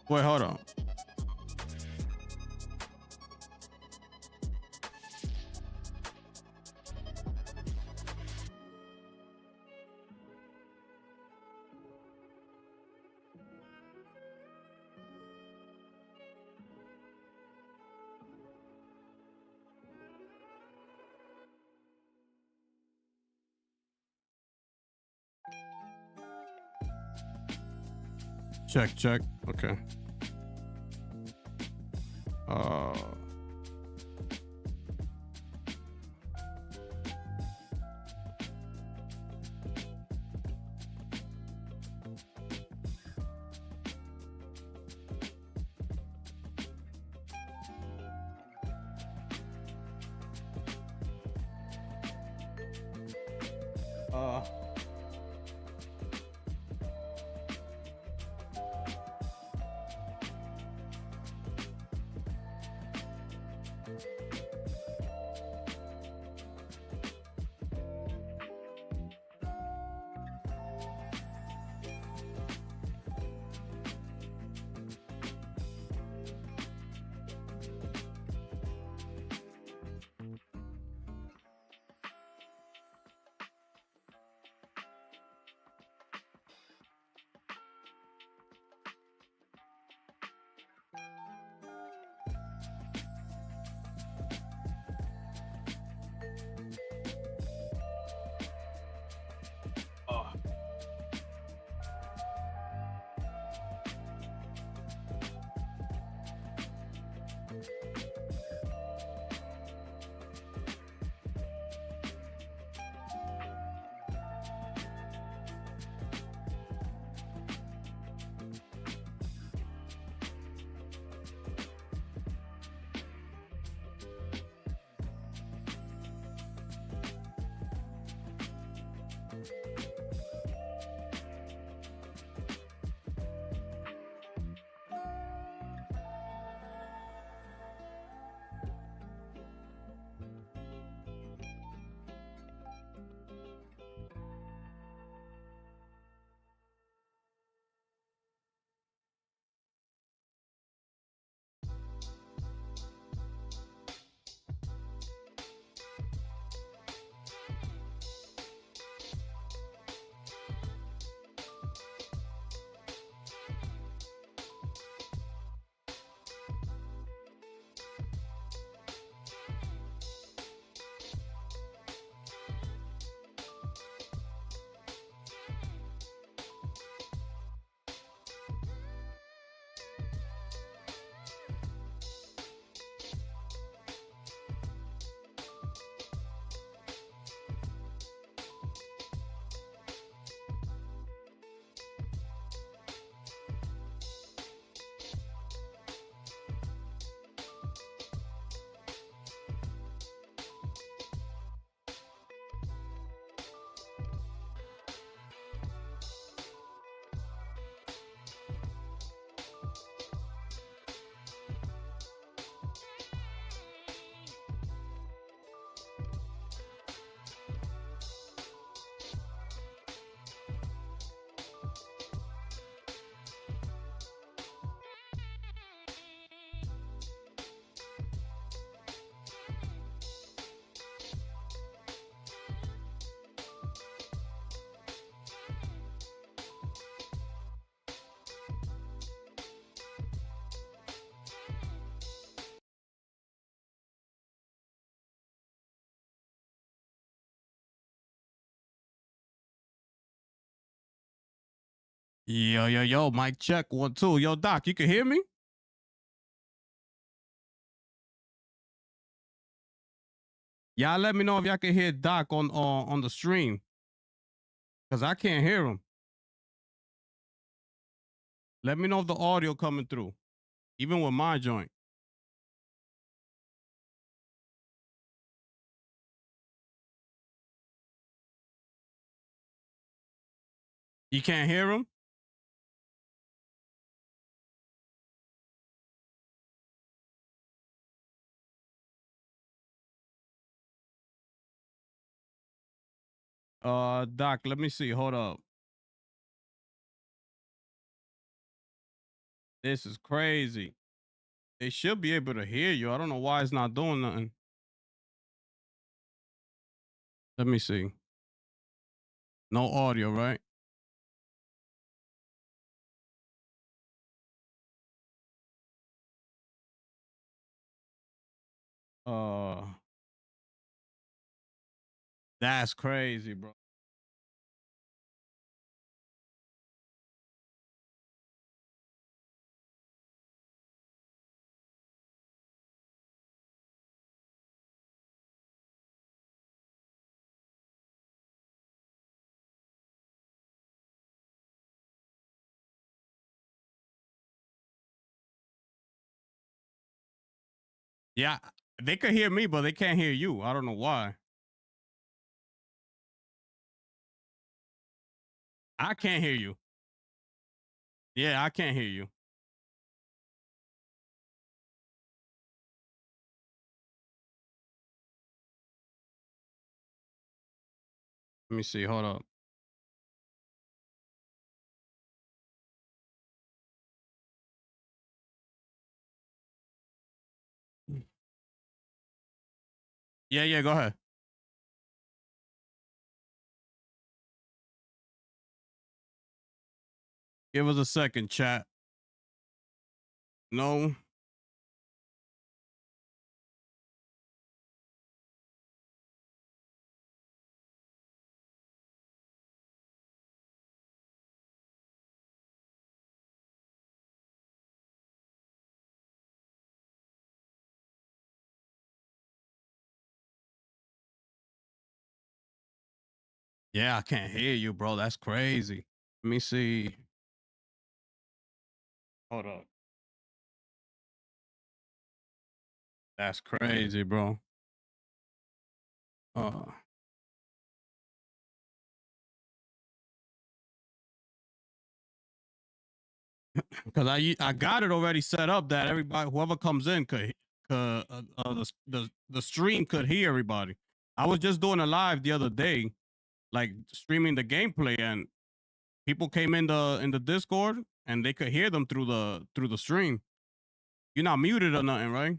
Wait, hold on. Check, check. Okay. Uh, uh, uh. Yo, mic check 1 2. Yo, Doc, you can hear me? Y'all let me know if y'all can hear Doc on the stream, cause I can't hear him. Let me know if the audio coming through, even with my joint. You can't hear him? Doc, let me see. Hold up. This is crazy. They should be able to hear you. I don't know why it's not doing nothing. Let me see. No audio, right? Uh, that's crazy, bro. Yeah, they could hear me, but they can't hear you. I don't know why. I can't hear you. Yeah, I can't hear you. Let me see. Hold up. Yeah, yeah, go ahead. Give us a second, chat. No. Yeah, I can't hear you, bro. That's crazy. Let me see. Hold up. That's crazy, bro. Uh, because I got it already set up that everybody whoever comes in the stream could hear everybody. I was just doing a live the other day, like streaming the gameplay, and people came in the Discord and they could hear them through the stream. You're not muted or nothing, right?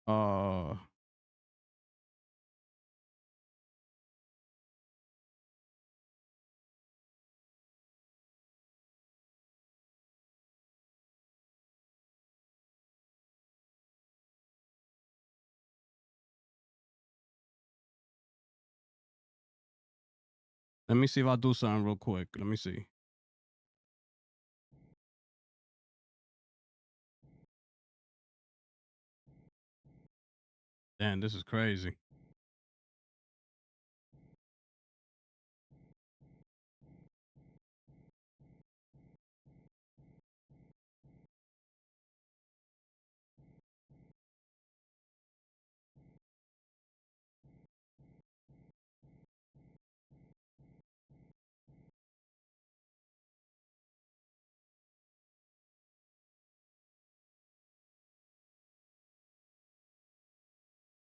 Uh, let me see if I do something real quick. Let me see. Damn, this is crazy.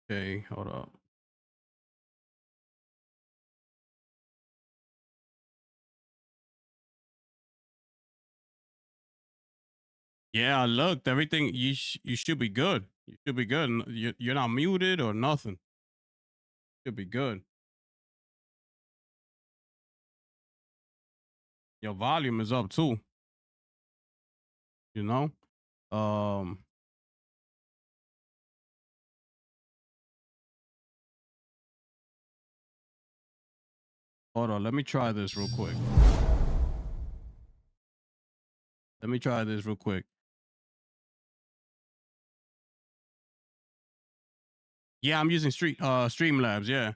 Okay, hold up. Yeah, I looked. Everything you should be good. You should be good. You're not muted or nothing. Should be good. Your volume is up too. You know. Um. Hold on. Let me try this real quick. Let me try this real quick. Yeah, I'm using Streamlabs. Yeah.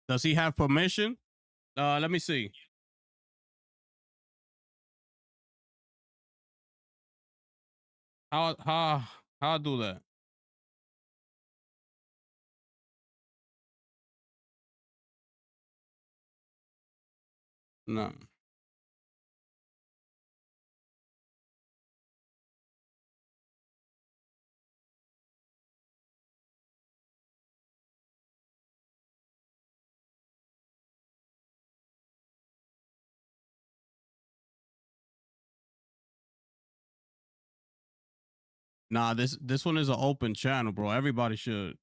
Does he have permission? Let me see. How I do that? No. Nah, this one is an open channel, bro. Everybody should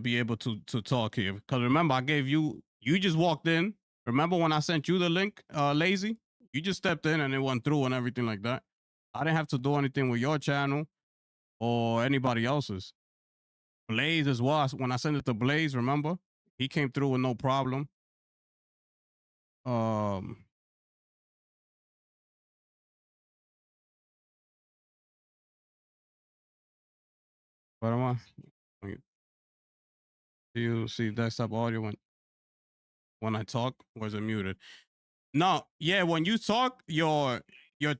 be able to talk here. Because remember, I gave you just walked in. Remember when I sent you the link, lazy? You just stepped in and it went through and everything like that. I didn't have to do anything with your channel or anybody else's. Blaze as well. When I sent it to Blaze, remember? He came through with no problem. What am I? Do you see desktop audio when I talk? Was it muted? No, yeah. When you talk, your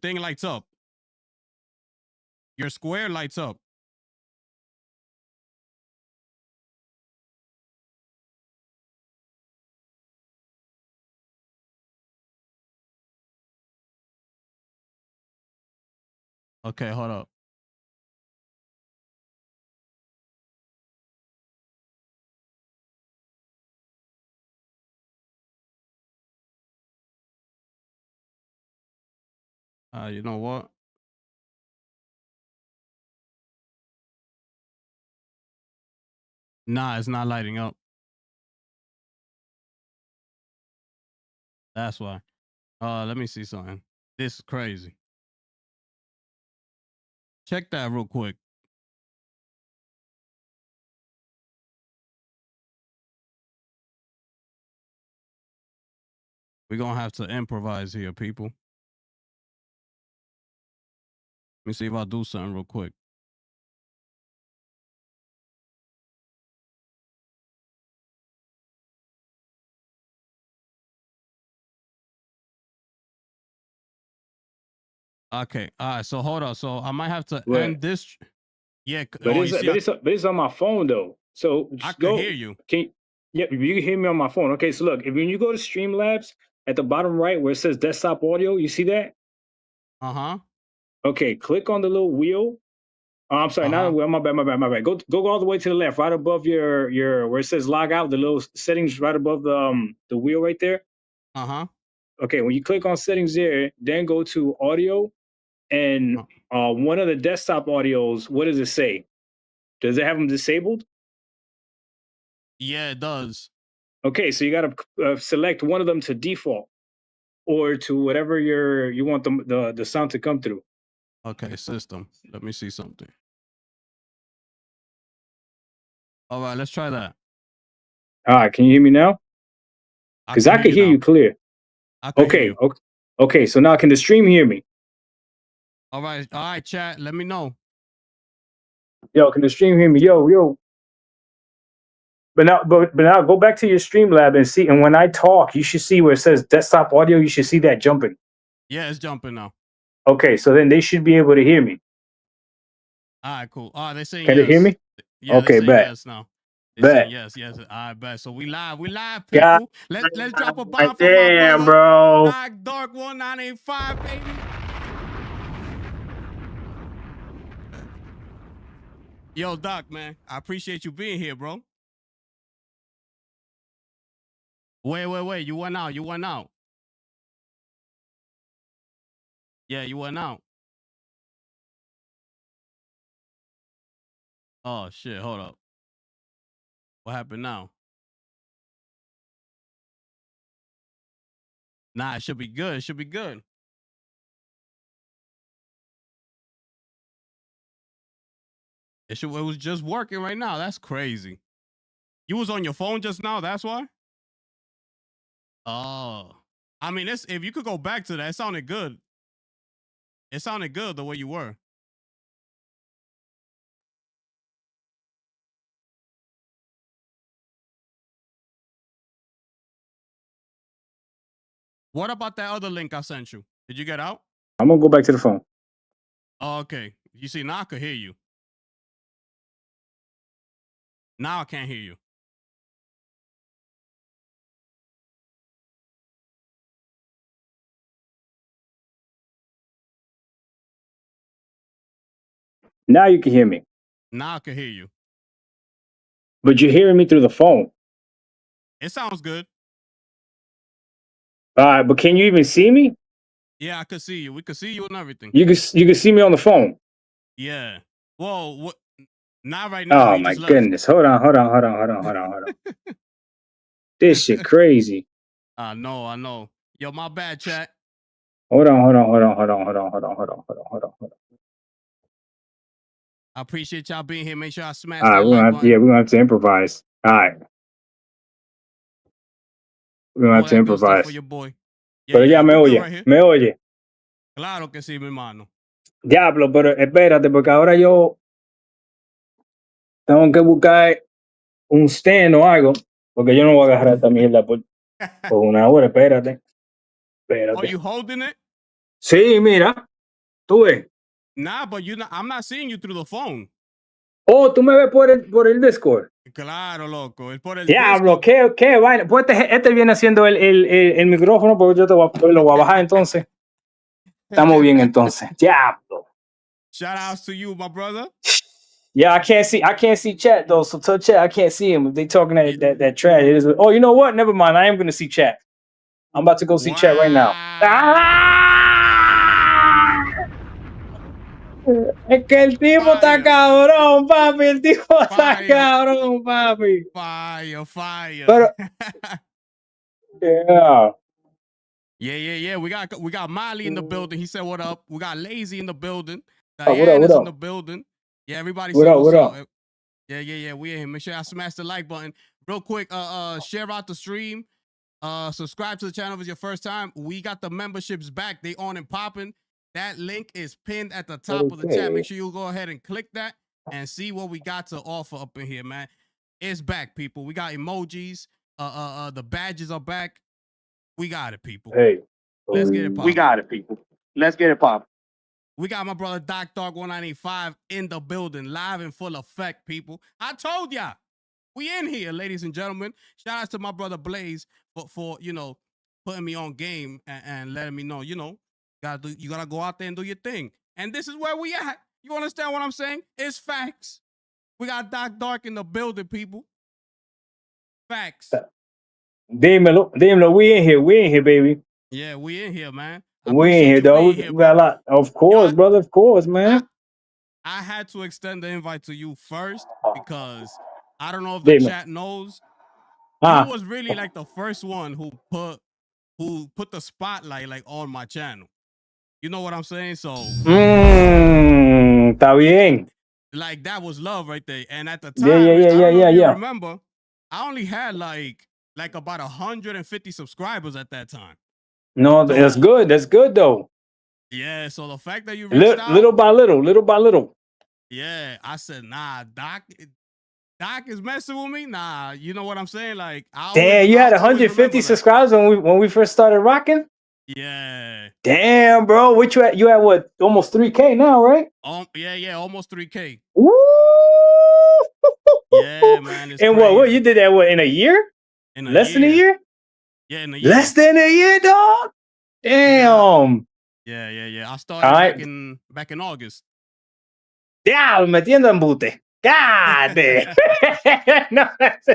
thing lights up. Your square lights up. Okay, hold up. You know what? Nah, it's not lighting up. That's why. Let me see something. This is crazy. Check that real quick. We're gonna have to improvise here, people. Let me see if I do something real quick. Okay. All right. So hold on. So I might have to end this. Yeah. But Oh, it's you see, but it's on my phone though. So I just could go. hear you. Yep, you can hear me on my phone. Okay, so look, if when you go to Streamlabs at the bottom right where it says desktop audio, you see that? Uh-huh. Okay, click on the little wheel. Oh, I'm sorry, not a Uh-huh. wheel. My bad. Go all the way to the left, right above your where it says log out. The little settings right above the wheel right there. Uh-huh. Okay, when you click on settings there, then go to audio and one of the desktop audios. What does it say? Does it have them disabled? Yeah, it does. Okay, so you got to select one of them to default or to whatever you want the sound to come through. Okay, system. Let me see something. All right, let's try that. All right, can you hear me now? I Because can I hear can you hear you now. clear. I can hear you. Okay. So now can the stream hear me? All right, chat. Let me know. Yo, can the stream hear me? Yo. But now go back to your Streamlab and see. And when I talk, you should see where it says desktop audio. You should see that jumping. Yeah, it's jumping now. Okay, so then they should be able to hear me. All right, cool. They're saying Can they hear yes. me? Yeah, they're Okay, saying bet. yes now. They're saying Bet. yes. I bet. So we live, God people. Let's drop a bomb for my damn, brother, bro. Dark 1985, baby. Yo, Doc, man, I appreciate you being here, bro. Wait. You went out. Yeah, you went out. Oh shit, hold up. What happened now? Nah, it should be good. It should be good. It was just working right now. That's crazy. You was on your phone just now, that's why? Oh. I mean, if you could go back to that, it sounded good. It sounded good the way you were. What about that other link I sent you? Did you get out? I'm gonna go back to the phone. Oh, okay. You see, now I could hear you. Now I can't hear you. Now you can hear me. Now I can hear you. But you're hearing me through the phone. It sounds good. All right, but can you even see me? Yeah, I could see you. We could see you and everything. You can see me on the phone. Yeah. Whoa, what? Not right now. Oh You my just left. goodness. Hold on. This shit crazy. I know. Yo, my bad, chat. Hold on. I appreciate y'all being here. Make sure I smash All right, that like button. we're gonna have to improvise. All right. We're gonna have All to that good stuff for improvise. your boy. Pero ya me you good oye, right here. me oye. Claro que sí, mi hermano. Diablo, pero espérate, porque ahora yo tengo que buscar un stand o algo, porque yo no voy a agarrar esta mierda por una hora, espérate. Oh, you holding it? Sí, mira, tú ves. Nah, but I'm not seeing you through the phone. Oh, tú me ves por el Discord. Claro, loco. Es por el Diablo, Discord. qué vaina. Pues este viene siendo el micrófono, porque yo lo voy a bajar entonces. Estamos bien entonces. Diablo. Shout outs to you, my brother. Yeah, I can't see chat though. So tell chat I can't see him. If they talking that trash. It is, oh, you know what? Never mind. I am gonna see chat. I'm about to go see chat right now. Es que el tipo está cabrón, papi. El tipo está cabrón, papi. Fire. Pero, yeah. Yeah. We got Molly in the building. He said, "What up?" We got Lazy in the building. What Diana's up? in the building. Yeah, everybody What say up? what's What up? up. Yeah. We in here. Make sure I smash the like button real quick. Share out the stream. Subscribe to the channel if it's your first time. We got the memberships back. They on and popping. That link is pinned at the top of the chat. Make sure you go ahead and click that and see what we got to offer up in here, man. It's back, people. We got emojis. The badges are back. We got it, people. Hey. Let's get it popping. We got it, people. Let's get it popping. We got my brother Doc Dark 195 in the building, live in full effect, people. I told y'all. We in here, ladies and gentlemen. Shout out to my brother Blaze for putting me on game and letting me know, you gotta go out there and do your thing. And this is where we at. You understand what I'm saying? It's facts. We got Doc Dark in the building, people. Facts. Dímelo. We in here, baby. Yeah, we in here, man. We in here, dog. We got a lot. Of course, brother. Of course, man. I had to extend the invite to you first because I don't know if the chat knows. You was really like the first one who put the spotlight like on my channel. You know what I'm saying? So está bien. Like that was love right there. And at the time, I don't know if you remember, I only had like about 150 subscribers at that time. No, that's good. That's good though. Yeah. So the fact that you reached out little by little. Yeah, I said, nah, Doc is messing with me. Nah, you know what I'm saying? Like, damn, you had 150 subscribers when we first started rocking. Yeah. Damn, bro. Which you had what? Almost 3K now, right? Yeah, almost 3K. Woo! Yeah, man. It's and crazy. what you did that in a year? Less than a year? Yeah, in a year. Less than a year, dog. Damn. Yeah. I started back in August. Yeah, metiendo embute. God damn. No, that's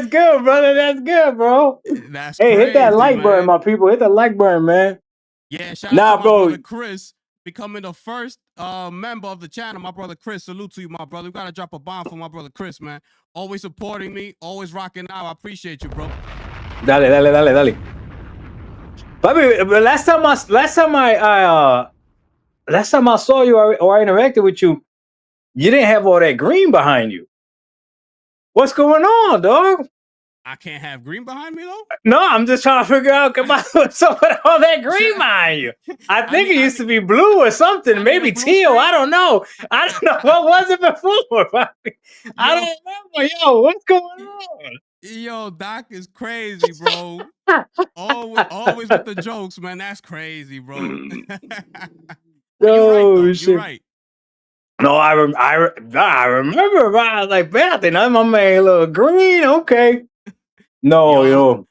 good, brother. That's good, bro. That's hey, crazy, hit that like man. button, my people. Hit that like button, man. Yeah, shout out to my brother Chris becoming the first member of the channel. My brother Chris, salute to you, my brother. We gotta drop a bomb for my brother Chris, man. Always supporting me, always rocking out. I appreciate you, bro. Dale. Papi, last time I saw you or I interacted with you, you didn't have all that green behind you. What's going on, dog? I can't have green behind me though. No, I'm just trying to figure out what's up with all that green behind you. I think it used to be blue or something, maybe teal. I don't know. What was it before. I don't remember. Yo, what's going on? Yo, Doc is crazy, bro. always with the jokes, man. That's crazy, bro. You're right. No, I remember. Bro. I was like, man, my man look green. Okay. No, yo.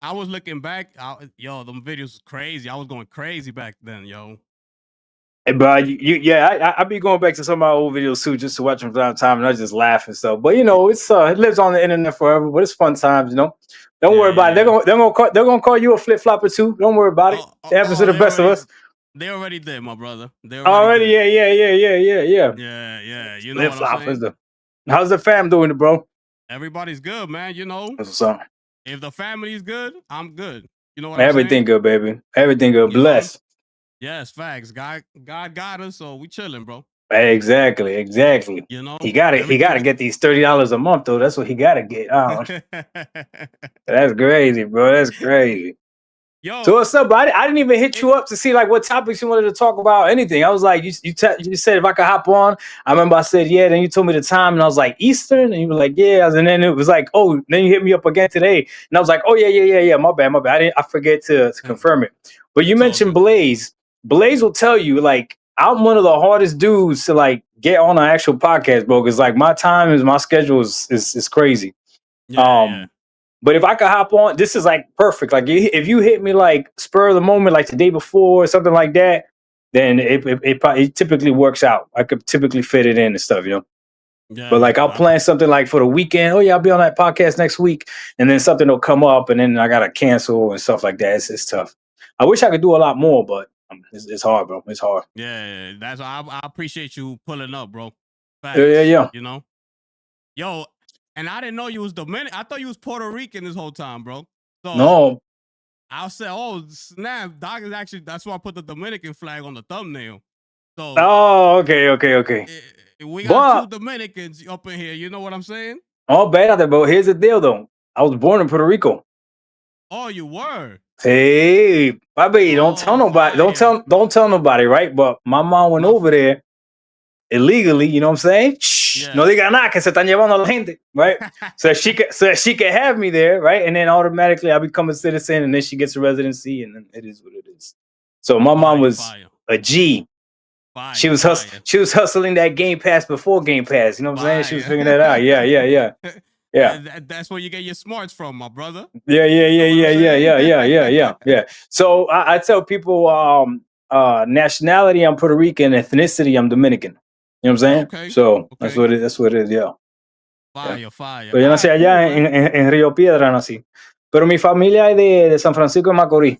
I was looking back. Them videos was crazy. I was going crazy back then, yo. But I be going back to some of my old videos too, just to watch them from time to time, and I just laugh and stuff. But it's it lives on the internet forever. But it's fun times. Don't worry about it. They're gonna call you a flip flopper too. Don't worry about it. It happens to the best of us. They already did, my brother. They already did. Yeah. Yeah. You know what I'm saying? How's the fam doing, bro? Everybody's good, man. That's what's up. If the family's good, I'm good. You know what Everything I'm saying? good, baby. Everything good. Blessed. Yes, facts. God got us, so we chilling, bro. Exactly. He gotta get these $30 a month though. That's what he gotta get. That's crazy, bro. That's crazy. Yo, so what's up, bro? I didn't even hit you up to see like what topics you wanted to talk about. Anything. I was like, you said if I could hop on. I remember I said yeah. Then you told me the time, and I was like Eastern, and you were like yeah. And then it was like then you hit me up again today, and I was like oh yeah. My bad. I forget to confirm it. But you mentioned Blaze. Blaze will tell you like I'm one of the hardest dudes to like get on an actual podcast, bro. Because like my schedule is crazy. Yeah. But if I could hop on, this is like perfect. Like if you hit me like spur of the moment, like the day before or something like that, then it typically works out. I could typically fit it in and stuff, Yeah, but like I'll plan something like for the weekend. Oh yeah, I'll be on that podcast next week, and then something will come up, and then I gotta cancel and stuff like that. It's tough. I wish I could do a lot more, but it's hard, bro. It's hard. Yeah, that's why I appreciate you pulling up, bro. Facts, yeah. Yo. And I didn't know you was Dominican. I thought you was Puerto Rican this whole time, bro. So no. I said, oh, snap. Doc is actually, that's why I put the Dominican flag on the thumbnail. So okay. We got two Dominicans up in here. You know what I'm saying? Oh, bad, but here's the deal, though. I was born in Puerto Rico. Oh, you were? Hey, baby, don't tell nobody. Don't tell nobody, right? But my mom went over there illegally, you know what I'm saying? Shh, no diga nada que se están llevando a la gente, right? so she can have me there, right? And then automatically I become a citizen, and then she gets a residency, and then it is what it is. So my mom was a G. She was hustling that Game Pass before Game Pass. You know what I'm saying? She was figuring that out. Yeah. That's where you get your smarts from, my brother. Yeah. So I tell people nationality, I'm Puerto Rican, ethnicity, I'm Dominican. You know what I'm saying? Okay. So that's what it is, yeah. Fire. Pero yo nací allá en Río Piedra, nací. Pero mi familia es de San Francisco de Macorís.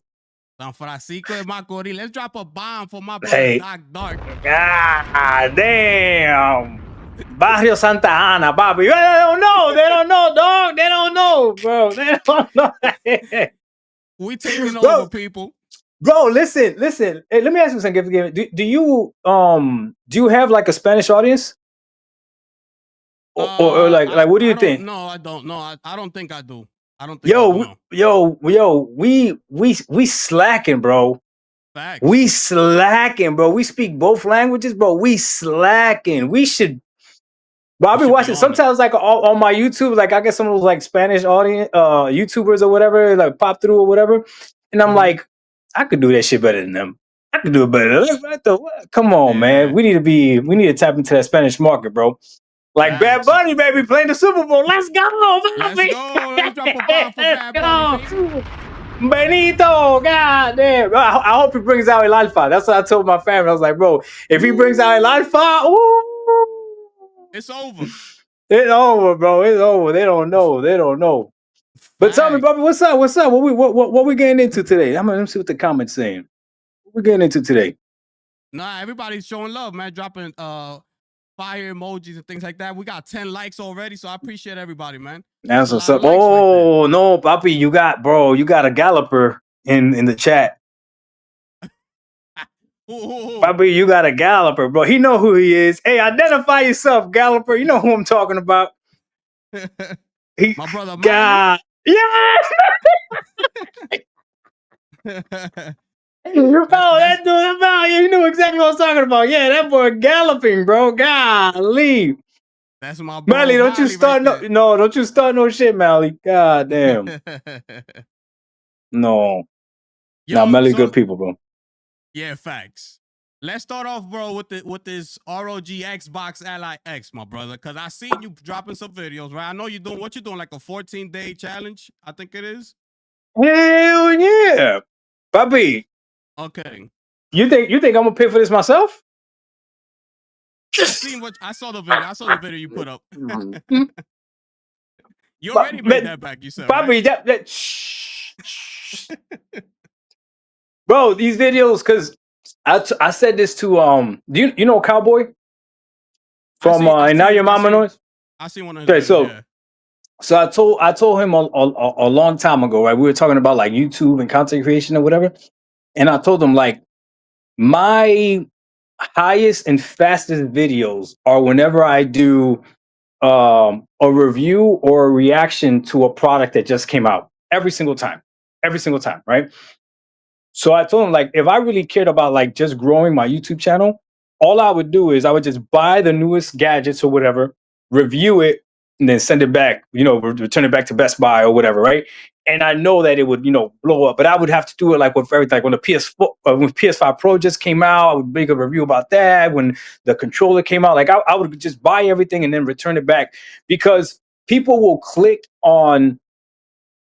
San Francisco de Macorís. Let's drop a bomb for my brother, Doc Dark. God damn. Barrio Santa Ana, Bobby. They don't know, dog. They don't know, bro. They don't know. We taking over, people. Bro, listen. Hey, let me ask you something. Do you have like a Spanish audience? Or like what do you think? No, I don't. No, I don't think I do. I don't think. We slacking, bro. Facts. We slacking, bro. We speak both languages, bro. We slacking. We should. But I'll be watching sometimes like on my YouTube, like I get some of those like Spanish audience YouTubers or whatever, like pop through or whatever, and I'm like, I could do that shit better than them. I could do it better. Come on, man. We need to tap into that Spanish market, bro. Like Bad Bunny, baby, playing the Super Bowl. Let's go, baby. Let's drop a bomb for Bad Bunny. Benito, god damn. I hope he brings out El Alfa. That's what I told my family. I was like, bro, if he brings out El Alfa, it's over. It's over, bro. It's over. They don't know. But tell me, Bobby, what's up? What we getting into today? Let me see what the comments saying. What we getting into today? Nah, everybody's showing love, man. Dropping fire emojis and things like that. We got 10 likes already, so I appreciate everybody, man. That's what's up. Oh no, Papi, you got a galloper in the chat. Papi, you got a galloper, bro. He know who he is. Hey, identify yourself, galloper. You know who I'm talking about. My brother, God. Yeah. That dude, you knew exactly what I was talking about. Yeah, that boy galloping, bro. Golly. That's my boy. Mally, don't you start don't you start no shit, Mally. God damn. No. Nah, Mally good people, bro. Yeah, facts. Let's start off, bro, with this ROG Xbox Ally X, my brother, because I seen you dropping some videos, right? I know you're doing like a 14-day challenge, I think it is. Hell yeah. Papi. Okay. You think I'm gonna pay for this myself? I saw the video. I saw the video you put up. Mm-hmm. You already made that back. You said, Bobby, right? Bro, these videos, because I said this to do you know Cowboy from and now your mama knows. I see one of his Okay, videos. Yeah. So I told him a long time ago, right? We were talking about like YouTube and content creation or whatever, and I told him like my highest and fastest videos are whenever I do a review or a reaction to a product that just came out every single time, right? So I told him like if I really cared about like just growing my YouTube channel, all I would do is I would just buy the newest gadgets or whatever, review it, and then send it back, return it back to Best Buy or whatever, right? And I know that it would, blow up, but I would have to do it like with everything. Like when the PS4, when PS5 Pro just came out, I would make a review about that. When the controller came out, like I would just buy everything and then return it back because people will click on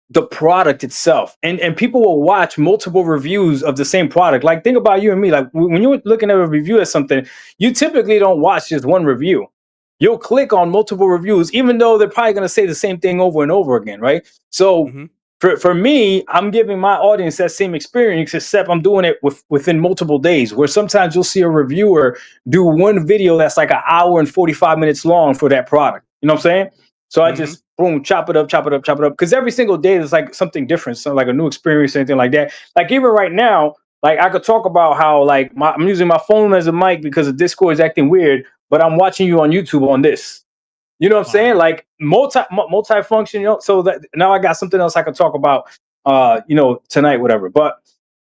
the product itself, and people will watch multiple reviews of the same product. Like think about you and me, like when you're looking at a review of something, you typically don't watch just one review. You'll click on multiple reviews even though they're probably going to say the same thing over and over again, right? So for me, I'm giving my audience that same experience, except I'm doing it within multiple days, where sometimes you'll see a reviewer do one video that's like an hour and 45 minutes long for that product. You know what I'm saying? So I just boom, chop it up. Because every single day there's like something different, so like a new experience, anything like that. Like even right now, like I could talk about how like I'm using my phone as a mic because the Discord is acting weird, but I'm watching you on YouTube on this. You know what I'm saying? Like multi-function. So that now I got something else I can talk about. Tonight, whatever. But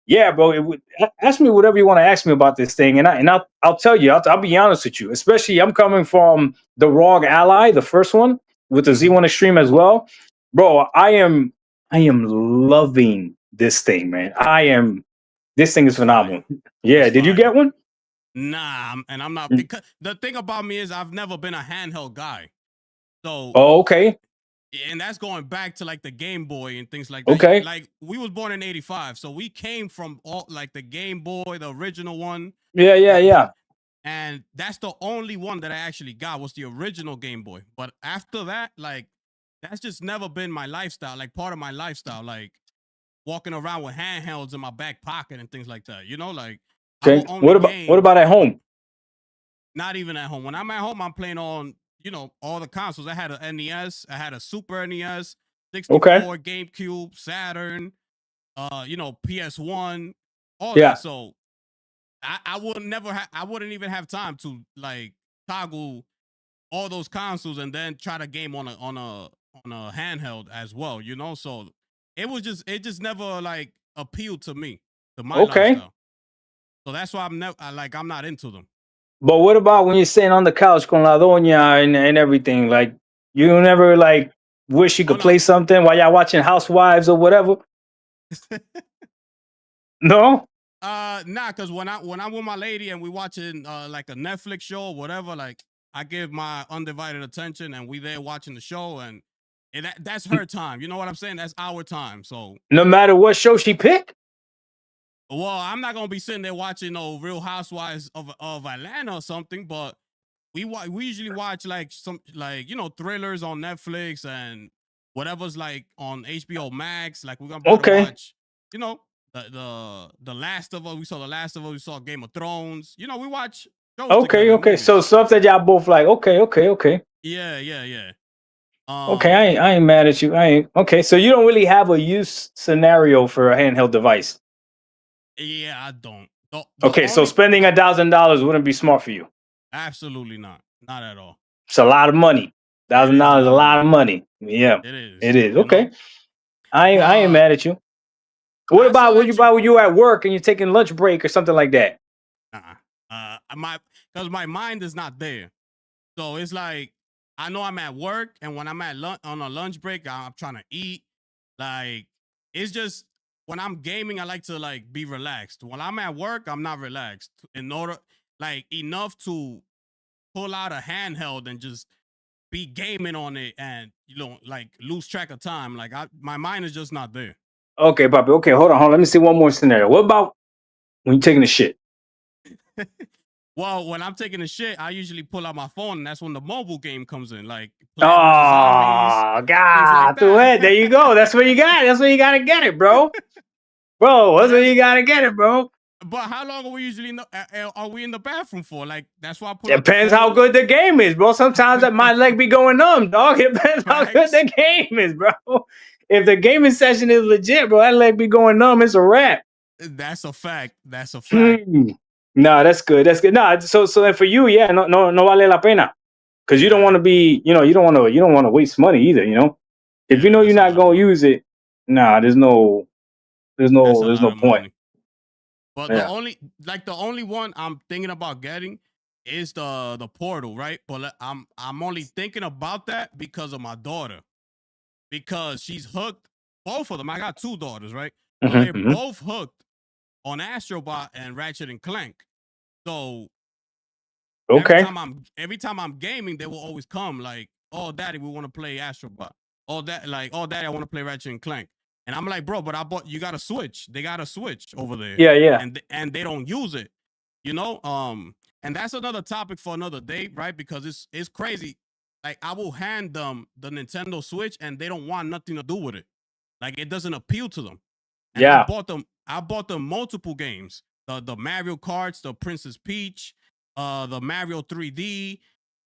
yeah, bro, ask me whatever you want to ask me about this thing, and I'll tell you. I'll be honest with you. Especially, I'm coming from the ROG Ally, the first one with the Z1 Extreme as well, bro. I am loving this thing, man. This thing is phenomenal. Yeah, did you get one? Nah, and I'm not. Because the thing about me is I've never been a handheld guy. So okay. And that's going back to like the Game Boy and things like that. Okay. Like we was born in '85, so we came from all like the Game Boy, the original one. Yeah. And that's the only one that I actually got was the original Game Boy. But after that, like that's just never been my lifestyle. Like part of my lifestyle, like walking around with handhelds in my back pocket and things like that. Like okay. What about at home? Not even at home. When I'm at home, I'm playing on all the consoles. I had an NES, I had a Super NES, 64, GameCube, Saturn, PS1, all that. So I wouldn't even have time to like toggle all those consoles and then try to game on a handheld as well, So it just never like appealed to me, to my lifestyle. So that's why I'm not into them. But what about when you're sitting on the couch con la doña and everything? Like you never like wish you could play something while y'all watching Housewives or whatever? No? Nah, because when I'm with my lady and we watching like a Netflix show or whatever, like I give my undivided attention and we there watching the show and that's her time. You know what I'm saying? That's our time. So no matter what show she pick? Well, I'm not gonna be sitting there watching Real Housewives of Atlanta or something, but we usually watch like some like thrillers on Netflix and whatever's like on HBO Max. Like we're gonna watch, the Last of Us. We saw The Last of Us. We saw Game of Thrones. We watch shows. Okay. So stuff that y'all both like. Okay. Yeah. Okay, I ain't mad at you. Okay. So you don't really have a use scenario for a handheld device. Yeah, I don't. Okay, so spending $1,000 wouldn't be smart for you. Absolutely not. Not at all. It's a lot of money. $1,000 is a lot of money. Yeah, it is. Okay, I ain't mad at you. What about when you at work and you're taking lunch break or something like that? Because my mind is not there. So it's like I know I'm at work, and when I'm on a lunch break, I'm trying to eat. Like it's just. When I'm gaming, I like to like be relaxed. When I'm at work, I'm not relaxed. Enough to pull out a handheld and just be gaming on it and like lose track of time. Like my mind is just not there. Okay, Bobby. Okay, hold on. Let me see one more scenario. What about when you're taking a shit? Well, when I'm taking a shit, I usually pull out my phone, and that's when the mobile game comes in, like Plants vs Zombies, Oh things like God, that. there you go. That's where you got it. That's where you gotta get it, bro. Bro, But that's where that's you gotta get it, bro. but how long are we usually in are we in the bathroom for? Like that's why I pull out the Depends how phone. good the game is, bro. Sometimes my leg be going numb, dog. It depends how good Facts. the game is, bro. If the gaming session is legit, bro, that leg be going numb. It's a wrap. That's a fact. That's a fact. Hmm. No, that's good. That's good. No, so then for you, yeah, no vale la pena. Because you don't want Yeah. to be, you don't want to waste money either, If you Yeah, know you're that's a not lot of gonna money. use it, nah, That's a there's lot no of point. money. But Yeah. the only one I'm thinking about getting is the Portal, right? But I'm only thinking about that because of my daughter, because she's hooked. Both of them. I got two daughters, right? So they're Hmm. both hooked on Astrobot and Ratchet and Clank. So Okay. every time I'm gaming, they will always come like, "Oh, daddy, we want to play Astrobot." Oh, daddy, I want to play Ratchet and Clank. And I'm like, bro, but you got a Switch. They got a Switch over there, Yeah, yeah. and they don't use it, you know. And that's another topic for another day, right? Because it's crazy. Like I will hand them the Nintendo Switch, and they don't want nothing to do with it. Like it doesn't appeal to them. And Yeah. I bought them multiple games. The Mario Karts, the Princess Peach, the Mario 3D,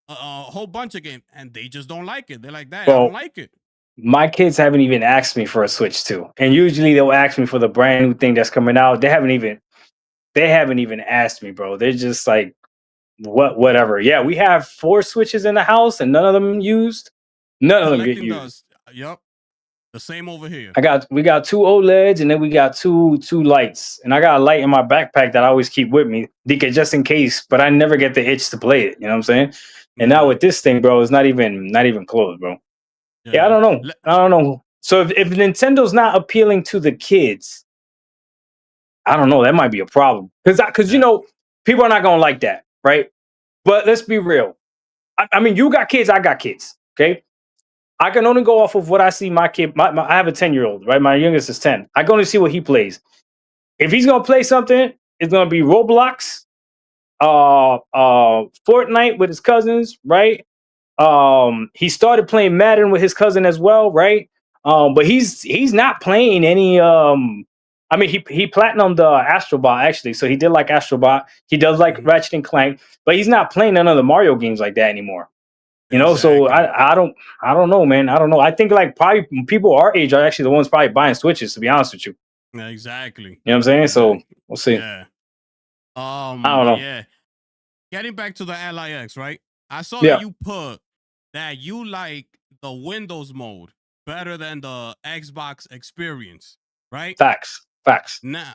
a whole bunch of games, and they just don't like it. They're like, "That I don't Well, like it." my kids haven't even asked me for a Switch 2. And usually they'll ask me for the brand new thing that's coming out. They haven't even asked me, bro. They're just like, whatever. Yeah, we have 4 Switches in the house and none of them used. None of them get Collecting used. dust. Yup, the same over here. We got 2 OLEDs and then we got two lights. And I got a light in my backpack that I always keep with me, just in case, but I never get the itch to play it. You know what I'm saying? And now Yeah, with this thing, bro, it's not even close, bro. Yeah, I yeah. don't know. I don't know. So if Nintendo's not appealing to the kids, I don't know. That might be a problem because Yeah. people are not gonna like that, right? But let's be real. I mean, you got kids. I got kids. Okay, I can only go off of what I see. My kid. I have a 10-year-old. Right, my youngest is 10. I can only see what he plays. If he's gonna play something, it's gonna be Roblox, Fortnite with his cousins, right? He started playing Madden with his cousin as well, right? But he's not playing any I mean he platinumed Astrobot actually, so he did like Astrobot. He does like Mhm. Ratchet and Clank, but he's not playing none of the Mario games like that anymore. So Exactly. I don't know, man. I don't know. I think like probably people our age are actually the ones probably buying Switches, to be honest with you. Yeah, exactly. You know what I'm saying? So Exactly. we'll see. Yeah. I don't But know. yeah, getting back to the LIX, right? I saw that Yeah. you put that you like the Windows mode better than the Xbox experience, right? Facts. Facts. Now,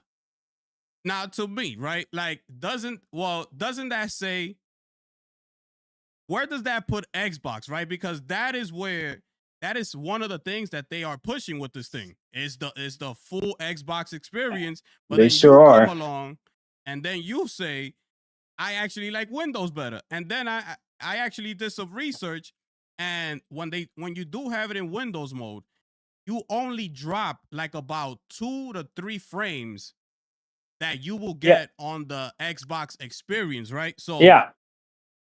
now to me, right? Like, doesn't that say where does that put Xbox, right? Because that is one of the things that they are pushing with this thing is the full Xbox experience. But They then you sure come are. along and then you say, I actually like Windows better. And then I actually did some research, and when you do have it in Windows mode, you only drop like about 2 to 3 frames that you will Yeah. get on the Xbox experience, right? So Yeah.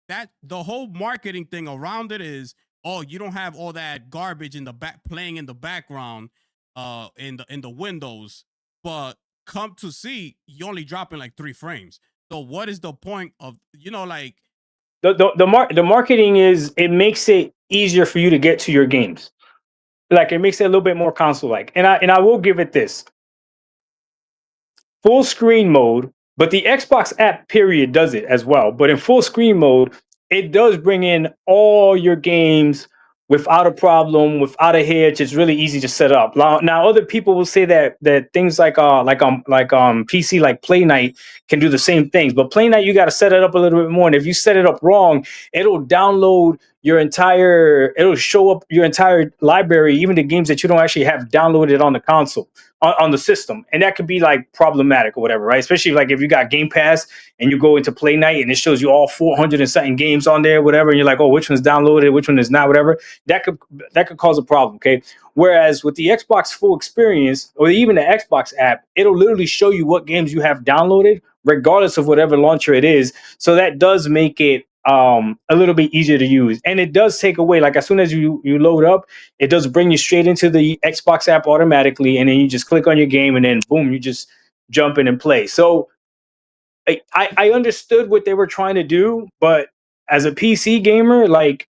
that the whole marketing thing around it is, oh, you don't have all that garbage in the back playing in the background in the windows, but come to see you only dropping like 3 frames. So what is the point of like The marketing is it makes it easier for you to get to your games. Like it makes it a little bit more console like. And I will give it this. Full screen mode, but the Xbox app period does it as well. But in full screen mode, it does bring in all your games without a problem, without a hitch. It's really easy to set up. Now other people will say that things like PC like Play Night can do the same things, but Play Night you got to set it up a little bit more. And if you set it up wrong, it'll show up your entire library, even the games that you don't actually have downloaded on the console on the system, and that could be like problematic or whatever, right? Especially like if you got Game Pass and you go into Play Night and it shows you all 400 and something games on there, whatever, and you're like, oh, which one's downloaded, which one is not, whatever. That could cause a problem, okay? Whereas with the Xbox full experience or even the Xbox app, it'll literally show you what games you have downloaded regardless of whatever launcher it is. So that does make it a little bit easier to use, and it does take away, like, as soon as you load up, it does bring you straight into the Xbox app automatically, and then you just click on your game, and then boom, you just jump in and play. So I understood what they were trying to do, but as a PC gamer, like,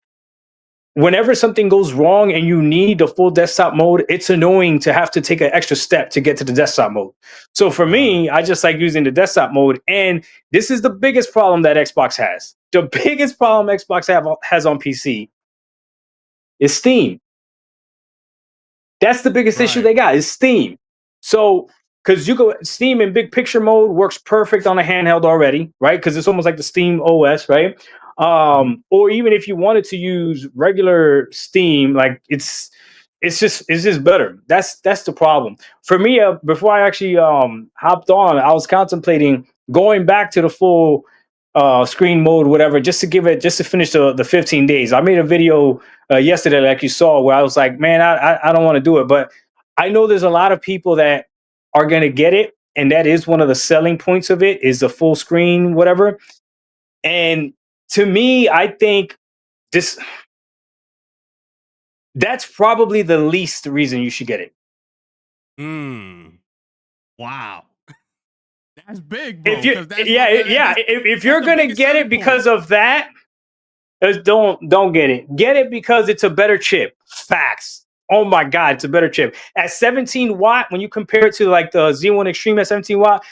whenever something goes wrong and you need the full desktop mode, it's annoying to have to take an extra step to get to the desktop mode. So for me, I just like using the desktop mode. And this is the biggest problem that Xbox has. The biggest problem Xbox has on PC is Steam. That's the biggest issue they got, is Steam. So, because you go Steam in big picture mode works perfect on a handheld already, right? Because it's almost like the Steam OS, right? Or even if you wanted to use regular Steam, like, it's just better. That's the problem for me. Before I actually hopped on, I was contemplating going back to the full screen mode, whatever, just to finish the 15 days. I made a video yesterday, like you saw, where I was like, man, I don't want to do it, but I know there's a lot of people that are going to get it, and that is one of the selling points of it, is the full screen, whatever. And to me, I think that's probably the least reason you should get it. Wow. That's big, bro. If you're gonna get it because of that, don't get it. Get it because it's a better chip. Facts. Oh my God, it's a better chip. At 17 watt, when you compare it to like the Z1 Extreme at 17 watt,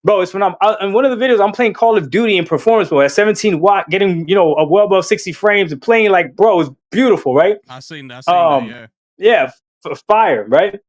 bro, it's when in one of the videos, I'm playing Call of Duty in performance mode at 17 watt, getting, a well above 60 frames and playing, like, bro, it's beautiful, right? I seen that, yeah. Yeah, fire, right?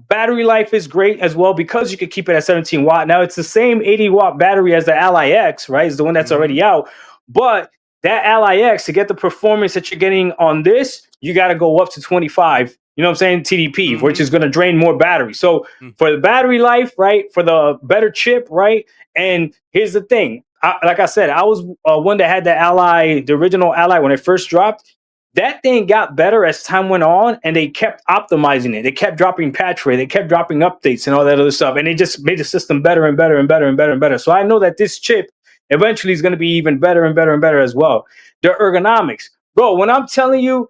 Battery life is great as well because you could keep it at 17 watt. Now it's the same 80 watt battery as the Ally X, right? It's the one that's already out. But that Ally X, to get the performance that you're getting on this, you got to go up to 25. You know what I'm saying? TDP, which is going to drain more battery. So for the battery life, right? For the better chip, right? And here's the thing. Like I said, I was one that had the Ally, the original Ally, when it first dropped. That thing got better as time went on, and they kept optimizing it. They kept dropping patch rate, they kept dropping updates and all that other stuff, and they just made the system better and better and better and better and better. So I know that this chip eventually is going to be even better and better and better as well. The ergonomics, bro. When I'm telling you,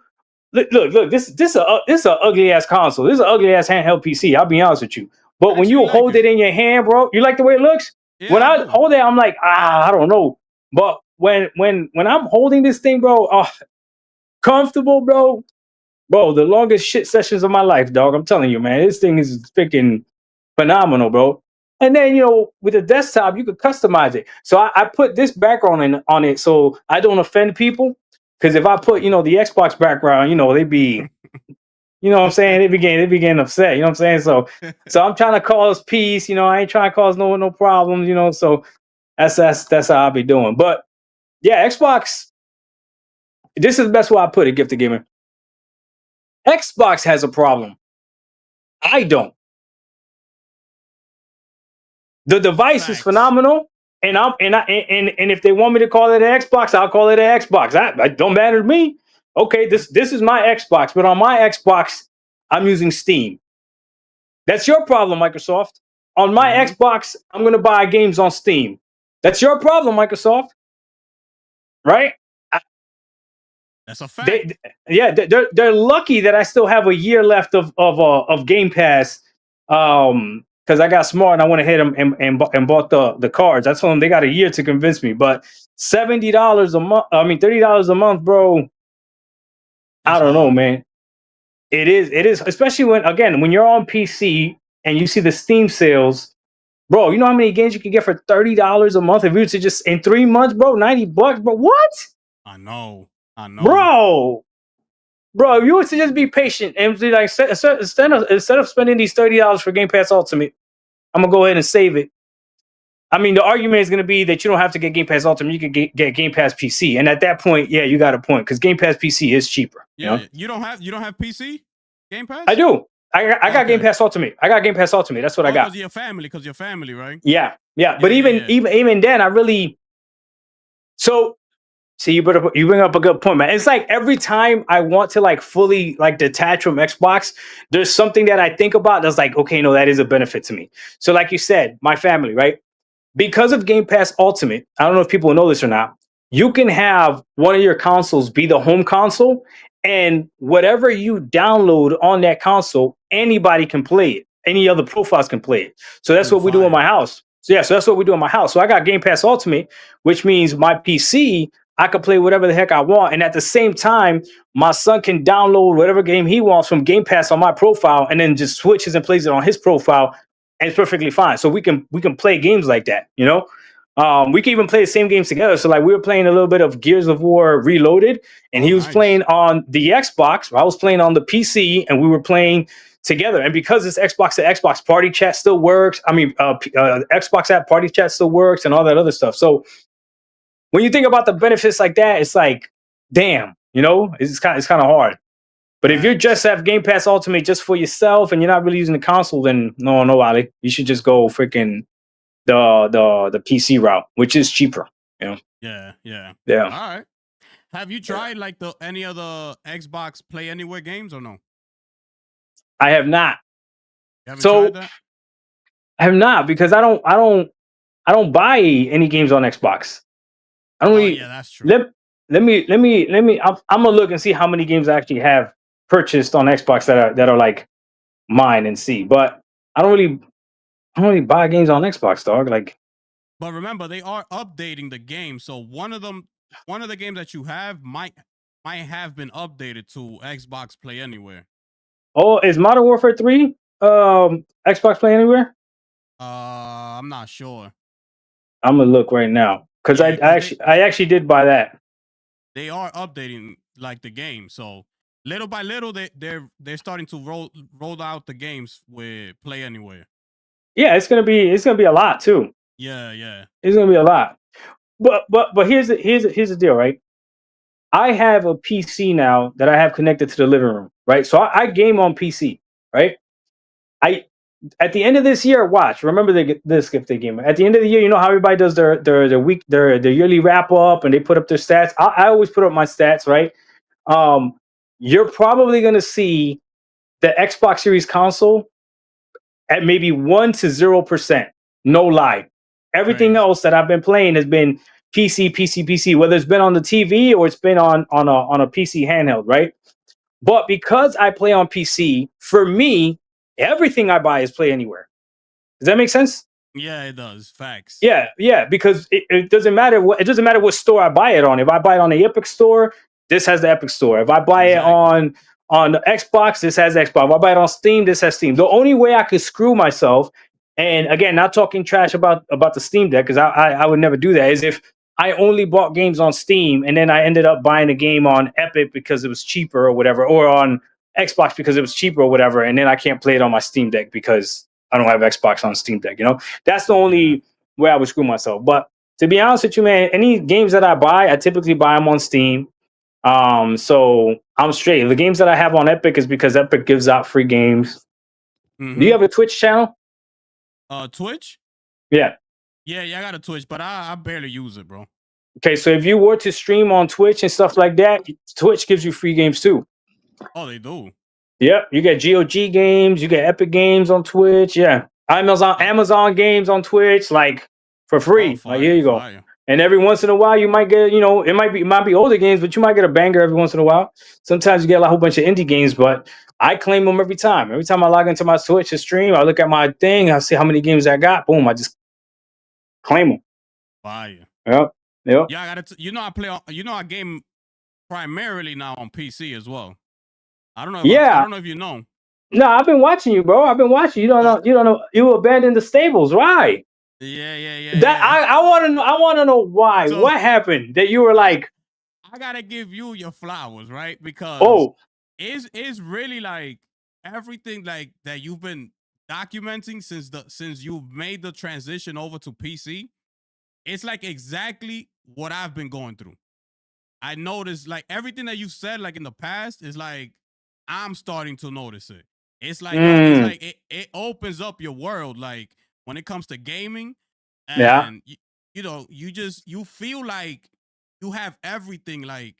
look, this is a ugly ass console. This is an ugly ass handheld PC. I'll be honest with you. But when you hold it in your hand, bro, you like the way it looks. Yeah, when I hold it, I'm like, I don't know. But when I'm holding this thing, bro, comfortable, bro, the longest shit sessions of my life, dog. I'm telling you, man, this thing is freaking phenomenal, bro. And then, with the desktop, you could customize it. So I put this background on it so I don't offend people. Because if I put, the Xbox background, they'd be, you know what I'm saying? They be getting upset. You know what I'm saying? So I'm trying to cause peace. I ain't trying to cause no problems. So that's how I'll be doing. But yeah, Xbox. This is the best way I put it, Gifted Gamer. Xbox has a problem. I don't. The device is phenomenal, and if they want me to call it an Xbox, I'll call it an Xbox. That don't matter to me. Okay, this is my Xbox, but on my Xbox, I'm using Steam. That's your problem, Microsoft. On my Xbox, I'm gonna buy games on Steam. That's your problem, Microsoft. Right? That's a fact. They're lucky that I still have a year left of Game Pass. Because I got smart and I went ahead and bought the cards. I told them they got a year to convince me. But $70 a month, $30 a month, bro. I don't know, man. It is, especially when you're on PC and you see the Steam sales, bro. You know how many games you can get for $30 a month if you were to just in 3 months, bro, $90, bro. What? I know, bro. If you were to just be patient and be like, instead of spending these $30 for Game Pass Ultimate, I'm gonna go ahead and save it. I mean, the argument is gonna be that you don't have to get Game Pass Ultimate; you can get Game Pass PC. And at that point, yeah, you got a point because Game Pass PC is cheaper. Yeah, you don't have PC Game Pass. I do. I got Game Pass Ultimate. I got Game Pass Ultimate. That's what I got. Because your family, right? Yeah. But even then, I really. So, see, you bring up a good point, man. It's like every time I want to fully detach from Xbox, there's something that I think about that's like, okay, no, that is a benefit to me. So like you said, my family, right? because of Game Pass Ultimate, I don't know if people know this or not. You can have one of your consoles be the home console, and whatever you download on that console, anybody can play it. Any other profiles can play it. So that's Oh, what we do in my fire. house. So yeah, so that's what we do in my house. So I got Game Pass Ultimate, which means my PC, I can play whatever the heck I want, and at the same time, my son can download whatever game he wants from Game Pass on my profile, and then just switches and plays it on his profile, and it's perfectly fine. So we can play games like that, you know. We can even play the same games together. So like we were playing a little bit of Gears of War Reloaded, and Oh, he was nice. playing on the Xbox. I was playing on the PC, and we were playing together. And because it's Xbox to Xbox, party chat still works. I mean, Xbox app party chat still works, and all that other stuff. So when you think about the benefits like that, it's like, damn, you know, it's kind of hard. But if you Facts. just have Game Pass Ultimate just for yourself and you're not really using the console, then no, Ali, you should just go freaking the PC route, which is cheaper. You know? Yeah, yeah. Yeah. All right. Have you tried like the any other Xbox Play Anywhere games or no? I have not. You haven't tried So that? I have not because I don't buy any games on Xbox. I don't Oh really yeah, that's true. let me. I'm gonna look and see how many games I actually have purchased on Xbox that are like mine and see. But I don't really buy games on Xbox, dog. Like, But remember, they are updating the game, so one of the games that you have might have been updated to Xbox Play Anywhere. oh, is Modern Warfare 3 Xbox Play Anywhere? I'm not sure. I'm gonna look right now because I, Yeah, I because actually I actually did buy that. they are updating like the game. So little by little, they're starting to roll out the games with Play Anywhere. Yeah, it's gonna be a lot too. Yeah, yeah. It's gonna be a lot. But here's the deal, right? I have a PC now that I have connected to the living room, right? So I game on PC, right? I At the end of this year, watch. Remember this gift they game. At the end of the year, you know how everybody does their yearly wrap up and they put up their stats. I always put up my stats, right? Um, you're probably gonna see the Xbox Series console at maybe 1 to 0%. No lie. Everything Crazy. else that I've been playing has been PC. Whether it's been on the TV or it's been on a PC handheld, right? But because I play on PC, for me, everything I buy is Play Anywhere. Does that make sense? Yeah, it does. Facts. Yeah, because it doesn't matter what store I buy it on. If I buy it on the Epic store, this has the Epic store. If I buy it Exactly. on the Xbox, this has Xbox. If I buy it on Steam, this has Steam. The only way I could screw myself, and again, not talking trash about the Steam Deck, because I would never do that, is if I only bought games on Steam and then I ended up buying a game on Epic because it was cheaper or whatever, or on Xbox because it was cheaper or whatever, and then I can't play it on my Steam Deck because I don't have Xbox on Steam Deck. That's the Yeah. only way I would screw myself. But to be honest with you, man, any games that I buy, I typically buy them on Steam. So I'm straight. The games that I have on Epic is because Epic gives out free games. Do you Mm-hmm. have a Twitch channel? Twitch? Yeah. Yeah, yeah, I got a Twitch, but I barely use it, bro. Okay, so if you were to stream on Twitch and stuff like that, Twitch gives you free games too. Oh, they do. Yep, you get GOG games, you get Epic games on Twitch. Yeah, Uh, Amazon games on Twitch, like for oh, free. Like here fire, you go. fire. And every once in a while, you might get, it might be older games, but you might get a banger every once in a while. Sometimes you get a whole bunch of indie games, but I claim them every time. Every time I log into my Twitch to stream, I look at my thing, I see how many games I got. Boom, I just claim them. Fire. Yep, yep. Yeah, I got to. I game primarily now on PC as well. I Yeah. don't know if you know. No, I've been watching you, bro. I've been watching you. You don't Uh, know. You don't know. You abandoned the stables. Why? yeah, yeah, yeah, That yeah. I want to know. I want to know why. So What happened that you were like, I gotta give you your flowers, right? Because oh, it's really like everything like that you've been documenting since you've made the transition over to PC. It's like exactly what I've been going through. I noticed like everything that you've said like in the past is like I'm starting to notice it. It's like yo, it's mm, like it opens up your world like when it comes to gaming yeah, and you feel like you have everything like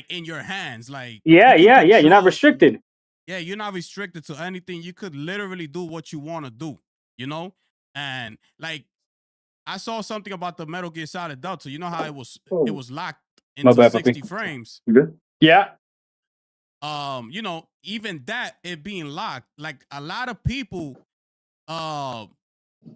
in your hands like yeah, you can yeah, yeah. You're not control. restricted. Yeah, you're not restricted to anything. You could literally do what you want to do, you know? And like I saw something about the Metal Gear Solid Delta. You know how it was locked My into bad, 60 puppy. frames. You good? Yeah. You know, even that it being locked, like a lot of people,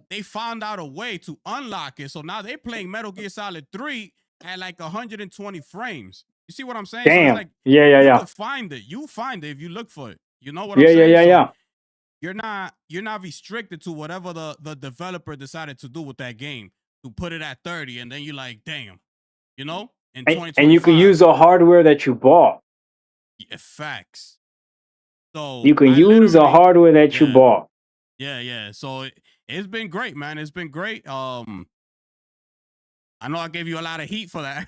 they found out a way to unlock it. So now they're playing Metal Gear Solid 3 at like 120 frames. You see what I'm saying? So it's Damn. like Yeah. could find it. You find it if you look for it. You know what I'm Yeah. saying? So Yeah. you're not restricted to whatever the developer decided to do with that game to put it at 30, and then you're like, damn, you know, in And you can 2025. use the hardware that you bought. Yeah, facts. So You can I use the literally, hardware that you yeah, bought. yeah. So it's been great, man. It's been great. I know I gave you a lot of heat for that,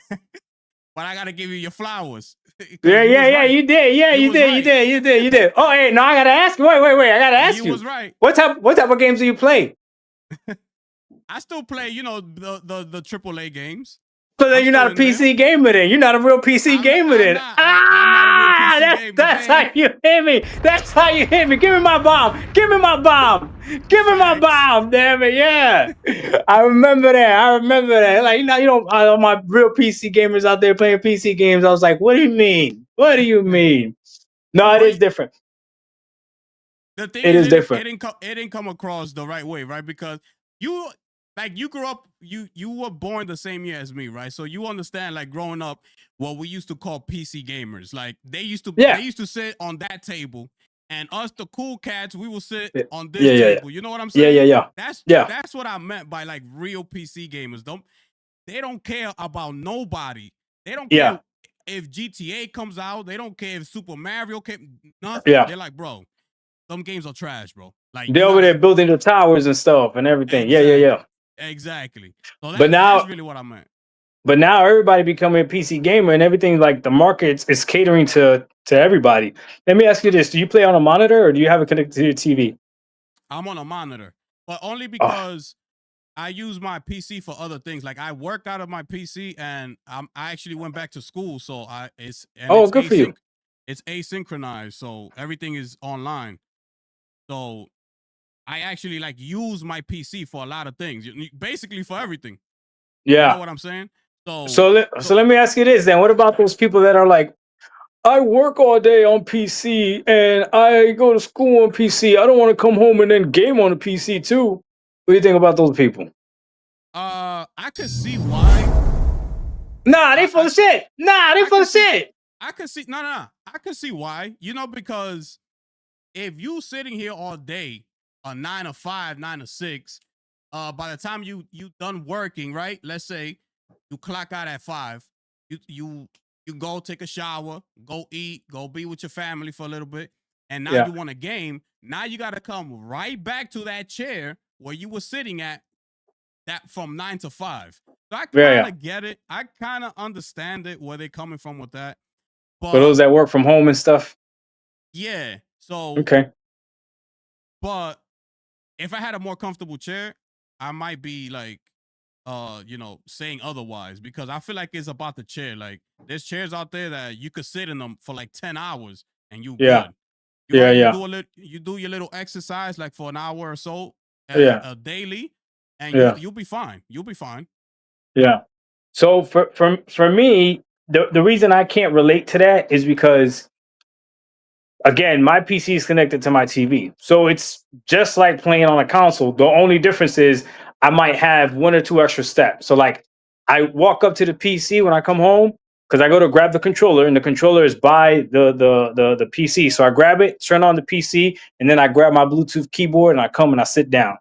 but I gotta give you your flowers because you was Yeah. right. You did. Yeah, You you was did. You right. did. You did. You did. Oh, hey, no, I gotta ask you. Wait. I gotta ask You you. was right. What type of games do you play? I still play, you know, the AAA games. So then I'm you're not still a in there. PC gamer then. You're not a real PC gamer I'm then. not. I'm not a real PC gamer. That's Damn. how you hit me. That's how you hit me. Give me my bomb. Give me my bomb. Give me my Facts. bomb. Damn it. Yeah. I remember that. Like, you don't, all my real PC gamers out there playing PC games. I was like, what do you mean? What do you mean? No, it But is different. the thing It is, is different. it didn't come across the right way, right? Because you you grew up, you were born the same year as me, right? So you understand, like, growing up, what we used to call PC gamers. Like they used to sit on that table, and us, the cool cats, we will sit on this table. You know what I'm saying? Yeah. That's what I meant by like real PC gamers. They don't care about nobody. They don't care if GTA comes out. They don't care if Super Mario came. Nothing. Yeah. They're like, bro, some games are trash, bro. Like They're over there building the towers and stuff and everything. Yeah. Exactly. So But that's now, really what I meant. everybody becoming a PC gamer and everything, like the market is catering to everybody. Let me ask you this: do you play on a monitor or do you have it connected to your TV? I'm on a monitor, but only Oh, because I use my PC for other things. Like I work out of my PC, and I actually went back to school, so it's good for you. it's asynchronized, so everything is online. So I actually like use my PC for a lot of things, basically for everything. You know Yeah. what I'm saying? So So let me ask you this then: what about those people that are like, I work all day on PC and I go to school on PC. I don't want to come home and then game on a PC too. What do you think about those people? I could see why. Nah, they full of shit. Nah, they full of shit. I could see no. I could see why. You know, because if you sitting here all day, a 9 to 5, 9 to 6, by the time you done working, right? Let's say you clock out at 5, you go take a shower, go eat, go be with your family for a little bit, and now you want a game. Now you got to come right back to that chair where you were sitting at that from 9 to 5. So I kind of get it. I kind of understand it, where they're coming from with that. But for those that work from home and stuff. Yeah. So okay. But if I had a more comfortable chair, I might be like, saying otherwise, because I feel like it's about the chair. Like there's chairs out there that you could sit in them for like 10 hours and you good. You do your little exercise like for an hour or so daily, and you'll be fine. You'll be fine. Yeah. So for me, the reason I can't relate to that is because, again, my PC is connected to my TV. So it's just like playing on a console. The only difference is I might have one or two extra steps. So like I walk up to the PC when I come home because I go to grab the controller and the controller is by the PC. So I grab it, turn on the PC, and then I grab my Bluetooth keyboard and I come and I sit down.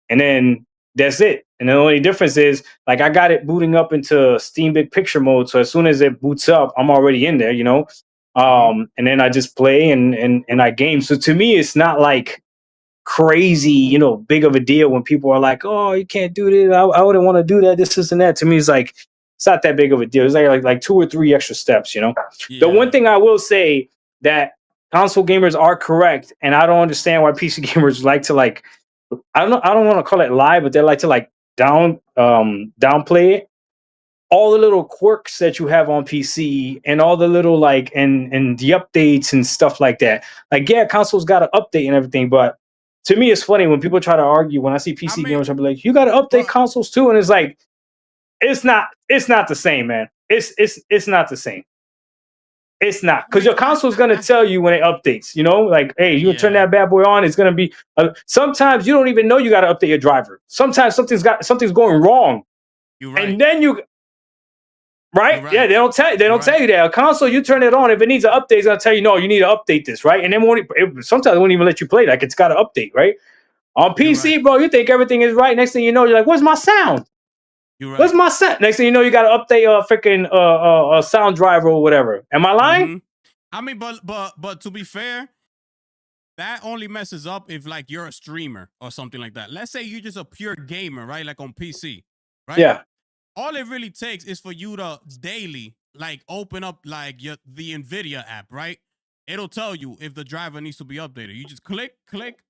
And then that's it. And the only difference is like I got it booting up into Steam Big Picture mode. So as soon as it boots up, I'm already in there, and then I just play and I game. So to me, it's not like crazy, big of a deal when people are like, "Oh, you can't do this. I wouldn't want to do that. This and that." To me, it's like it's not that big of a deal. It's like 2 or 3 extra steps. Yeah. The one thing I will say that console gamers are correct, and I don't understand why PC gamers like to like. I don't want to call it lie, but they like to like downplay it. All the little quirks that you have on PC and all the little like and the updates and stuff like that. Like, yeah, consoles got to update and everything, but to me, it's funny when people try to argue. When I see PC gamers, I'll be like, "You got to update consoles too," and it's like, it's not the same, man. It's not the same. It's not, because your console is going to tell you when it updates. You know, like, hey, you turn that bad boy on. It's going to be. Sometimes you don't even know you got to update your driver. Sometimes something's going wrong, and then you. Right? Yeah, they don't tell you. They don't tell you that. A console, you turn it on. If it needs an update, it's gonna tell you, no, you need to update this, right? And then sometimes they won't even let you play. Like, it's got to update, right? On PC, bro, you think everything is right. Next thing you know, you're like, "Where's my sound? Where's my sound?" Next thing you know, you got to update a freaking a sound driver or whatever. Am I lying? Mm-hmm. I mean, but to be fair, that only messes up if like you're a streamer or something like that. Let's say you're just a pure gamer, right? Like on PC, right? Yeah. All it really takes is for you to daily like open up like the NVIDIA app, right? It'll tell you if the driver needs to be updated. You just click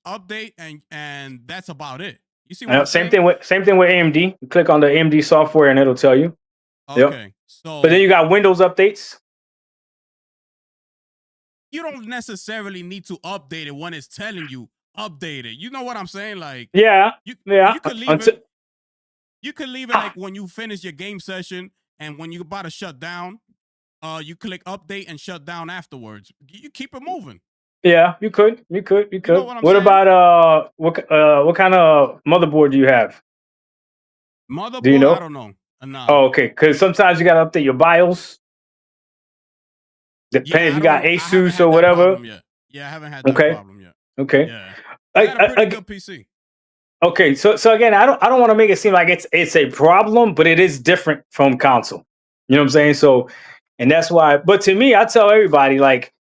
update, and that's about it. You see what I'm saying? Same thing with AMD. You click on the AMD software and it'll tell you. Okay. Yep. So, but then you got Windows updates. You don't necessarily need to update it when it's telling you update it. You know what I'm saying? Like, yeah. You could leave it. You could leave it like when you finish your game session and when you're about to shut down, you click update and shut down afterwards. You keep it moving. Yeah, you could. You know what about what kind of motherboard do you have? Motherboard? Do you know? I don't know. No. Oh, okay. Because sometimes you got to update your BIOS. Depends if you got Asus or whatever. Yeah, I haven't had that problem yet. Okay. Yeah. I got a pretty good PC. Okay, so again, I don't want to make it seem like it's a problem, but it is different from console. You know what I'm saying? So, and that's why. But to me, I tell everybody, like,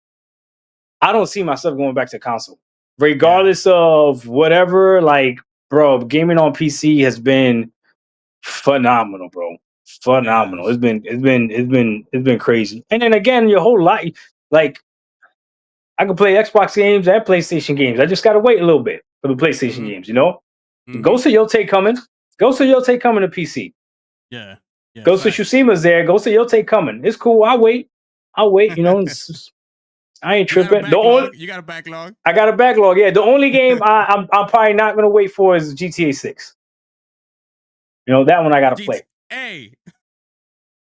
I don't see myself going back to console, regardless of whatever. Like, bro, gaming on PC has been phenomenal, bro. Phenomenal. Yes. It's been crazy. And then again, your whole life, like, I can play Xbox games and PlayStation games. I just gotta wait a little bit for the PlayStation games, you know. Ghost of Yotei coming. Ghost of Yotei coming to PC. Yeah. Ghost of Tsushima's there. Ghost of Yotei coming. It's cool. I'll wait. You know, I ain't tripping. You got a backlog? I got a backlog. Yeah. The only game I'm probably not gonna wait for is GTA 6. You know, that one I gotta play. Hey.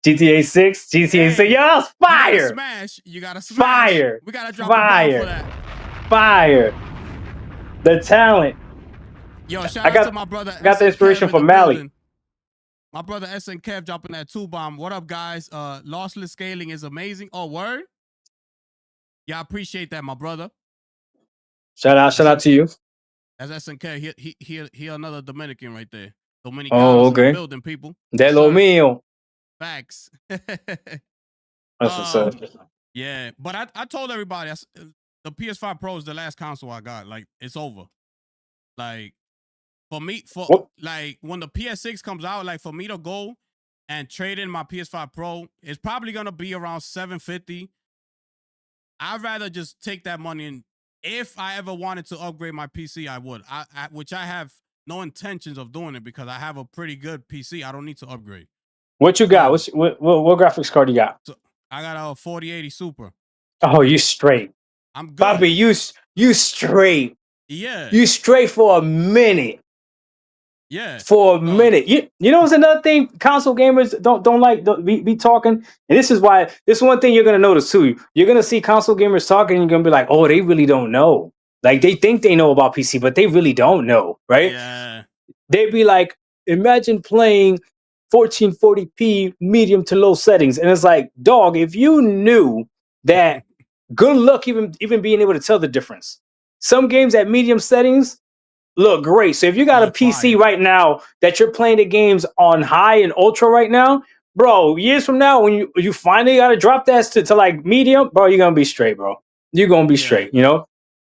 GTA 6. GTA 6. Yo, that's fire. You gotta smash. Fire. We gotta drop a bomb for that. Fire. The talent. Yo, shout out to my brother. Got the inspiration from Mally. Building. My brother SN Kev dropping that 2-bomb. What up, guys? Lossless scaling is amazing. Oh, word? Yeah, I appreciate that, my brother. Shout out to you. That's SN Kev. He another Dominican right there. Dominicanos in the building, people. De lo mío. Facts. That's what's up. Yeah, but I told everybody the PS5 Pro is the last console I got. Like, it's over. Like, for me, like when the PS6 comes out, like for me to go and trade in my PS5 Pro, it's probably gonna be around $750. I'd rather just take that money, and if I ever wanted to upgrade my PC, I would. Which I have no intentions of doing it because I have a pretty good PC. I don't need to upgrade. What you got? What graphics card you got? So I got a 4080 Super. Oh, you straight. I'm good. Bobby, you straight. Yeah. You straight for a minute. Yeah. For a minute. You know what's another thing console gamers don't like be talking? And this is why this is one thing you're gonna notice too. You're gonna see console gamers talking and you're gonna be like, oh, they really don't know. Like, they think they know about PC, but they really don't know, right? Yeah. They'd be like, imagine playing 1440p medium to low settings. And it's like, dog, if you knew that, good luck even being able to tell the difference. Some games at medium settings look great. So if you got a PC right now that you're playing the games on high and ultra right now, bro, years from now, when you finally got to drop that to like medium, bro, you're going to be straight, bro. You're going to be straight, you know?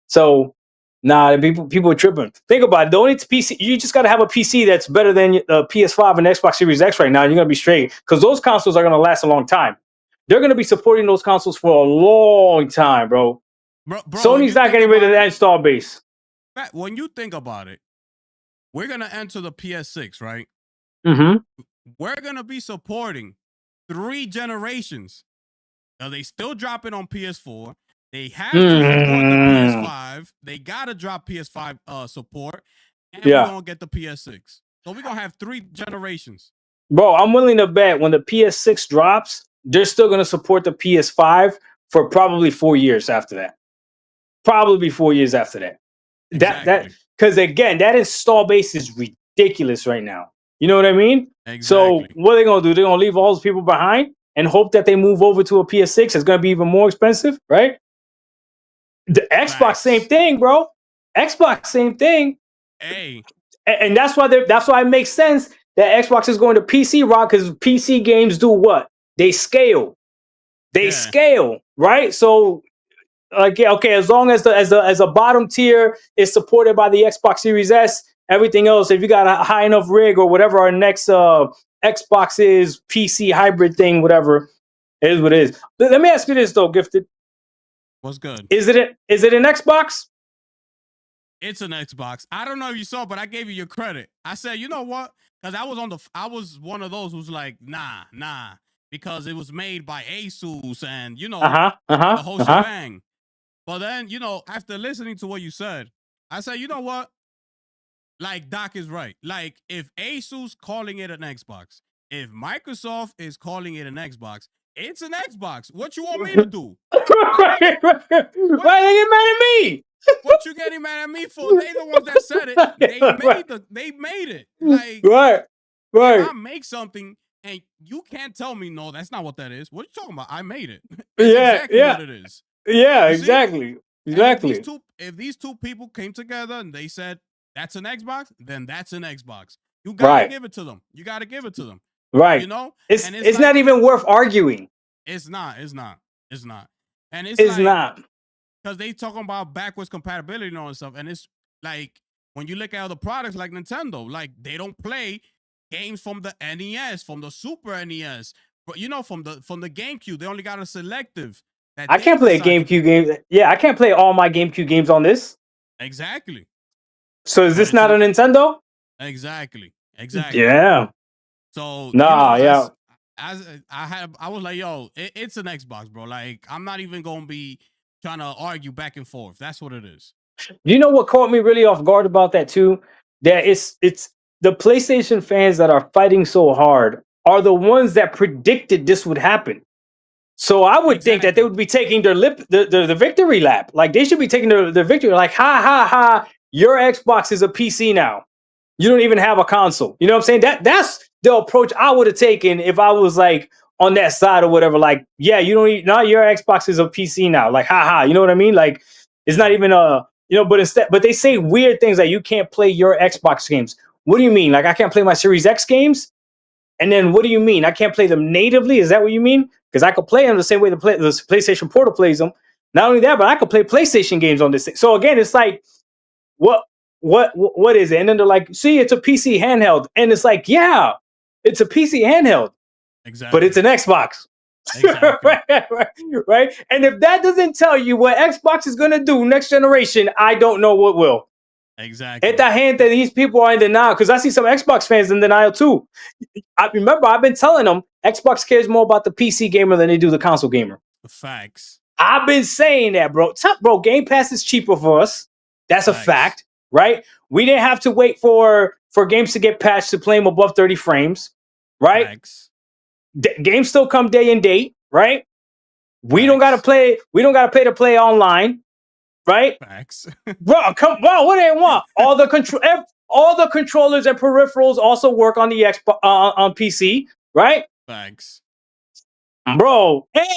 So, nah, people are tripping. Think about it. The only PC, you just got to have a PC that's better than PS5 and Xbox Series X right now. You're going to be straight because those consoles are going to last a long time. They're going to be supporting those consoles for a long time, bro. Sony's not getting rid of that install base. When you think about it, we're going to enter the PS6, right? Mm-hmm. We're going to be supporting 3 generations. Now, they still drop it on PS4. They have to support the PS5. They gotta drop PS5 support, and we're gonna get the PS6. So we're gonna have 3 generations. Bro, I'm willing to bet when the PS6 drops, they're still gonna support the PS5 for probably 4 years after that. Probably 4 years after that. That because again, that install base is ridiculous right now. You know what I mean? Exactly. So what are they gonna do? They're gonna leave all those people behind and hope that they move over to a PS6. It's gonna be even more expensive, right? The Xbox, same thing, bro. Xbox, same thing. Hey, and that's why it makes sense that Xbox is going to PC, ROG, because PC games do what? They scale. They scale, right? So, like, okay, as long as a bottom tier is supported by the Xbox Series S, everything else, if you got a high enough rig or whatever our next Xbox is, PC hybrid thing, whatever, it is what it is. But let me ask you this though, Gifted. What's good? Is it an Xbox? It's an Xbox. I don't know if you saw, but I gave you your credit. I said, you know what? Because I was one of those who's like, nah, because it was made by Asus and the whole shebang. But then, after listening to what you said, I said, you know what? Like, Doc is right. Like, if Asus calling it an Xbox, if Microsoft is calling it an Xbox, it's an Xbox. What you want me to do? Why they get mad at me? What you getting mad at me for? They the ones that said it. They made it. Like, right. If I make something and you can't tell me, no, that's not what that is. What are you talking about? I made it. Exactly what it is. Yeah, exactly. Exactly. If these two people came together and they said that's an Xbox, then that's an Xbox. You gotta give it to them. You gotta give it to them. Right. It's like, not even worth arguing. It's not. And it's like, not. Because they talking about backwards compatibility and all that stuff. And it's like, when you look at other products like Nintendo, like, they don't play games from the NES, from the Super NES, but from the GameCube. They only got a selective. I can't play a GameCube game. Yeah, I can't play all my GameCube games on this. Exactly. So is this not a Nintendo? Exactly. Yeah. So I was like, yo, it's an Xbox, bro. Like, I'm not even gonna be trying to argue back and forth. That's what it is. You know what caught me really off guard about that too? That it's the PlayStation fans that are fighting so hard are the ones that predicted this would happen. So I would think that they would be taking the victory lap. Like, they should be taking the victory. Like, ha, your Xbox is a PC now. You don't even have a console. You know what I'm saying? That's the approach I would have taken if I was like on that side or whatever. Like, yeah, you don't need, not your Xbox is a PC now. Like, ha, you know what I mean? Like, it's not even but they say weird things like you can't play your Xbox games. What do you mean? Like, I can't play my Series X games? And then what do you mean? I can't play them natively? Is that what you mean? Because I could play them the same way the PlayStation Portal plays them. Not only that, but I could play PlayStation games on this thing. So again, it's like, what is it? And then they're like, see, it's a PC handheld. And it's like, yeah, it's a PC handheld. Exactly. But it's an Xbox. Exactly. right? And if that doesn't tell you what Xbox is going to do next generation, I don't know what will. Exactly. At the hand that these people are in denial, because I see some Xbox fans in denial too. I remember I've been telling them Xbox cares more about the PC gamer than they do the console gamer. Facts. I've been saying that, bro. Game Pass is cheaper for us. That's a fact, right? We didn't have to wait for games to get patched to play them above 30 frames, right? Facts. Games still come day and date, right? We don't gotta play. We don't gotta pay to play online, right? Facts. Bro, come on. What do they want? All the controllers and peripherals also work on the Xbox on PC, right? Facts. Bro, and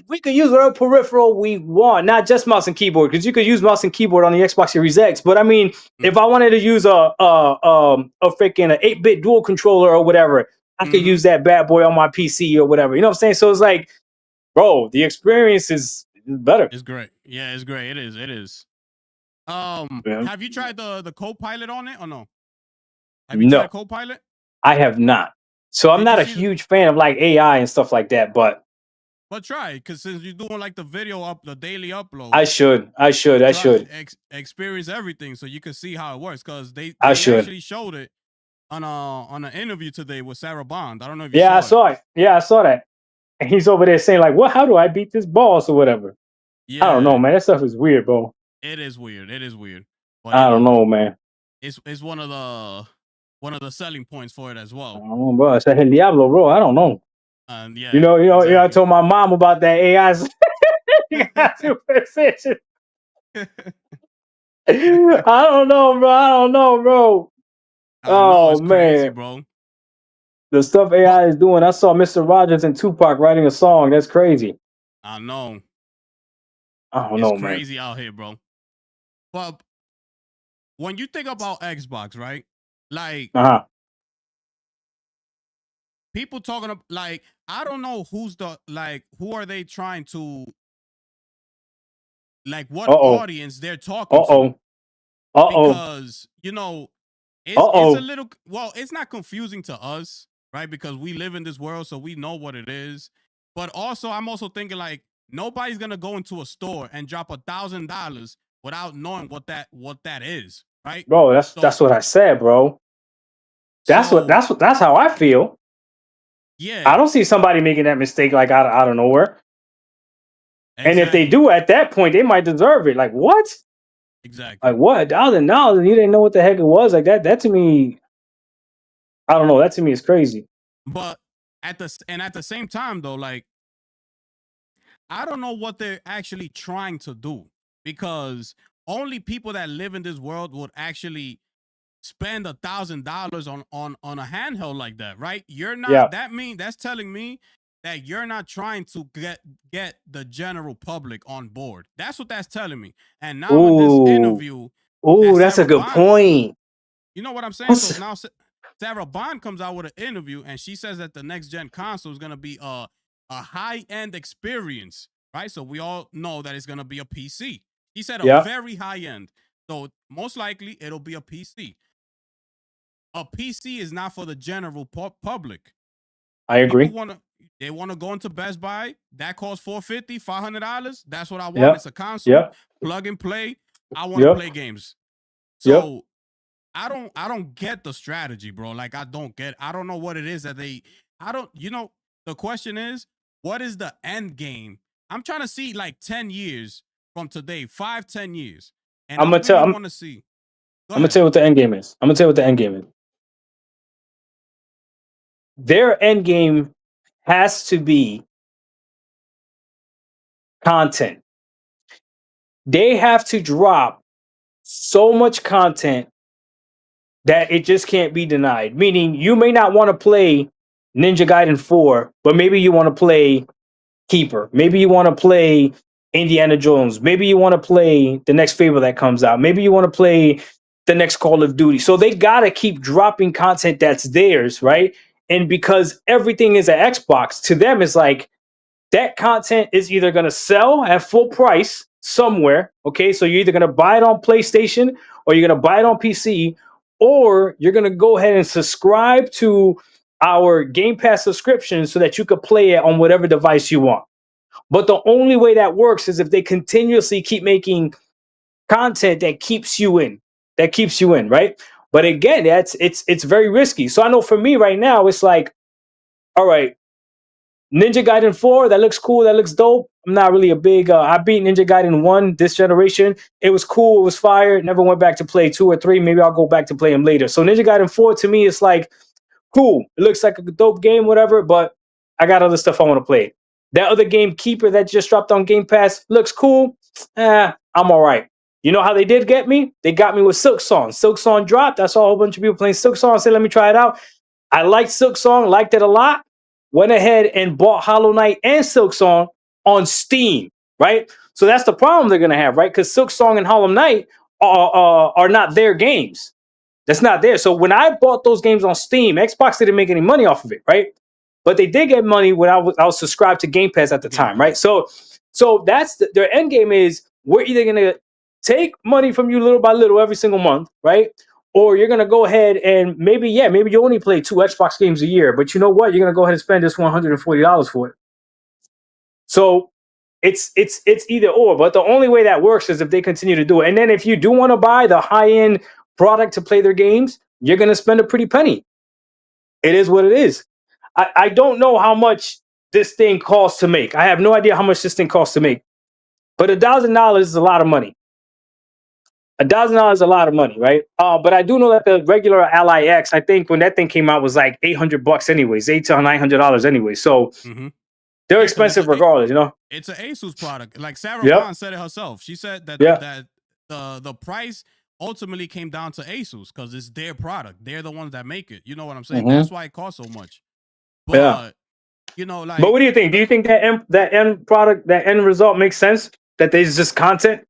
we could use whatever peripheral we want, not just mouse and keyboard, because you could use mouse and keyboard on the Xbox Series X. But I mean, if I wanted to use a freaking 8-bit dual controller or whatever, I could use that bad boy on my PC or whatever. You know what I'm saying? So it's like, bro, the experience is better. It's great. Yeah, it's great. It is. Have you tried the Copilot on it or no? Have you tried Copilot? I have not. So I'm not a huge fan of like AI and stuff like that, but try, because since you're doing like the daily upload, I should experience everything so you can see how it works. Because they actually showed it on an interview today with Sarah Bond. I don't know if you saw it. Yeah, I saw that. And he's over there saying like, "How do I beat this boss or whatever?" I don't know, Yeah, man. That stuff is weird, bro. it is weird. It is weird. But I don't know, man. it's one of the selling points for it as I well. don't know, bro. It's El Diablo, bro. I don't know. And You yeah, know, I exactly. told my mom about that AI superstition. I don't know, bro. I don't know, bro. I know Oh it's crazy, man, bro. the stuff But AI is doing. I saw Mr. Rogers and Tupac writing a song. That's crazy. I know I don't it's know, man. crazy out here, bro. But when you think about Xbox, right? Like Uh huh. people talking about, like, I don't know who's the, like, who are they trying to, like, Uh what oh. audience they're talking Uh to, oh. Uh oh. because Uh it's a oh. little, well, it's not confusing to us, right? Because we live in this world, so we know what it is. But also, I'm also thinking, like, nobody's gonna go into a store and drop $1,000 without knowing what that is, right? Bro, that's So what I said, bro. so That's how I feel. I yeah, don't see somebody making that mistake like out of nowhere. And if they exactly, do at that point, they might deserve it. Like what? Like exactly. what? $1,000 and you didn't know what the heck it was? Like that? That to me, I don't know. That to me is crazy. But at the same time, though, like, I don't know what they're actually trying to do, because only people that live in this world would actually spend $1,000 on a handheld like that, right? You're Yeah. not, that's telling me that you're not trying to get the general public on board. That's what that's telling me. And now in this Ooh. interview Ooh, that that's a Sarah good Bond, point. you know what I'm saying? So What's now Sarah Bond comes out with an interview and she says that the next gen console is gonna be a high end experience, right? So we all know that it's gonna be a PC. He said a yeah, very high end. So most likely it'll be a PC. A PC is not for the general public. I People agree. want to, they want to go into Best Buy. That costs $450, $500. That's what I want. Yeah. It's a console, Yeah. plug and play. I want to Yep. play games. Yep. So I don't get the strategy, bro. Like I don't know what it is that they I don't the question is, what is the end game? I'm trying to see like 10 years from today, 5, 10 years. And I'm I gonna tell really I'm, want to see. Go I'm gonna ahead. tell you what the end game is. I'm gonna tell you what the end game is. Their end game has to be content. They have to drop so much content that it just can't be denied. Meaning, you may not want to play Ninja Gaiden 4, but maybe you want to play Keeper. Maybe you want to play Indiana Jones. Maybe you want to play the next Fable that comes out. Maybe you want to play the next Call of Duty. So they got to keep dropping content that's theirs, right? And because everything is an Xbox, to them, it's like that content is either going to sell at full price somewhere. Okay. So you're either going to buy it on PlayStation or you're going to buy it on PC, or you're going to go ahead and subscribe to our Game Pass subscription so that you could play it on whatever device you want. But the only way that works is if they continuously keep making content that keeps you in, right? But again, it's very risky. So I know for me right now, it's like, all right, Ninja Gaiden 4, that looks cool, that looks dope. I'm not really a big I beat Ninja Gaiden 1 this generation. It was cool, it was fire. Never went back to play 2 or 3. Maybe I'll go back to play them later. So Ninja Gaiden 4 to me is like cool. It looks like a dope game, whatever, but I got other stuff I want to play. That other game, Keeper, that just dropped on Game Pass, looks cool. I'm all right. You know how they did get me? They got me with Silk Song. Silk Song dropped. I saw a whole bunch of people playing Silk Song. I said, let me try it out. I liked Silk Song, liked it a lot. Went ahead and bought Hollow Knight and Silk Song on Steam, right? So that's the problem they're gonna have, right? Because Silk Song and Hollow Knight are not their games. That's not there. So when I bought those games on Steam, Xbox didn't make any money off of it, right? But they did get money when I was subscribed to Game Pass at the Game time, right? Pass. So that's their end game is we're either gonna take money from you little by little every single month, right? Or you're gonna go ahead and maybe you only play 2 Xbox games a year, but you know what? You're gonna go ahead and spend this $140 for it. So it's either or, but the only way that works is if they continue to do it. And then if you do want to buy the high end product to play their games, you're gonna spend a pretty penny. It is what it is. I don't know how much this thing costs to make. I have no idea how much this thing costs to make. But $1,000 is a lot of money. $1,000 is a lot of money, right? But I do know that the regular Ally X, I think when that thing came out was like $800 anyways, $800 to $900 anyway. So they're expensive regardless, you know. It's an ASUS product. Like Sarah Yep. Bond said it herself. She said that Yeah. that the price ultimately came down to ASUS because it's their product. They're the ones that make it. You know what I'm saying? That's why it costs so much. But you know, like. But what do you think? Do you think that end product, that end result makes sense? That there's just content?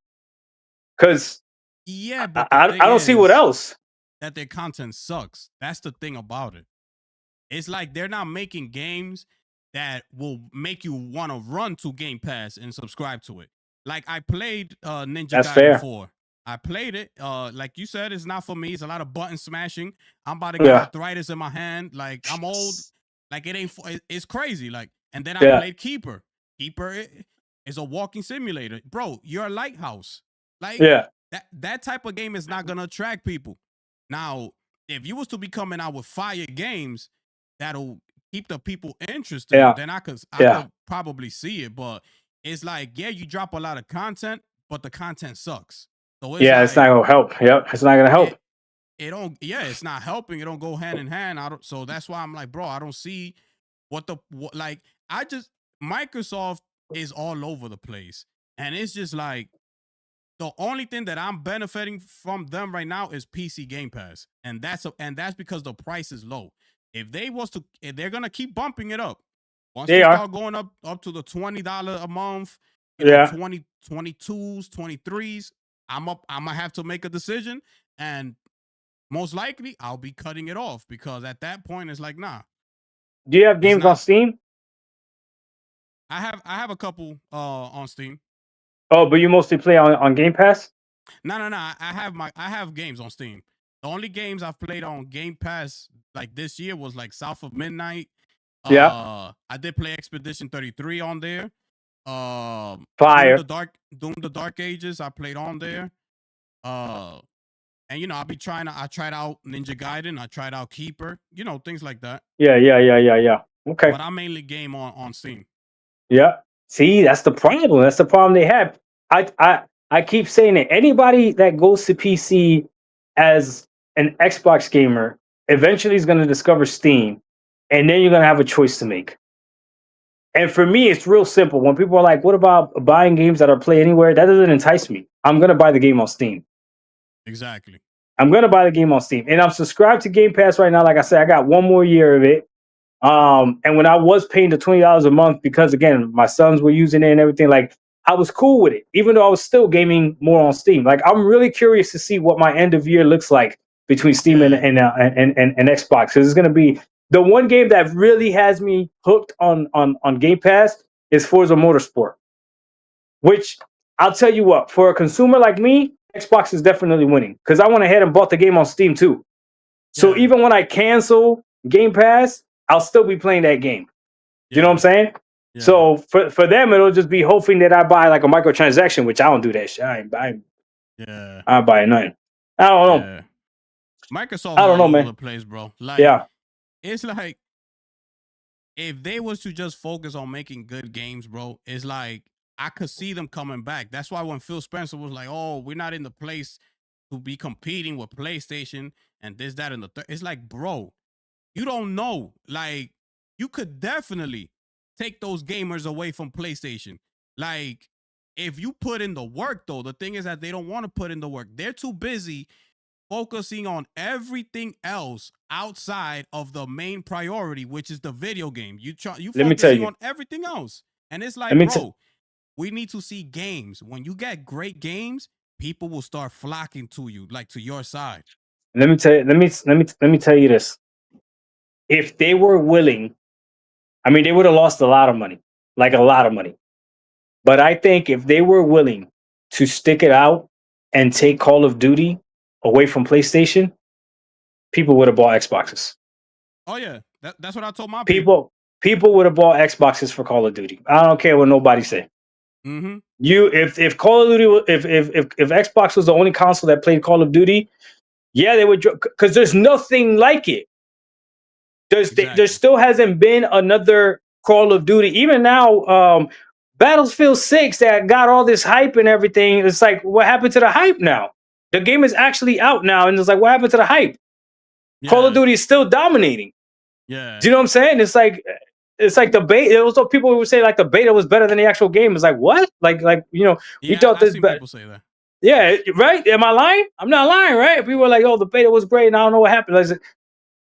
Because yeah, but I don't see what else. That their content sucks. That's the thing about it. It's like they're not making games that will make you want to run to Game Pass and subscribe to it. Like I played Ninja Gaiden 4. I played it. Like you said, it's not for me. It's a lot of button smashing. I'm about to get arthritis in my hand. Like I'm old. Like it ain't. It's crazy. Like, and then I played Keeper. Keeper is a walking simulator, bro. You're a lighthouse. Like that type of game is not gonna attract people. Now, if you was to be coming out with fire games that'll keep the people interested, then I could probably see it. But it's like, you drop a lot of content, but the content sucks. So it's it's not gonna help. Yep, it's not gonna help. It don't. Yeah, it's not helping. It don't go hand in hand. So that's why I'm like, bro, I don't see Microsoft is all over the place, and it's just like the only thing that I'm benefiting from them right now is PC Game Pass, and that's because the price is low. If they're gonna keep bumping it up. Once they start going up to the $20 a month, 20, 22s, 23s, I'm gonna have to make a decision, and most likely I'll be cutting it off because at that point it's like, nah. Do you have games on Steam? I have a couple on Steam. Oh, but you mostly play on Game Pass? No. I have games on Steam. The only games I've played on Game Pass like this year was like South of Midnight. I did play Expedition 33 on there. Fire. Doom the Dark Ages I played on there. And I tried out Ninja Gaiden, I tried out Keeper, things like that. Yeah. Okay. But I mainly game on Steam. Yeah. See, that's the problem. That's the problem they have. I keep saying it. Anybody that goes to PC as an Xbox gamer eventually is going to discover Steam, and then you're going to have a choice to make. And for me, it's real simple. When people are like, what about buying games that are play anywhere? That doesn't entice me. I'm going to buy the game on Steam. Exactly. I'm going to buy the game on Steam. And I'm subscribed to Game Pass right now. Like I said, I got one more year of it. And when I was paying the $20 a month, because again, my sons were using it and everything, like I was cool with it, even though I was still gaming more on Steam. Like I'm really curious to see what my end of year looks like between Steam and Xbox. Because it's going to be the one game that really has me hooked on Game Pass is Forza Motorsport, which I'll tell you what, for a consumer like me, Xbox is definitely winning because I went ahead and bought the game on Steam too. So even when I cancel Game Pass, I'll still be playing that game. You know what I'm saying? Yeah. So for them, it'll just be hoping that I buy like a microtransaction, which I don't do that shit. I ain't buying nothing. I don't know. Microsoft all over the place, bro. Like, it's like if they was to just focus on making good games, bro, it's like I could see them coming back. That's why when Phil Spencer was like, "Oh, we're not in the place to be competing with PlayStation and this, that, and the third," it's like, bro, you don't know. Like, you could definitely take those gamers away from PlayStation. Like, if you put in the work, though, the thing is that they don't want to put in the work. They're too busy focusing on everything else outside of the main priority, which is the video game. You focusing on everything else. And it's like, bro, we need to see games. When you get great games, people will start flocking to you, like to your side. Let me tell you this. If they were willing, I mean, they would have lost a lot of money, like a lot of money. But I think if they were willing to stick it out and take Call of Duty away from PlayStation, people would have bought Xboxes. Oh yeah, that's what I told my people. People would have bought Xboxes for Call of Duty. I don't care what nobody say. Mm-hmm. If Call of Duty, if Xbox was the only console that played Call of Duty, yeah, they would, because there's nothing like it. There still hasn't been another Call of Duty. Even now, Battlefield 6 that got all this hype and everything. It's like, what happened to the hype now? The game is actually out now, and it's like, what happened to the hype? Yeah. Call of Duty is still dominating. Yeah. Do you know what I'm saying? It's like the beta. It was people would say like the beta was better than the actual game. It's like what? Like you know, we thought this. People say that. Yeah, right. Am I lying? I'm not lying, right? People were like, "Oh, the beta was great," and I don't know what happened. I said,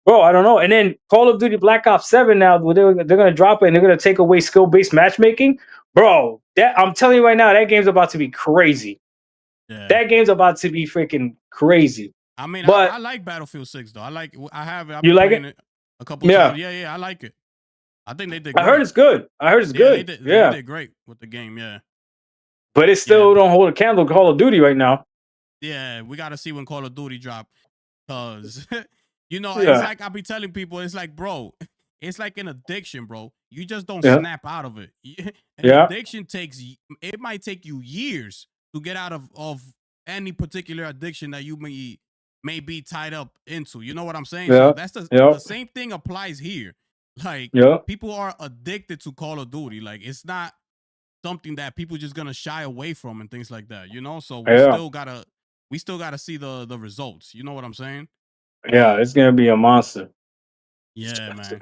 bro, I don't know. And then Call of Duty Black Ops 7 now, they're gonna drop it and they're gonna take away skill-based matchmaking. Bro, that I'm telling you right now, that game's about to be crazy. Yeah. That game's about to be freaking crazy. I mean, but I like Battlefield 6 though. I've you like it? A couple times. Yeah, I like it. I think they did great. I heard it's good. Good. They did great with the game, yeah. But it still don't hold a candle to Call of Duty right now. Yeah, we gotta see when Call of Duty drop. Cause you know, it's like I be telling people, it's like, bro, it's like an addiction, bro. You just don't snap out of it. Addiction might take you years to get out of any particular addiction that you may be tied up into. You know what I'm saying? So that's the same thing applies here. Like people are addicted to Call of Duty. Like it's not something that people just gonna shy away from and things like that. You know, so we still gotta see the results. You know what I'm saying? Yeah, it's gonna be a monster. Yeah, man.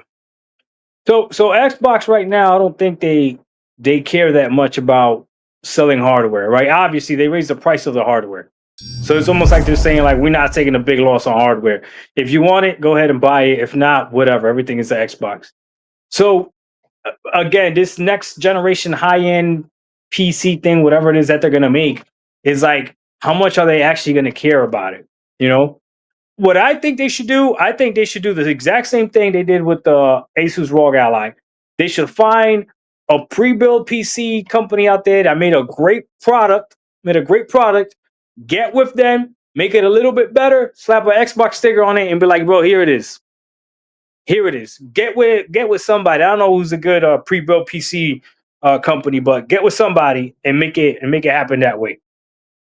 So Xbox right now, I don't think they care that much about selling hardware, right? Obviously, they raise the price of the hardware. So it's almost like they're saying, like, we're not taking a big loss on hardware. If you want it, go ahead and buy it. If not, whatever. Everything is the Xbox. So again, this next generation high-end PC thing, whatever it is that they're gonna make, is like, how much are they actually gonna care about it? You know? What I think they should do, the exact same thing they did with the Asus ROG Ally. They should find a pre-built PC company out there that made a great product, get with them, make it a little bit better, slap an Xbox sticker on it, and be like, bro, here it is. Get with somebody. I don't know who's a good pre-built PC company, but get with somebody and make it happen that way.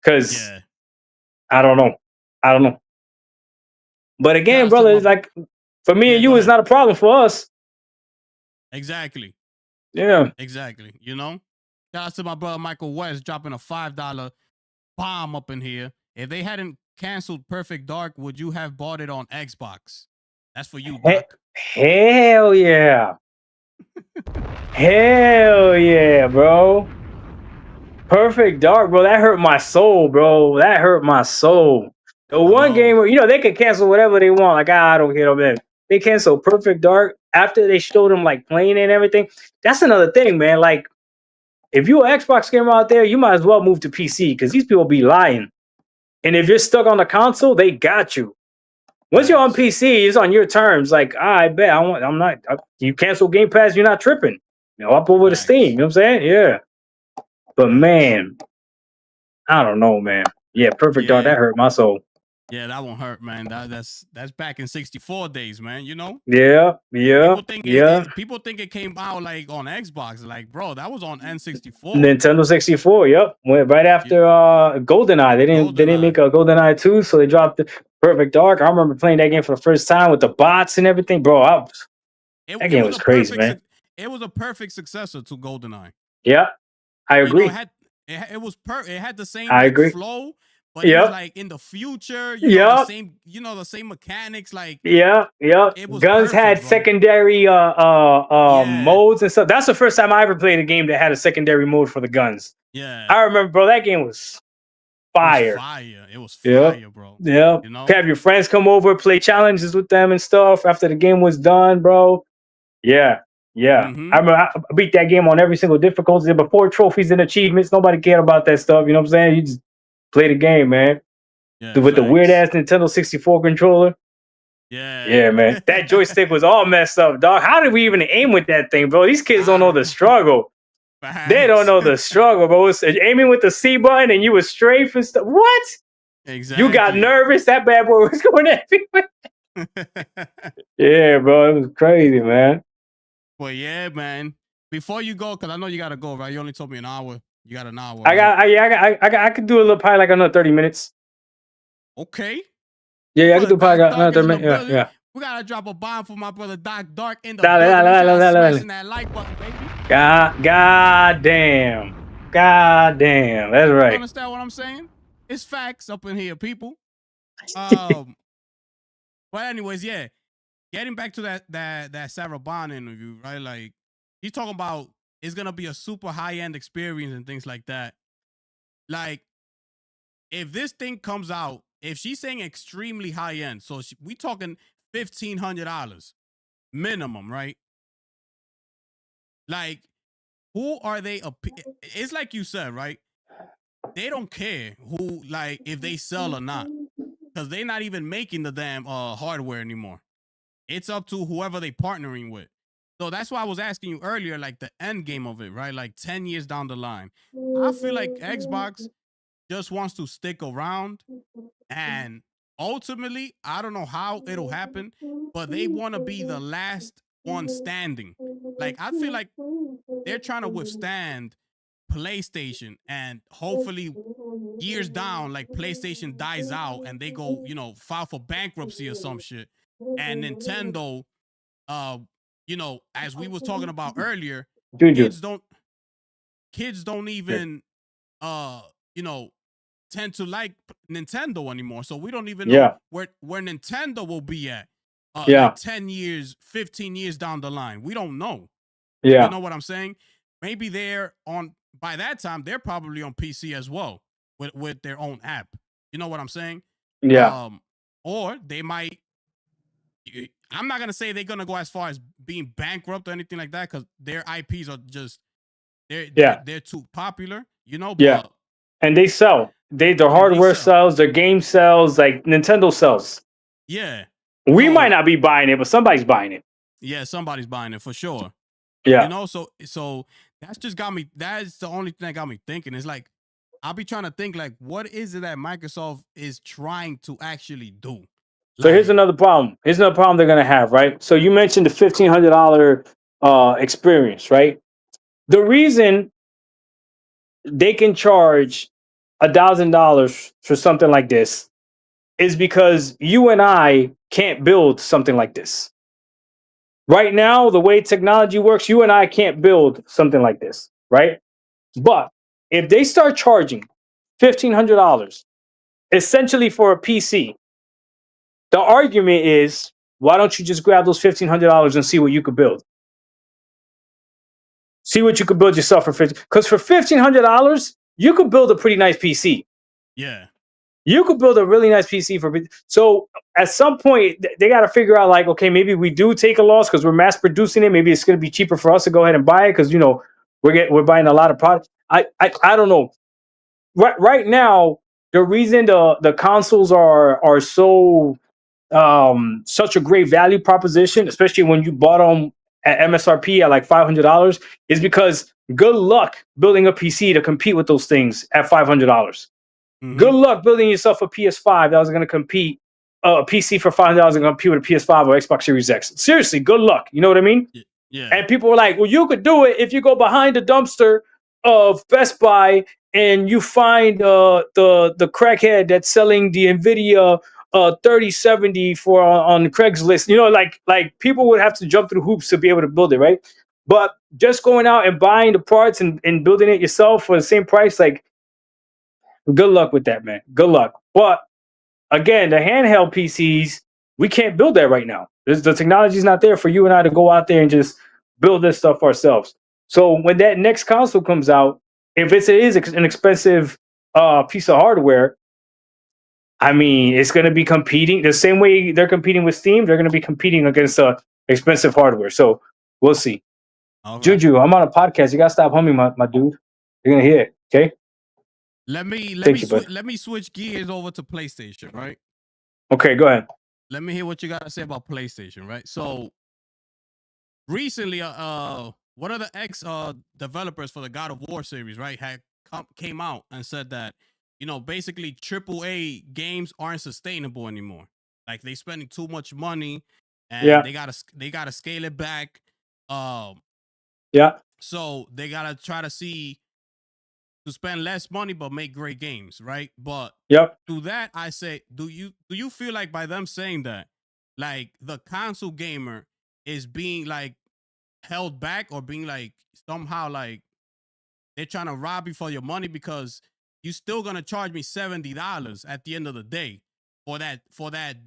Because I don't know. But again, brother, it's like for me and you, it's not a problem for us. Exactly. Yeah. Exactly. You know? Shout out to my brother Michael West dropping a $5 bomb up in here. If they hadn't canceled Perfect Dark, would you have bought it on Xbox? That's for you, Doc. Hell yeah. Hell yeah, bro. Perfect Dark, bro. That hurt my soul, bro. The one game where, you know, they could cancel whatever they want. Like, I don't care, man. They canceled Perfect Dark after they showed them like playing and everything. That's another thing, man. Like, if you're an Xbox gamer out there, you might as well move to PC because these people be lying. And if you're stuck on the console, they got you. Once you're on PC, it's on your terms. Like, I bet you cancel Game Pass, you're not tripping. You know, up over to Steam. You know what I'm saying? Yeah. But man, I don't know, man. Yeah, Perfect Dark, that hurt my soul. Yeah, that won't hurt, man. That's back in 64 days, man. You know. Yeah. People think it came out like on Xbox. Like, bro, that was on N64. Nintendo 64. Yep, went right after GoldenEye. They didn't make a GoldenEye 2, so they dropped the Perfect Dark. I remember playing that game for the first time with the bots and everything, bro. That game was crazy, man. It was a perfect successor to GoldenEye. Yeah, I agree. You know, it had the same flow. But it was like in the future, the same mechanics. Like it was Guns had secondary modes and stuff. That's the first time I ever played a game that had a secondary mode for the guns. Yeah, I remember, bro. That game was fire. It was fire, bro. Yeah, you know? Have your friends come over, play challenges with them and stuff after the game was done, bro. Yeah. Mm-hmm. I remember I beat that game on every single difficulty. Before trophies and achievements, nobody cared about that stuff. You know what I'm saying? You just play the game, man. Yeah, with the weird ass Nintendo 64 controller. Yeah, man. That joystick was all messed up, dog. How did we even aim with that thing, bro? These kids don't know the struggle. They don't know the struggle, bro. It's aiming with the C button and you was strafe and stuff. What? Exactly. You got nervous. That bad boy was going everywhere. Yeah, bro. It was crazy, man. Well, yeah, man. Before you go, because I know you got to go, right? You only told me an hour. You got an hour. I could do a little probably like another 30 minutes. Okay. Yeah, I could do probably another 30 minutes. Yeah. We gotta drop a bomb for my brother Doc Dark in the building. Smashing that like button, baby. God damn. God damn. That's You right. understand what I'm saying? It's facts up in here, people. Um, but anyways, yeah. Getting back to that Sarah Bond interview, right? Like he's talking about it's gonna be a super high end experience and things like that. Like if this thing comes out, if she's saying extremely high end, so we talking $1,500 minimum, right? Like who are they? It's like you said, right? They don't care who, like, if they sell or not, because they're not even making the damn hardware anymore. It's up to whoever they partnering with. So that's why I was asking you earlier, like the end game of it, right? Like 10 years down the line. I feel like Xbox just wants to stick around, and ultimately, I don't know how it'll happen, but they want to be the last one standing. Like I feel like they're trying to withstand PlayStation, and hopefully years down, like PlayStation dies out and they go, file for bankruptcy or some shit. And Nintendo, uh, as we was talking about earlier, Juju. kids don't kids don't even uh, you know, tend to like Nintendo anymore. So we don't even know Yeah. where Nintendo will be at like Yeah. 10 years, 15 years down the line. We don't know. You Yeah. know what I'm saying? Maybe they're on by that time they're probably on PC as well with their own app. You know what I'm saying? Yeah. Or they might I'm not gonna say they're gonna go as far as being bankrupt or anything like that because their IPs are just Yeah. they're too popular, Yeah. but And they sell. Their and they hardware sell. sells, their game sells, like Nintendo sells. Yeah. We might So not be buying it, but somebody's buying it. yeah, somebody's buying it for sure. Yeah. So that's just got me. That's the only thing that got me thinking. It's like I'll be trying to think like, what is it that Microsoft is trying to actually do? So here's Like, another problem. Here's another problem they're gonna have, right? So you mentioned the $1,500 experience, right? The reason they can charge $1,000 for something like this is because you and I can't build something like this. Right now, the way technology works, you and I can't build something like this, right? But if they start charging $1,500 essentially for a PC, the argument is why don't you just grab those $1,500 and see what you could build? See what you could build yourself for 50. Because for $1,500, you could build a pretty nice PC. yeah, You could build a really nice PC for. So at some point, they got to figure out like, okay, maybe we do take a loss because we're mass producing it. Maybe it's going to be cheaper for us to go ahead and buy it because we're buying a lot of products. I don't know. Right now, the reason the consoles are so such a great value proposition, especially when you bought them at MSRP at like $500, is because good luck building a PC to compete with those things at $500. mm-hmm. Good luck building yourself a PS5 that was going to compete, a PC for $500 and compete with a PS5 or Xbox Series X. Seriously, good luck. You know what I mean? Yeah, And people were like, well, you could do it if you go behind the dumpster of Best Buy and you find the crackhead that's selling the NVIDIA 3070 for on Craigslist. Like people would have to jump through hoops to be able to build it, right? But just going out and buying the parts and building it yourself for the same price, like good luck with that, man. Good luck. But again, the handheld PCs, we can't build that right now. The technology's not there for you and I to go out there and just build this stuff ourselves. So when that next console comes out, if it is an expensive piece of hardware, I mean, it's going to be competing the same way they're competing with Steam. They're going to be competing against expensive hardware. So we'll see. okay. Juju, I'm on a podcast. You got to stop humming, my dude. You're going to hear it. Okay. Thank you, bud. Let me switch gears over to PlayStation, right? Okay, go ahead. Let me hear what you got to say about PlayStation, right? So recently, one of the ex developers for the God of War series, right, came out and said that basically AAA games aren't sustainable anymore. Like they spending too much money, and Yeah. they gotta scale it back. Um, Yeah. so they gotta try to see to spend less money but make great games, right? But Yep. to that, I say, do you feel like by them saying that, like the console gamer is being like held back or being like somehow like they're trying to rob you for your money because you still gonna charge me $70 at the end of the day for that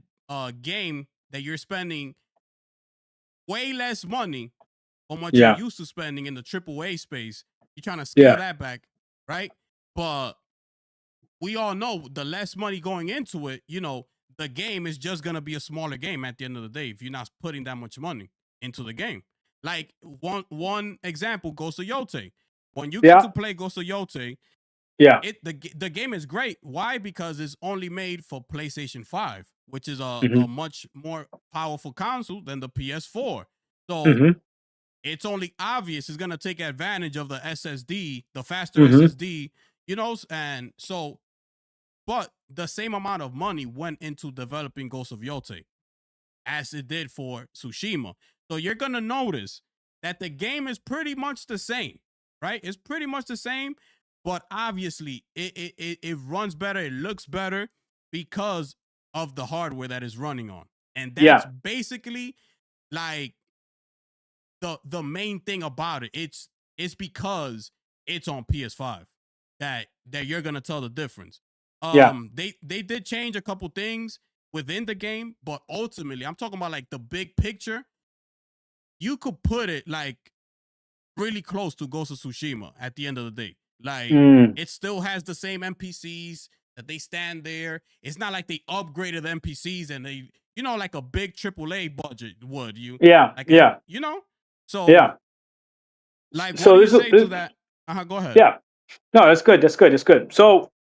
game that you're spending way less money on what you're Yeah. used to spending in the AAA space. You're trying to scale Yeah. that back, right? But we all know the less money going into it, you know, the game is just gonna be a smaller game at the end of the day if you're not putting that much money into the game. Like one example, Ghost of Yote. When you get Yeah. to play Ghost of Yote, Yeah. the game is great. Why? Because it's only made for PlayStation 5, which is Mm-hmm. a much more powerful console than the PS4. So Mm-hmm. it's only obvious it's gonna take advantage of the SSD, the faster Mm-hmm. SSD, you know, and so but the same amount of money went into developing Ghost of Yote as it did for Tsushima. So you're gonna notice that the game is pretty much the same, right? It's pretty much the same, but obviously it runs better, it looks better because of the hardware that is running on. And that's Yeah. basically like the main thing about it. It's because it's on PS5 that you're gonna tell the difference. Yeah. They did change a couple things within the game, but ultimately, I'm talking about like the big picture. You could put it like really close to Ghost of Tsushima at the end of the day. Like Mm. it still has the same NPCs that they stand there. It's not like they upgraded the NPCs and they, you know, like a big AAA budget would you Yeah. like, Yeah. you know. So Yeah. like, what So do you this is say to that? Go ahead. yeah. No, that's good. That's good. That's good. So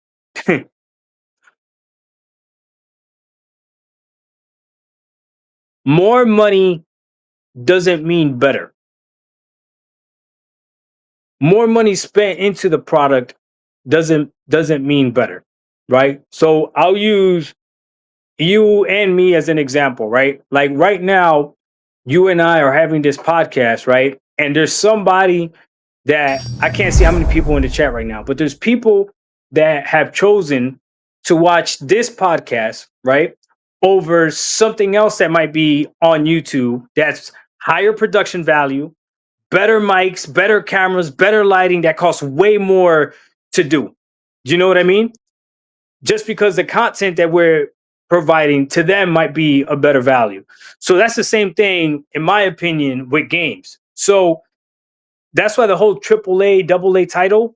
more money doesn't mean better. More money spent into the product doesn't mean better, right? So I'll use you and me as an example, right? Like right now, you and I are having this podcast, right? And there's somebody that I can't see how many people in the chat right now, but there's people that have chosen to watch this podcast, right? Over something else that might be on YouTube that's higher production value, better mics, better cameras, better lighting that costs way more to do. Do you know what I mean? Just because the content that we're providing to them might be a better value. So that's the same thing, in my opinion, with games. So that's why the whole AAA, AA title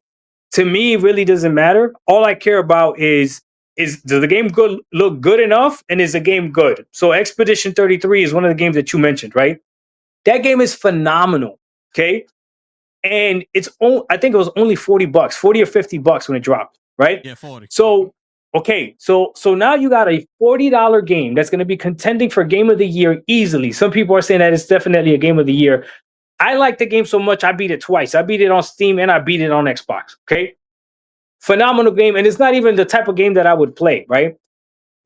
to me really doesn't matter. All I care about is does the game good look good enough, and is the game good? So Expedition 33 is one of the games that you mentioned, right? That game is phenomenal. Okay, and I think it was only $40, 40 or $50 when it dropped, right? Yeah, 40. So okay, so now you got a $40 game that's going to be contending for game of the year easily. Some people are saying that it's definitely a game of the year. I like the game so much I beat it twice. I beat it on Steam and I beat it on Xbox. Okay, phenomenal game, and it's not even the type of game that I would play, right?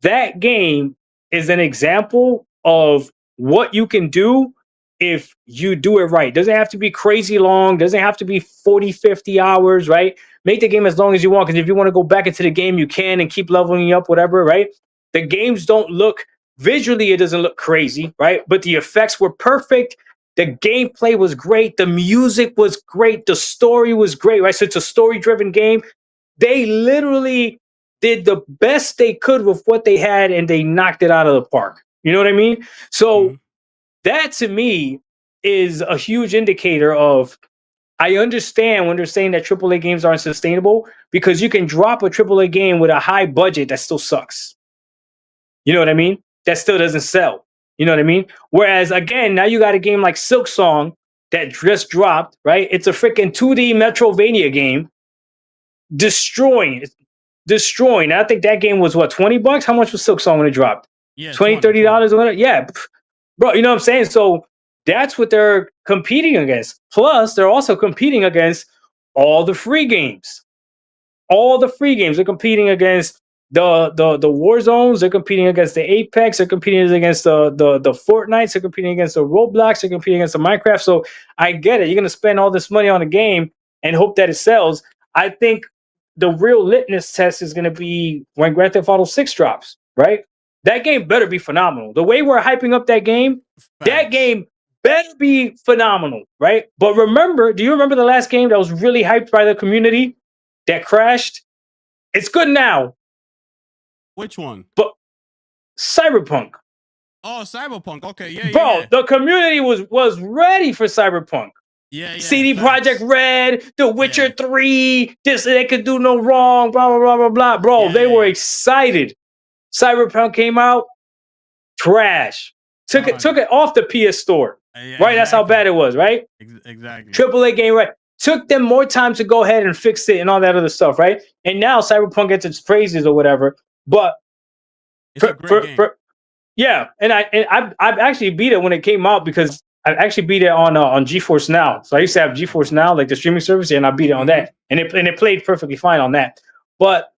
That game is an example of what you can do if you do it right. Doesn't have to be crazy long, doesn't have to be 40, 50 hours, right? Make the game as long as you want, because if you want to go back into the game, you can and keep leveling up, whatever, right? The games don't look, visually, it doesn't look crazy, right? But the effects were perfect. The gameplay was great. The music was great. The story was great, right? So it's a story driven game. They literally did the best they could with what they had and they knocked it out of the park. You know what I mean? So Mm-hmm. that to me is a huge indicator of I understand when they're saying that AAA games aren't sustainable because you can drop a AAA game with a high budget that still sucks. You know what I mean? That still doesn't sell. You know what I mean? Whereas again, now you got a game like Silk Song that just dropped, right? It's a freaking 2D Metrovania game destroying destroying. I think that game was what, $20? How much was Silk Song when it dropped? Yeah, 20, 20, 20. $30 or whatever. Yeah. Bro, you know what I'm saying? So that's what they're competing against. Plus, they're also competing against all the free games. All the free games. They're competing against the war zones. They're competing against the Apex. They're competing against the Fortnites. They're competing against the Roblox. They're competing against the Minecraft. So I get it. You're gonna spend all this money on a game and hope that it sells. I think the real litmus test is gonna be when Grand Theft Auto 6 drops, right? That game better be phenomenal. The way we're hyping up that Facts. game better be phenomenal, right? But remember, do you remember the last game that was really hyped by the community that crashed? It's good now. Which one? But Cyberpunk. Oh, Cyberpunk. Okay, yeah, Bro, yeah. the community was ready for Cyberpunk. Yeah. CD Facts. Projekt Red, The Witcher 3, this they could do no wrong, blah blah blah blah blah. Bro, they were excited. Cyberpunk came out, trash. Took it off the PS Store. Right? Exactly. That's how bad it was, right? Exactly. AAA game, right? Took them more time to go ahead and fix it and all that other stuff, right? And now Cyberpunk gets its praises or whatever. But it's a great game. Yeah, and I've actually beat it when it came out because I actually beat it on GeForce Now. So I used to have GeForce Now, like the streaming service, and I beat it on that, and it played perfectly fine on that. But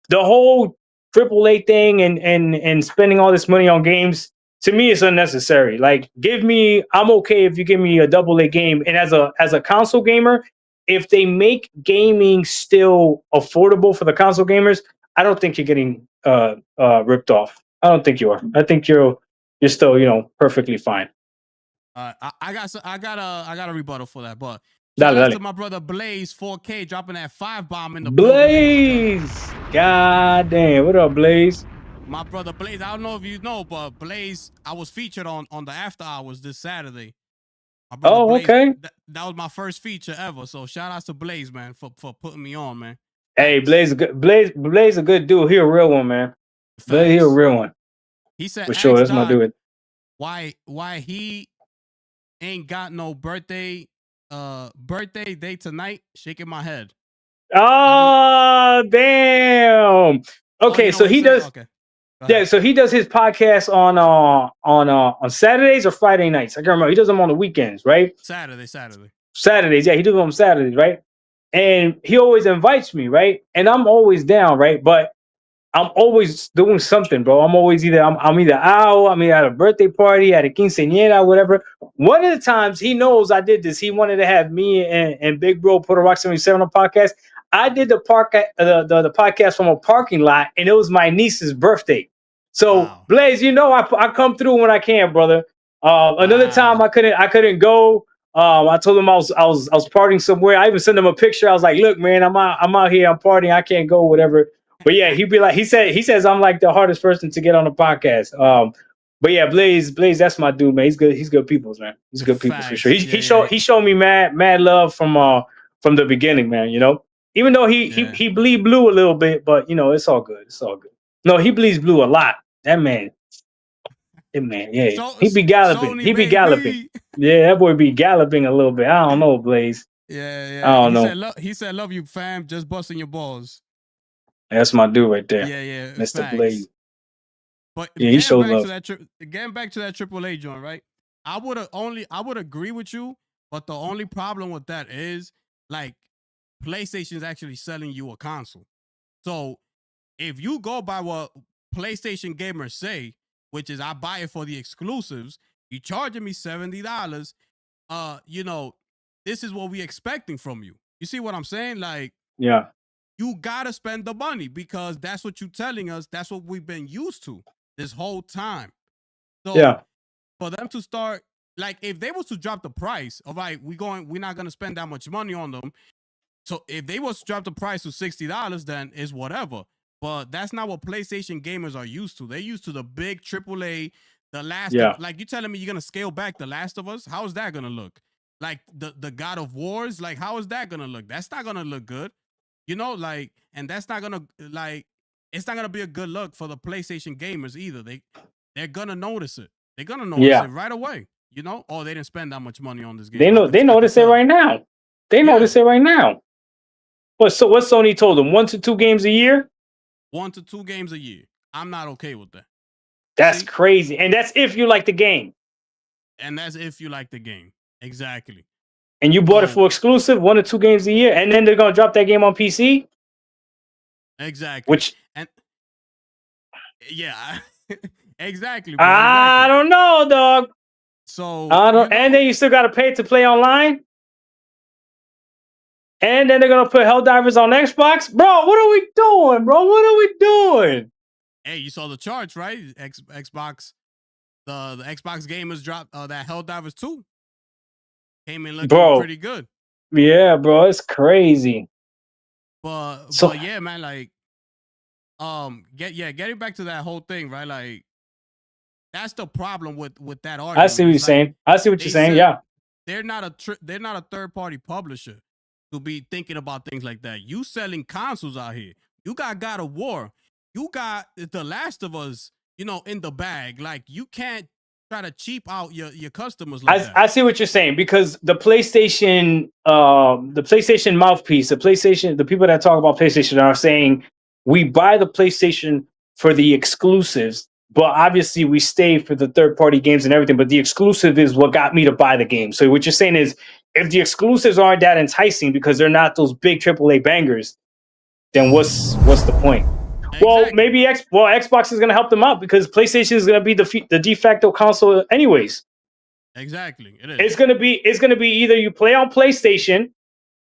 the whole AAA thing and spending all this money on games, to me, is unnecessary. Like, I'm okay if you give me a AA game, and as a console gamer, if they make gaming still affordable for the console gamers, I don't think you're getting ripped off. I don't think you are. I think you're still, perfectly fine. I got a rebuttal for that, but shout out to my brother Blaze 4K dropping that 5-bomb in the Blaze. God damn, what up, Blaze? My brother Blaze, I don't know if you know, but Blaze, I was featured on the After Hours this Saturday. Blaze, okay. That was my first feature ever. So shout out to Blaze, man, for putting me on, man. Hey, Blaze a good dude. He a real one, man. Blaze, he a real one. He said, for sure, that's my dude. Why he ain't got no birthday day tonight? Shaking my head. Oh, damn. Okay, so he does. Okay. Yeah, so he does his podcast on Saturdays or Friday nights. I can't remember. He does them on the weekends, right? Saturdays. Yeah, he does them on Saturdays, right? And he always invites me, right? And I'm always down, right? But I'm always doing something, bro. I'm always I'm either out, I'm either at a birthday party, at a quinceañera, whatever. One of the times he knows I did this, he wanted to have me and Big Bro put a Rock 77 on a podcast. I did the podcast from a parking lot, and it was my niece's birthday. So wow. Blaze, I come through when I can, brother. Another time I couldn't go. I told him I was partying somewhere. I even sent him a picture. I was like, look, man, I'm out here, I'm partying, I can't go, whatever. But yeah, he'd be like, he says I'm like the hardest person to get on a podcast. But yeah, Blaze, that's my dude, man. He's good. He's good people, man. He's good people for sure. He showed me mad love from the beginning, man. Even though he bleed blue a little bit, but it's all good. It's all good. No, he bleeds blue a lot. That man. Yeah. He be galloping. He be galloping. Yeah, that boy be galloping a little bit. I don't know, Blaze. Yeah. I don't know. He said, "Love you, fam. Just busting your balls." That's my dude right there. Yeah. Mr. Blaze. But yeah, he showed love. Getting back to that AAA joint, right? I would agree with you, but the only problem with that is like PlayStation's actually selling you a console. So if you go by what PlayStation gamers say, which is I buy it for the exclusives, you charging me $70. This is what we expecting from you. You see what I'm saying? Like, yeah. You gotta spend the money because that's what you're telling us. That's what we've been used to this whole time. So yeah. For them to start, like, if they was to drop the price, all right, we're not gonna spend that much money on them. So if they was to drop the price to $60, then it's whatever. But that's not what PlayStation gamers are used to. They're used to the big AAA, the Last of, like, you telling me you're gonna scale back The Last of Us? How is that gonna look? Like the God of Wars, like, how is that gonna look? That's not gonna look good. Like, and that's not gonna, like, it's not gonna be a good look for the PlayStation gamers either. They're gonna notice it. They're gonna notice it right away. Oh, they didn't spend that much money on this game. They notice it right now. They notice it right now. What Sony told them? 1 to 2 games a year? 1 to 2 games a year. I'm not okay with that. That's crazy. And that's if you like the game. And that's if you like the game. Exactly. And you bought it for exclusive, 1 or 2 games a year, and then they're gonna drop that game on PC. Exactly. Exactly. Bro, I don't know, dog. So and then you still gotta pay to play online. And then they're gonna put Helldivers on Xbox, bro. What are we doing, bro? What are we doing? Hey, you saw the charts, right? Xbox the Xbox gamers dropped that Helldivers 2 came in looking bro. pretty good. Yeah, bro, it's crazy. But yeah, man, like getting back to that whole thing, right? Like that's the problem with that argument. I see what you're saying. I see what you're saying. Yeah. They're not a third party publisher to be thinking about things like that. You selling consoles out here. You got God of War. You got The Last of Us, in the bag. Like you can't try to cheap out your customers like that. I see what you're saying, because the PlayStation mouthpiece, the people that talk about PlayStation are saying we buy the PlayStation for the exclusives, but obviously we stay for the third party games and everything. But the exclusive is what got me to buy the game. So what you're saying is, if the exclusives aren't that enticing because they're not those big AAA bangers, then what's the point? Exactly. Well, maybe Xbox is going to help them out because PlayStation is going to be the de facto console anyways. Exactly, it is. It's going to be either you play on PlayStation,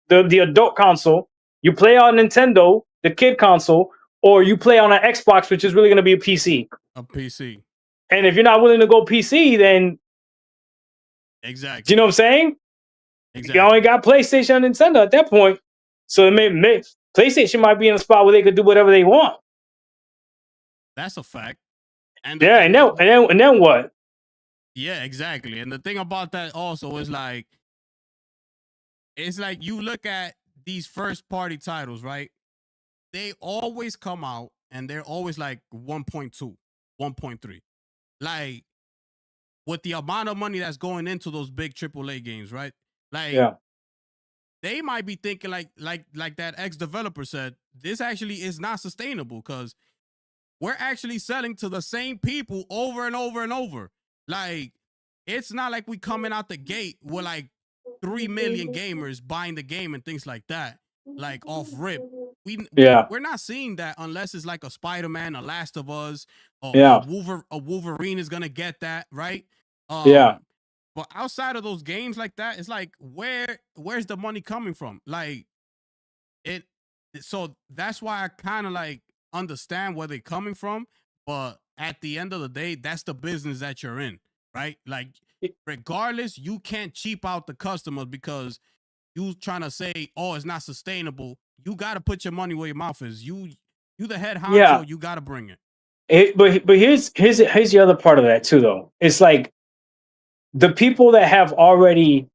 the adult console, you play on Nintendo, the kid console, or you play on an Xbox, which is really going to be a PC. A PC. And if you're not willing to go PC, then exactly. Do you know what I'm saying? Exactly. You only got PlayStation and Nintendo at that point, so it may PlayStation might be in a spot where they could do whatever they want. That's a fact. And then what? Yeah, exactly. And the thing about that also is like, it's like you look at these first party titles, right? They always come out and they're always like 1.2, 1.3. Like with the amount of money that's going into those big AAA games, right? Like they might be thinking like that ex-developer said, this actually is not sustainable because we're actually selling to the same people over and over and over. Like, it's not like we coming out the gate with like 3 million gamers buying the game and things like that, like off rip. We're not seeing that unless it's like a Spider-Man, a Last of Us, or a Wolverine is gonna get that, right? But outside of those games like that, it's like where's the money coming from? Like so that's why I kind of like understand where they're coming from, but at the end of the day, that's the business that you're in, right? Like regardless, you can't cheap out the customers because you trying to say, oh, it's not sustainable. You got to put your money where your mouth is. You the head honcho, you got to bring it. But here's the other part of that too, though. It's like the people that have already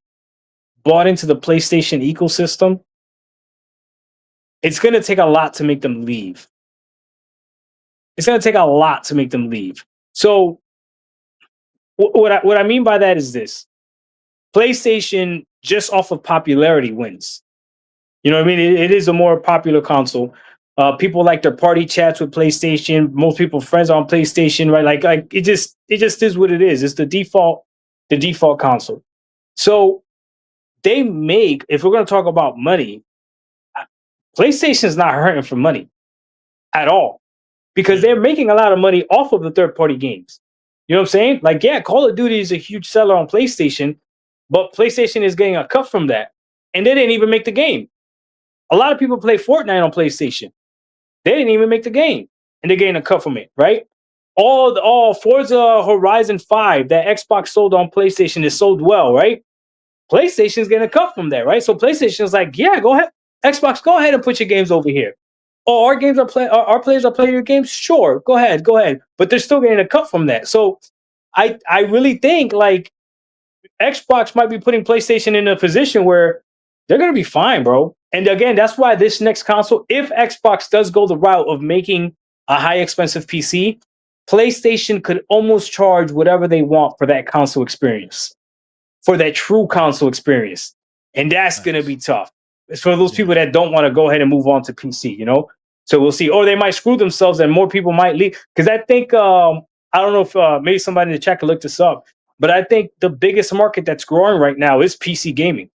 bought into the PlayStation ecosystem, it's going to take a lot to make them leave. It's going to take a lot to make them leave. So what I mean by that is this. PlayStation, just off of popularity, wins. You know what I mean? It is a more popular console. People like their party chats with PlayStation. Most people friends on PlayStation, right? Like it just is what it is. It's the default console. So they make, if we're going to talk about money, PlayStation's not hurting for money at all because they're making a lot of money off of the third party games. You know what I'm saying? Like, yeah, Call of Duty is a huge seller on PlayStation, but PlayStation is getting a cut from that. And they didn't even make the game. A lot of people play Fortnite on PlayStation. They didn't even make the game, and they're getting a cut from it, right? All Forza Horizon 5 that Xbox sold on PlayStation is sold well, right? PlayStation's getting a cut from that, right? So PlayStation's like, yeah, go ahead. Xbox, go ahead and put your games over here. Oh, our players are playing your games? Sure, go ahead. But they're still getting a cut from that. So I really think like Xbox might be putting PlayStation in a position where they're going to be fine, bro. And again, that's why this next console, if Xbox does go the route of making a high expensive PC, PlayStation could almost charge whatever they want for that console experience, for that true console experience. And that's going to be tough. It's for those people that don't want to go ahead and move on to PC, you know? So we'll see. Or they might screw themselves and more people might leave. Because I think, I don't know if maybe somebody in the chat could look this up, but I think the biggest market that's growing right now is PC gaming.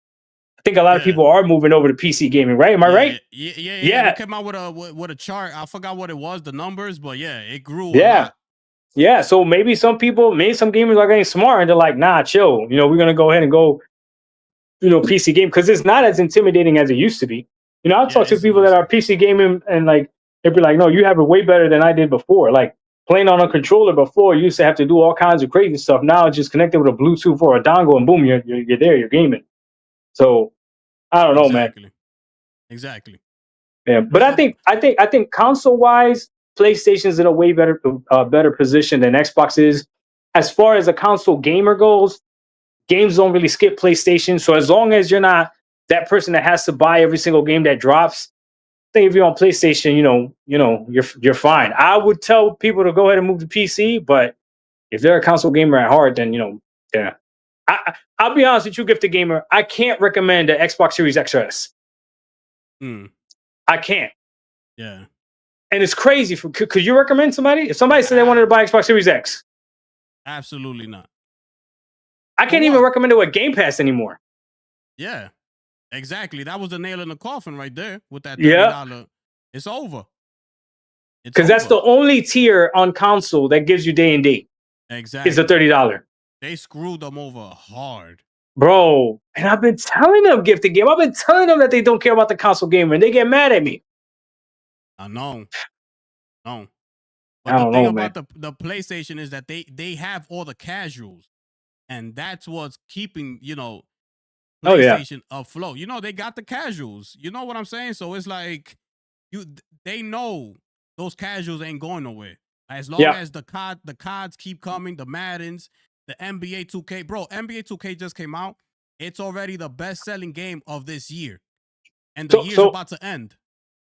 I think a lot of people are moving over to PC gaming, right? Am I right? Yeah. They came out with a chart. I forgot what it was, the numbers, but yeah, it grew a lot. Yeah, so maybe some gamers are getting smart and they're like, nah, chill. You know, we're going to go ahead and go, you know, PC game, because it's not as intimidating as it used to be. You know, I'll talk to people that are PC gaming and like, they'd be like, no, you have it way better than I did before. Like, playing on a controller before, you used to have to do all kinds of crazy stuff. Now it's just connected with a Bluetooth or a dongle, and boom, you're there, you're gaming. So I don't know, man. Exactly. Yeah, but I think console wise, PlayStation's in a way better position than Xbox is. As far as a console gamer goes, games don't really skip PlayStation. So as long as you're not that person that has to buy every single game that drops, I think if you're on PlayStation, you're fine. I would tell people to go ahead and move to PC, but if they're a console gamer at heart, then yeah. I'll be honest with you, Gifted Gamer. I can't recommend the Xbox Series XS. I can't. Yeah. And it's crazy. Could you recommend somebody? If somebody said they wanted to buy Xbox Series X, absolutely not. I can't even recommend it with Game Pass anymore. Yeah, exactly. That was the nail in the coffin right there with that $30. Yeah. It's over. Because that's the only tier on console that gives you day and date. Exactly. It's a $30. They screwed them over hard. Bro, and I've been telling them, Gifted Game. I've been telling them that they don't care about the console gamer, and they get mad at me. I know. No. But I don't the thing know, about man. the PlayStation is that they have all the casuals, and that's what's keeping PlayStation afloat. They got the casuals. You know what I'm saying? So it's like they know those casuals ain't going nowhere. As long as the CODs keep coming, the Maddens, the NBA 2K. Bro, NBA 2K just came out. It's already the best-selling game of this year. And the year's about to end.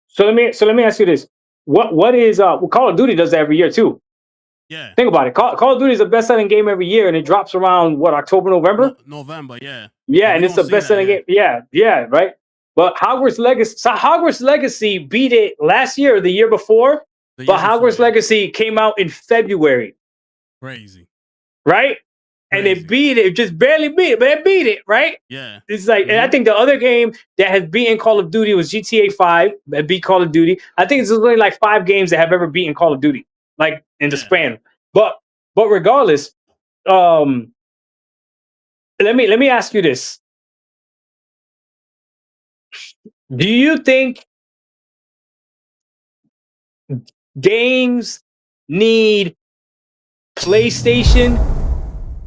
So let me ask you this. What is Call of Duty does that every year too. Yeah. Think about it. Call of Duty is the best-selling game every year, and it drops around October, November? November, yeah. Yeah, and it's the best-selling game. Yeah, right. But Hogwarts Legacy beat it last year or the year before. Hogwarts Legacy came out in February. Crazy. Right? And it beat it, just barely beat it, but it beat it, right? Yeah. It's like, and I think the other game that has beaten Call of Duty was GTA 5 that beat Call of Duty. I think it's only like 5 games that have ever beaten Call of Duty, like in the span. But regardless, let me ask you this. Do you think games need PlayStation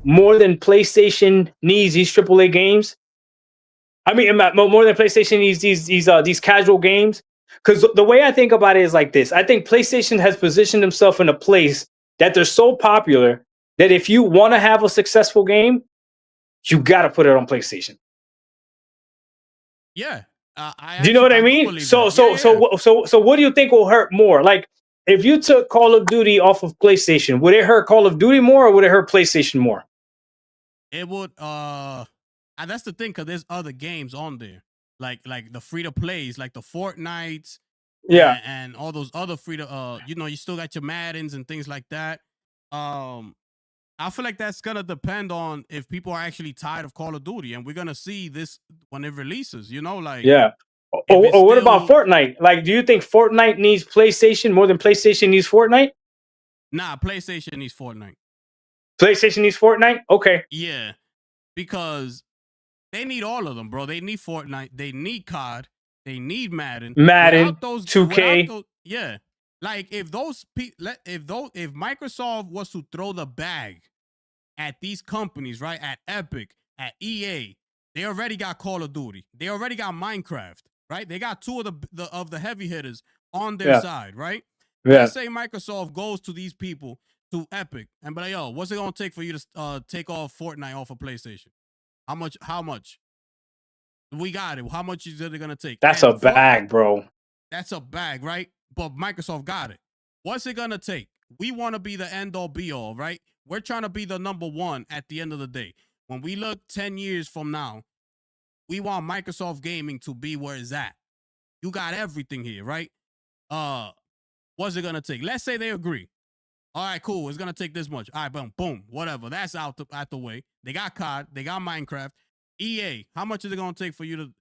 more than PlayStation needs these AAA games? I mean, more than PlayStation needs these casual games. Because the way I think about it is like this. I think PlayStation has positioned themselves in a place that they're so popular that if you want to have a successful game, you got to put it on PlayStation. Yeah. Do you know what I mean? So what do you think will hurt more? Like, if you took Call of Duty off of PlayStation, would it hurt Call of Duty more or would it hurt PlayStation more? It would. And that's the thing, because there's other games on there, like the free to plays, like the Fortnites, and all those other free to. You still got your Maddens and things like that. I feel like that's gonna depend on if people are actually tired of Call of Duty, and we're gonna see this when it releases. Or what about Fortnite? Like, do you think Fortnite needs PlayStation more than PlayStation needs Fortnite? Nah, PlayStation needs Fortnite. PlayStation needs Fortnite? Okay. Yeah, because they need all of them, bro. They need Fortnite. They need COD. They need Madden. 2K. Yeah. Like, if Microsoft was to throw the bag at these companies, right? At Epic, at EA, they already got Call of Duty. They already got Minecraft, right? They got two of the heavy hitters on their side, right? Yeah. Let's say Microsoft goes to these people, to Epic, and be like, yo, what's it gonna take for you to take off Fortnite off of PlayStation? How much? We got it. How much is it gonna take? That's a bag, bro. That's a bag, right? But Microsoft got it. What's it gonna take? We want to be the end all be all, right? We're trying to be the number one at the end of the day. When we look 10 years from now, we want Microsoft Gaming to be where it's at. You got everything here, right? What's it gonna take? Let's say they agree. All right, cool. It's gonna take this much. All right, boom, whatever. That's out the way. They got COD. They got Minecraft. EA. How much is it gonna take for you to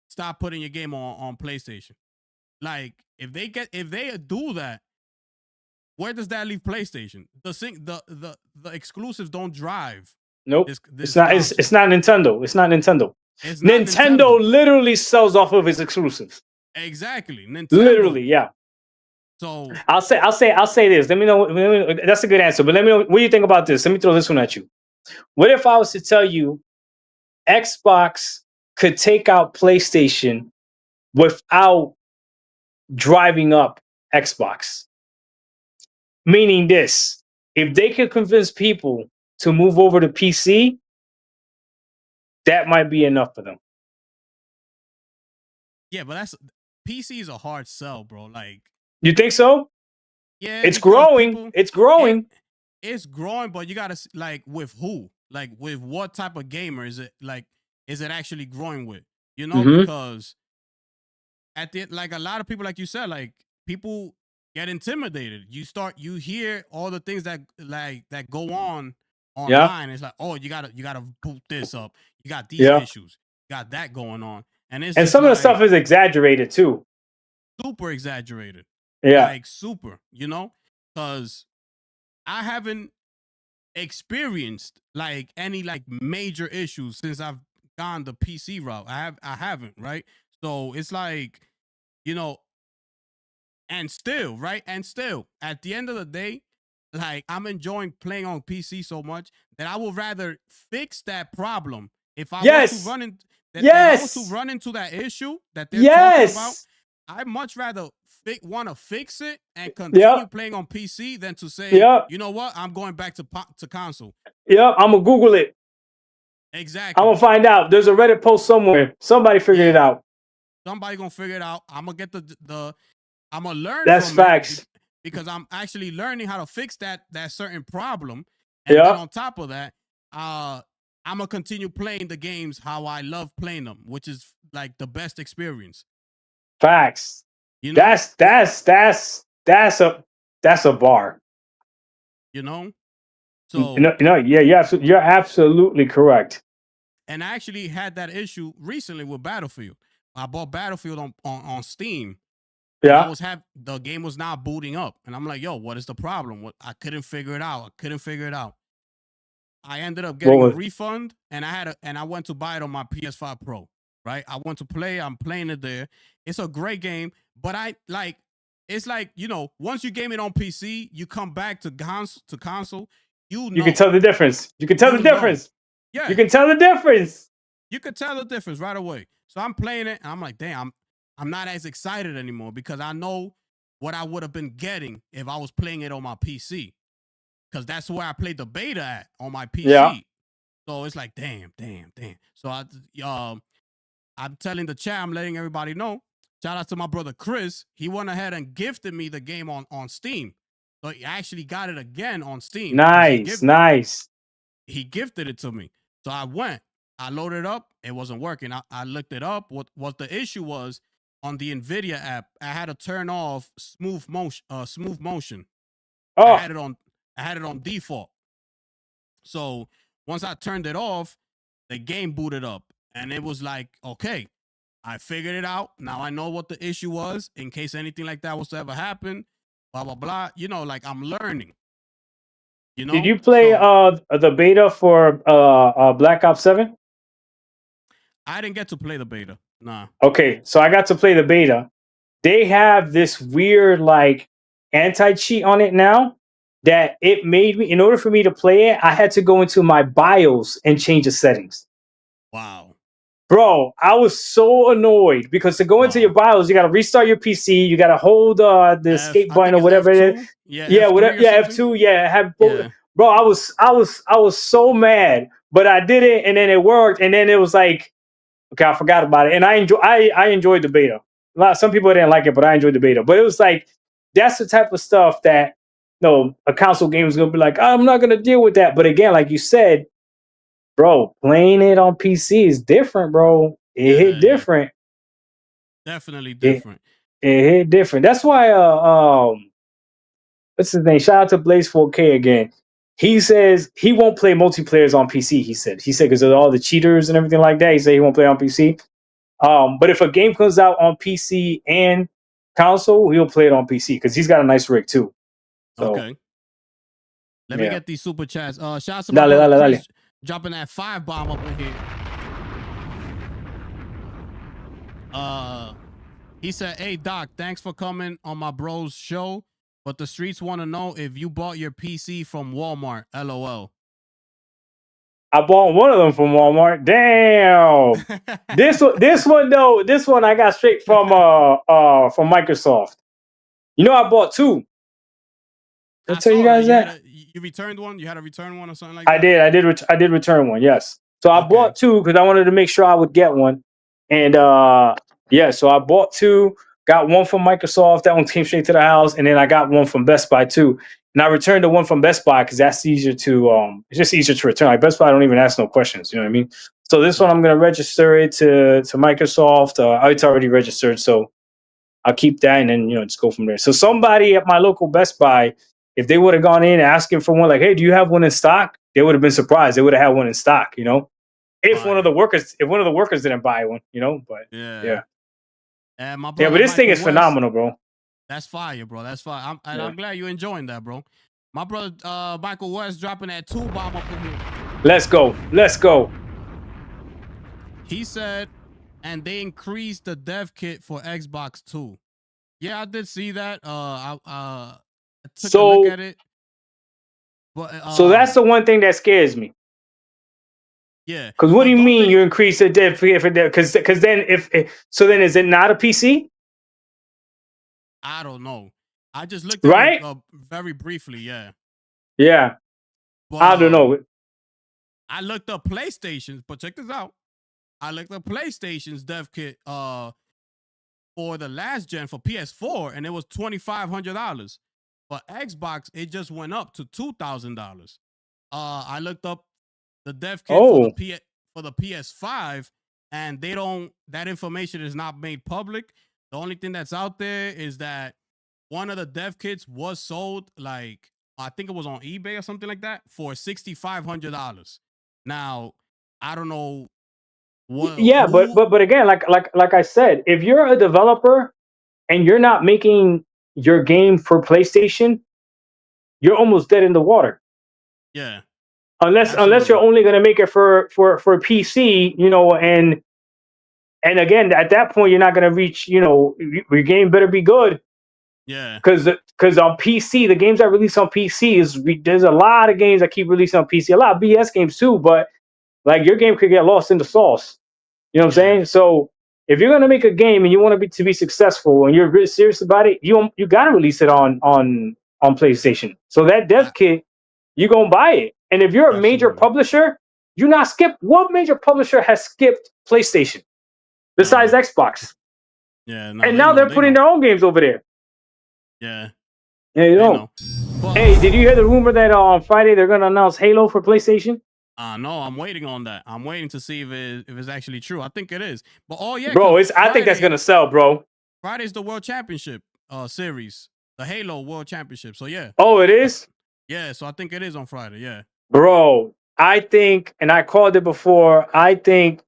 stop putting your game on PlayStation? Like, if they do that, where does that leave PlayStation? The exclusives don't drive. Nope. It's not Nintendo. It's not Nintendo. Nintendo literally sells off of its exclusives. Exactly. Nintendo, literally, yeah. So I'll say this. Let me know. That's a good answer. But let me know what do you think about this. Let me throw this one at you. What if I was to tell you Xbox could take out PlayStation without driving up Xbox? Meaning this, if they could convince people to move over to PC, that might be enough for them. yeah, but that's PC is a hard sell, bro. Like, you think so? Yeah, it's growing. It's growing. It's growing, but you gotta like with who, like with what type of gamer is it? Like, is it actually growing with? You know, because at the like a lot of people, like you said, like people get intimidated. You hear all the things that that go on online. It's like, oh, you gotta boot this up. You got these issues. You got that going on, and it's some of the stuff is exaggerated too. Super exaggerated. Yeah, like super. You know, because I haven't experienced like any like major issues since I've gone the PC route. I haven't, right? So it's like, you know, and still, right? And still, at the end of the day, like I'm enjoying playing on PC so much that I would rather fix that problem if I was to run in if I was to run into that issue that they're talking about. I'd much rather want to fix it and continue playing on PC than to say, you know what, I'm going back to console. I'm gonna Google it. Exactly. I'm gonna find out. There's a Reddit post somewhere. Somebody figured it out. Somebody gonna figure it out. I'm gonna get I'm gonna learn. That's from facts. It because I'm actually learning how to fix that certain problem. And then on top of that, I'm gonna continue playing the games how I love playing them, which is like the best experience. Facts. You know, that's a bar. You know, so you're absolutely correct. And I actually had that issue recently with Battlefield. I bought Battlefield on Steam. Yeah, the game was not booting up, and I'm like, yo, what is the problem? I couldn't figure it out. I ended up getting a refund, and I went to buy it on my PS5 Pro. Right, I want to play. I'm playing it there. It's a great game, but it's like, you know, once you game it on PC, you come back to console. You can tell the difference. You can tell the difference. Yeah, you can tell the difference. You could tell the difference right away. So I'm playing it, and I'm like, damn, I'm not as excited anymore because I know what I would have been getting if I was playing it on my PC. Because that's where I played the beta at on my PC. Yeah. So it's like, damn. So I'm telling the chat, I'm letting everybody know. Shout out to my brother Chris. He went ahead and gifted me the game on Steam. So he actually got it again on Steam. Nice. He gifted it to me. So I loaded it up. It wasn't working. I looked it up. What the issue was on the NVIDIA app, I had to turn off smooth motion. Oh. I had it on default. So once I turned it off, the game booted up. And it was like, okay, I figured it out. Now I know what the issue was in case anything like that was to ever happen. Blah, blah, blah. You know, like I'm learning. You know? Did you play the beta for Black Ops 7? I didn't get to play the beta. Nah. Okay, so I got to play the beta. They have this weird like anti-cheat on it now that it made me, in order for me to play it, I had to go into my BIOS and change the settings. Wow. Bro, I was so annoyed because to go into your BIOS, you got to restart your PC. You got to hold the escape button or whatever it is. Yeah, whatever. Yeah, F2. Yeah, bro, I was so mad, but I did it, and then it worked, and then it was like, okay, I forgot about it, and I enjoyed the beta. Some people didn't like it, but I enjoyed the beta. But it was like, that's the type of stuff that a console game is gonna be like, I'm not gonna deal with that. But again, like you said, bro, playing it on PC is different, bro. It hit different. Definitely different. It hit different. That's why what's his name? Shout out to Blaze 4K again. He says he won't play multiplayers on PC. He said because of all the cheaters and everything like that. He said he won't play on PC. But if a game comes out on PC and console, he'll play it on PC because he's got a nice rig too. So, okay. Let me get these super chats. Shout out to my brother Chris dropping that 5 bomb up in here. He said, "Hey Doc, thanks for coming on my bro's show, but the streets want to know if you bought your PC from Walmart. LOL." I bought one of them from Walmart. Damn. This one I got straight from Microsoft. You know, I bought two. Did I tell you guys that? You returned one? You had a return one or something like that? I did return one, yes. So I bought two because I wanted to make sure I would get one. And so I bought two, got one from Microsoft. That one came straight to the house. And then I got one from Best Buy too. And I returned the one from Best Buy because that's easier to it's just easier to return. Like Best Buy, I don't even ask no questions. You know what I mean? So this one I'm gonna register it to Microsoft. It's already registered, so I'll keep that and then just go from there. So somebody at my local Best Buy, if they would have gone in asking for one, like, hey, do you have one in stock? They would have been surprised. They would have had one in stock, If one of the workers didn't buy one, But yeah. And my brother, but this thing is phenomenal, bro. That's fire, bro. That's fire. I'm glad you're enjoying that, bro. My brother Michael West dropping that 2 bomb up in here. Let's go. He said, and they increased the dev kit for Xbox too. Yeah, I did see that. I took a look at it. But so that's the one thing that scares me. Yeah. Because what do you mean you increase the dev kit for dev? Because then then is it not a PC? I don't know. I just looked at it very briefly. Yeah. Yeah. But, I don't know. I looked up PlayStation's, but check this out. I looked up PlayStation's dev kit for the last gen for PS4, and it was $2,500. For Xbox, it just went up to $2,000. I looked up the dev kit for the PS5, and that information is not made public. The only thing that's out there is that one of the dev kits was sold, like I think it was on eBay or something like that, for $6,500. Now, I don't know what. Yeah, but again, like I said, if you're a developer and you're not making your game for PlayStation, you're almost dead in the water. Yeah. Unless you're only going to make it for PC, and again, at that point, you're not going to reach, your game better be good. Yeah. Because on PC, the games that release on PC there's a lot of games that keep releasing on PC, a lot of BS games too, but like your game could get lost in the sauce. You know what I'm saying? So if you're going to make a game and you want to be successful and you're really serious about it, you got to release it on PlayStation. So that dev kit, you're going to buy it. And if you're a major publisher, you're not skip. What major publisher has skipped PlayStation besides Xbox? Yeah. And now they're putting their own games over there. Yeah. Yeah, you know. Hey, did you hear the rumor that on Friday they're going to announce Halo for PlayStation? No, I'm waiting on that. I'm waiting to see if it's actually true. I think it is. But bro, I think that's gonna sell, bro. Friday's the World Championship series, the Halo World Championship. So yeah. Oh, it is. Yeah, so I think it is on Friday. Yeah. Bro, I think, and I called it before. I think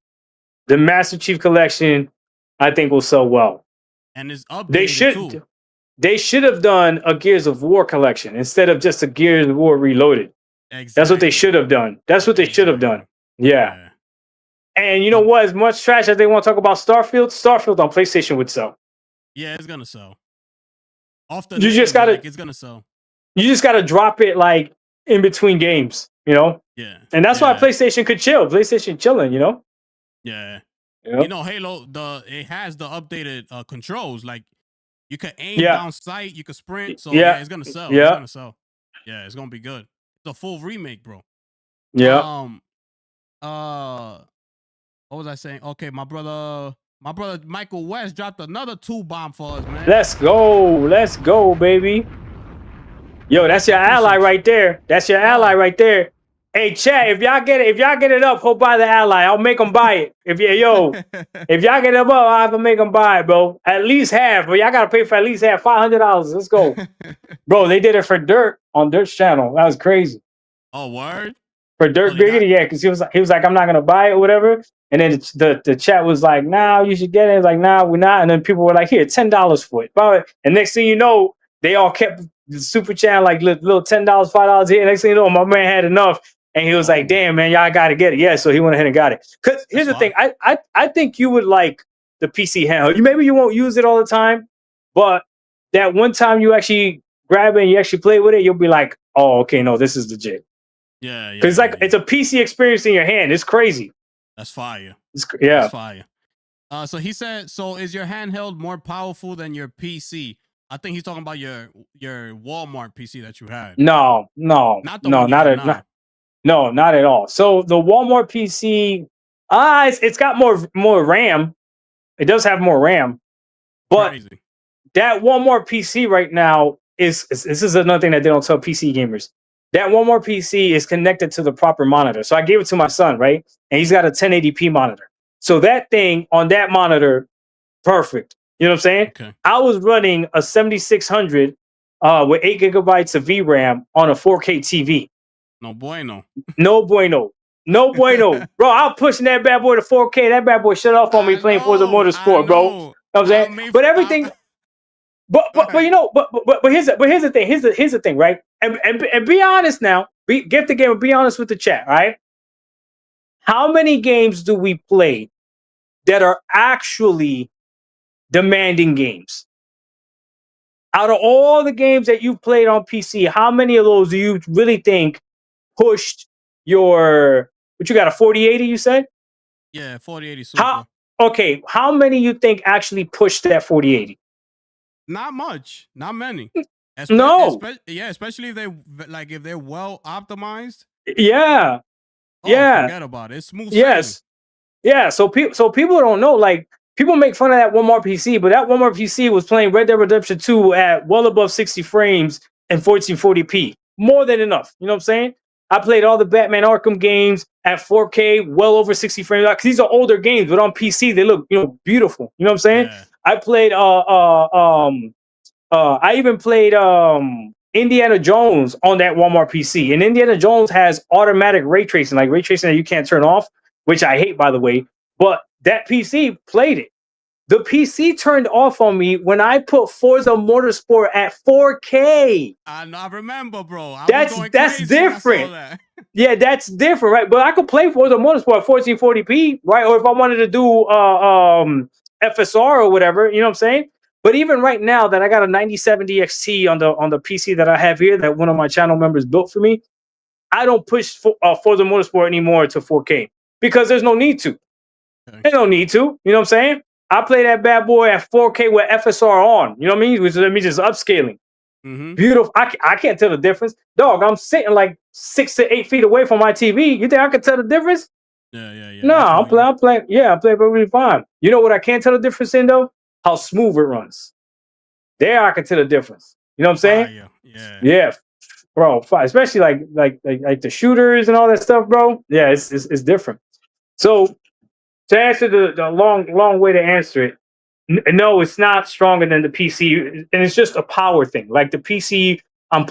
the Master Chief Collection, I think will sell well. And it's updated They should have done a Gears of War collection instead of just a Gears of War Reloaded. Exactly. That's what they should have done. Should have done. Yeah. And you know what? As much trash as they want to talk about Starfield on PlayStation would sell. Yeah, it's gonna sell. It's gonna sell. You just gotta drop it like in between games, Yeah. And that's why PlayStation could chill. PlayStation chilling, Yeah. Yep. Halo, it has the updated controls. Like you could aim down sight, you could sprint. So it's gonna sell. Yeah. It's gonna sell. Yeah, it's gonna be good. It's a full remake, bro. Yeah. What was I saying? Okay, my brother Michael West dropped another 2 bomb for us, man. Let's go, baby. Yo, that's your ally right there. Hey, chat, if y'all get it up, go buy the ally. I'll make them buy it. If y'all get it up, I'll have to make them buy it, bro. At least half, but y'all gotta pay for at least half. $500. Let's go, bro. They did it for Dirt on Dirt's channel. That was crazy. Oh, word. For Dirt Biggity, yeah, because he was like, I'm not gonna buy it or whatever. And then the chat was like, nah, you should get it. It's like, nah, we're not. And then people were like, here, $10 for it. And next thing you know, they all kept the super chat like little $10, $5 here. Next thing you know, my man had enough. And he was like, damn, man, y'all got to get it. Yeah, so he went ahead and got it. Because here's the thing. I think you would like the PC handheld. Maybe you won't use it all the time, but that one time you actually grab it and you actually play with it, you'll be like, oh, okay, no, this is legit. Yeah, Because it's like it's a PC experience in your hand. It's crazy. That's fire. Yeah, that's fire. So he said, so is your handheld more powerful than your PC? I think he's talking about your Walmart PC that you had. No, not the one you have now. No, not at all. So the Walmart PC, it's got more RAM. It does have more RAM, but Crazy. that Walmart PC right now is this is another thing that they don't tell PC gamers. That Walmart PC is connected to the proper monitor. So I gave it to my son, right? And he's got a 1080p monitor. So that thing on that monitor, perfect. You know what I'm saying? Okay. I was running a 7600 with 8 gigabytes of VRAM on a 4K TV. No bueno. No bueno. No bueno. Bro, I'm pushing that bad boy to 4K. That bad boy shut off on me playing Forza Motorsport, bro. You know what I'm saying? But everything... But you know, but here's the thing. Here's the thing, right? And be honest now. Get the game and be honest with the chat, right? How many games do we play that are actually demanding games? Out of all the games that you've played on PC, how many of those do you really think pushed your, what you got, a 4080, you said? Yeah, 4080 Super. How many you think actually pushed that 4080? Not much, not many. No. Especially if they're well optimized. Yeah. Forget about it. It's smooth sailing. Yes. Yeah. So people don't know. Like, people make fun of that Walmart PC, but that Walmart PC was playing Red Dead Redemption 2 at well above 60 frames and 1440p. More than enough. You know what I'm saying? I played all the Batman Arkham games at 4K, well over 60 frames. Because these are older games, but on PC they look, beautiful. You know what I'm saying? Yeah. I played I even played Indiana Jones on that Walmart PC. And Indiana Jones has automatic ray tracing, like ray tracing that you can't turn off, which I hate, by the way. But that PC played it. The PC turned off on me when I put Forza Motorsport at 4K. I remember, bro. That's different. Yeah, that's different, right? But I could play Forza Motorsport at 1440p, right? Or if I wanted to do FSR or whatever, you know what I'm saying? But even right now that I got a 9070 XT on the PC that I have here that one of my channel members built for me, I don't push Forza Motorsport anymore to 4K because there's no need to. Okay. There's no need to. You know what I'm saying? I play that bad boy at 4K with FSR on. You know what I mean? Which means just upscaling. Mm-hmm. Beautiful. I can't tell the difference. Dog, I'm sitting like 6 to 8 feet away from my TV. You think I can tell the difference? Yeah. No, I play perfectly fine. You know what I can't tell the difference in, though? How smooth it runs. There I can tell the difference. You know what I'm saying? Yeah, bro. Especially like the shooters and all that stuff, bro. Yeah, it's different. So to answer the long way to answer it, no, it's not stronger than the PC, and it's just a power thing. Like the PC,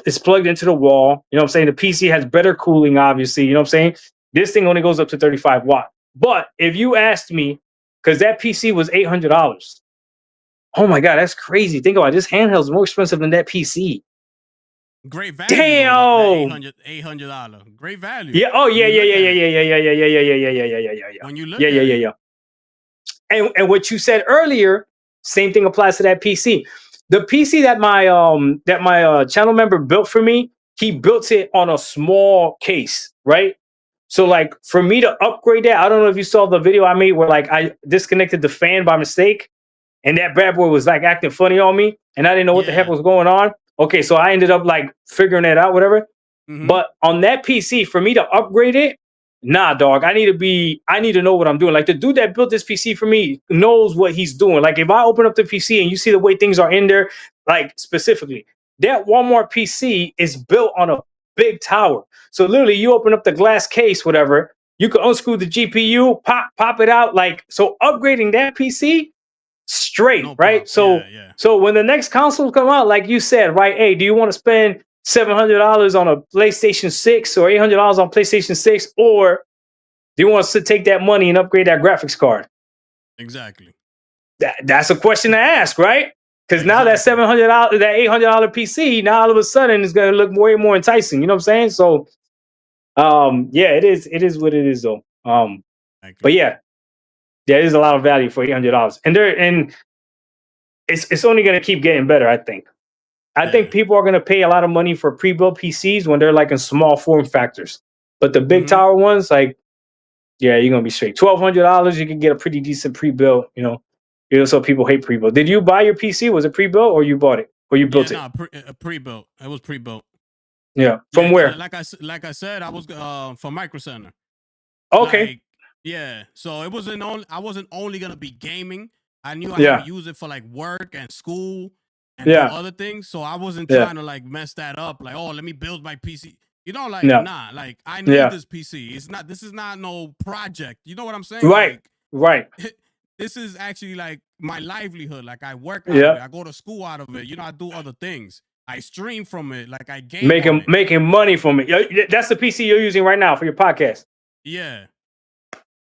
it's plugged into the wall. You know what I'm saying? The PC has better cooling, obviously. You know what I'm saying? This thing only goes up to 35 watt. But if you asked me, because that PC was $800. Oh my God, that's crazy. Think about it. This handheld is more expensive than that PC. Great value. Damn. $800. Great value. Yeah. Oh yeah. When you look yeah. And what you said earlier, same thing applies to that PC. The PC that my channel member built for me, he built it on a small case, right? So like for me to upgrade that, I don't know if you saw the video I made where like I disconnected the fan by mistake. And that bad boy was like acting funny on me, and I didn't know what the heck was going on. Okay, so I ended up like figuring that out, whatever. Mm-hmm. But on that PC, for me to upgrade it, nah, dog. I need to know what I'm doing. Like the dude that built this PC for me knows what he's doing. Like if I open up the PC and you see the way things are in there, like specifically, that Walmart PC is built on a big tower. So literally, you open up the glass case, whatever, you can unscrew the GPU, pop it out. Like so, upgrading that PC. Straight, right? So when the next consoles come out, like you said, right? Hey, do you want to spend $700 on a PlayStation 6 or $800 on PlayStation 6, or do you want to take that money and upgrade that graphics card? Exactly. That's a question to ask, right? Because now that $700, that $800 PC, now all of a sudden is going to look way more enticing. You know what I'm saying? So, yeah, it is what it is, though. But yeah. There is a lot of value for $800, and it's only going to keep getting better. I think. I think people are going to pay a lot of money for pre-built PCs when they're like in small form factors, but the big tower ones, like, yeah, you're gonna be straight. $1,200, you can get a pretty decent pre-built. So people hate pre-built. Did you buy your PC? Was it pre-built or you bought it or you built it? No, pre-built. It was pre-built. Yeah, from where? Like I said, I was from Micro Center. Okay. Like, yeah, so it wasn't only I wasn't only gonna be gaming. I knew I had to use it for like work and school and do other things. So I wasn't trying to like mess that up. Like, oh, let me build my PC. Nah. Like, I need this PC. This is not no project. You know what I'm saying? Right. Like, right. This is actually like my livelihood. Like, I work out of it. I go to school out of it. I do other things. I stream from it. Like, I game making money from it. That's the PC you're using right now for your podcast. Yeah.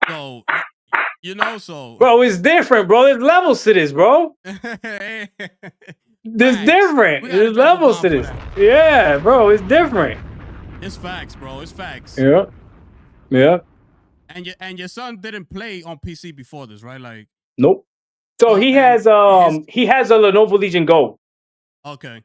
So, so. Bro, it's different, bro. There's levels to this, bro. There's different. There's levels to this. Yeah, bro, it's different. It's facts, bro. It's facts. Yeah. Yeah. And your son didn't play on PC before this, right? Like, nope. So he has a Lenovo Legion Go. Okay.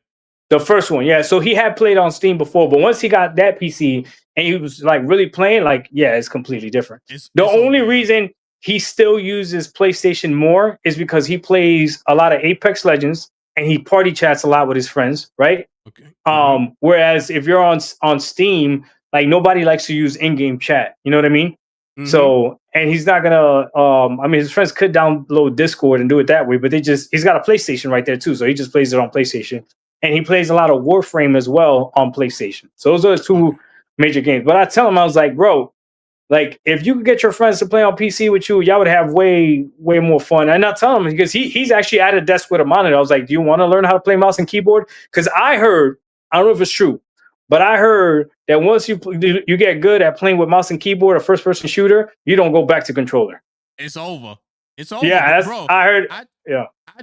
The first one, yeah. So he had played on Steam before, but once he got that PC and he was like really playing, like, yeah, it's completely different. The only reason he still uses PlayStation more is because he plays a lot of Apex Legends and he party chats a lot with his friends, right? Okay. Whereas if you're on Steam, like, nobody likes to use in-game chat. You know what I mean? So, and he's not gonna. I mean, his friends could download Discord and do it that way, but he's got a PlayStation right there too, so he just plays it on PlayStation. And he plays a lot of Warframe as well on PlayStation. So those are the two major games. But I tell him, I was like, bro, like, if you could get your friends to play on PC with you, y'all would have way, way more fun. And I tell him, because he's actually at a desk with a monitor. I was like, do you want to learn how to play mouse and keyboard? Because I don't know if it's true, but I heard that once you get good at playing with mouse and keyboard, a first-person shooter, you don't go back to controller. It's over. It's over. Yeah, bro. I heard. I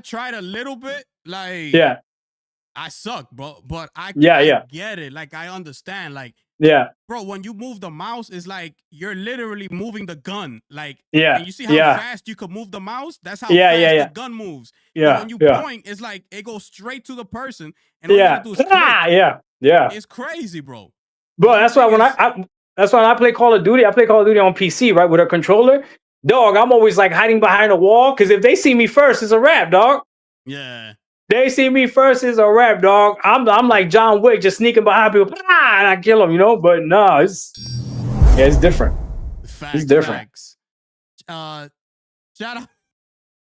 tried a little bit. Like, yeah. I suck, bro, but I get it. Like, I understand. Like, bro, when you move the mouse, it's like you're literally moving the gun. Like, and you see how fast you can move the mouse? That's how fast the gun moves. Yeah. But when you point, it's like it goes straight to the person, and all you gotta do is click. Yeah. It's crazy, bro. Bro, that's why when I play Call of Duty, I play Call of Duty on PC, right, with a controller. Dog, I'm always like hiding behind a wall, because if they see me first, it's a wrap, dog. Yeah. They see me first, it's a wrap, dog. I'm like John Wick, just sneaking behind people, and I kill them, But no, it's different. It's different. Facts. Shout out,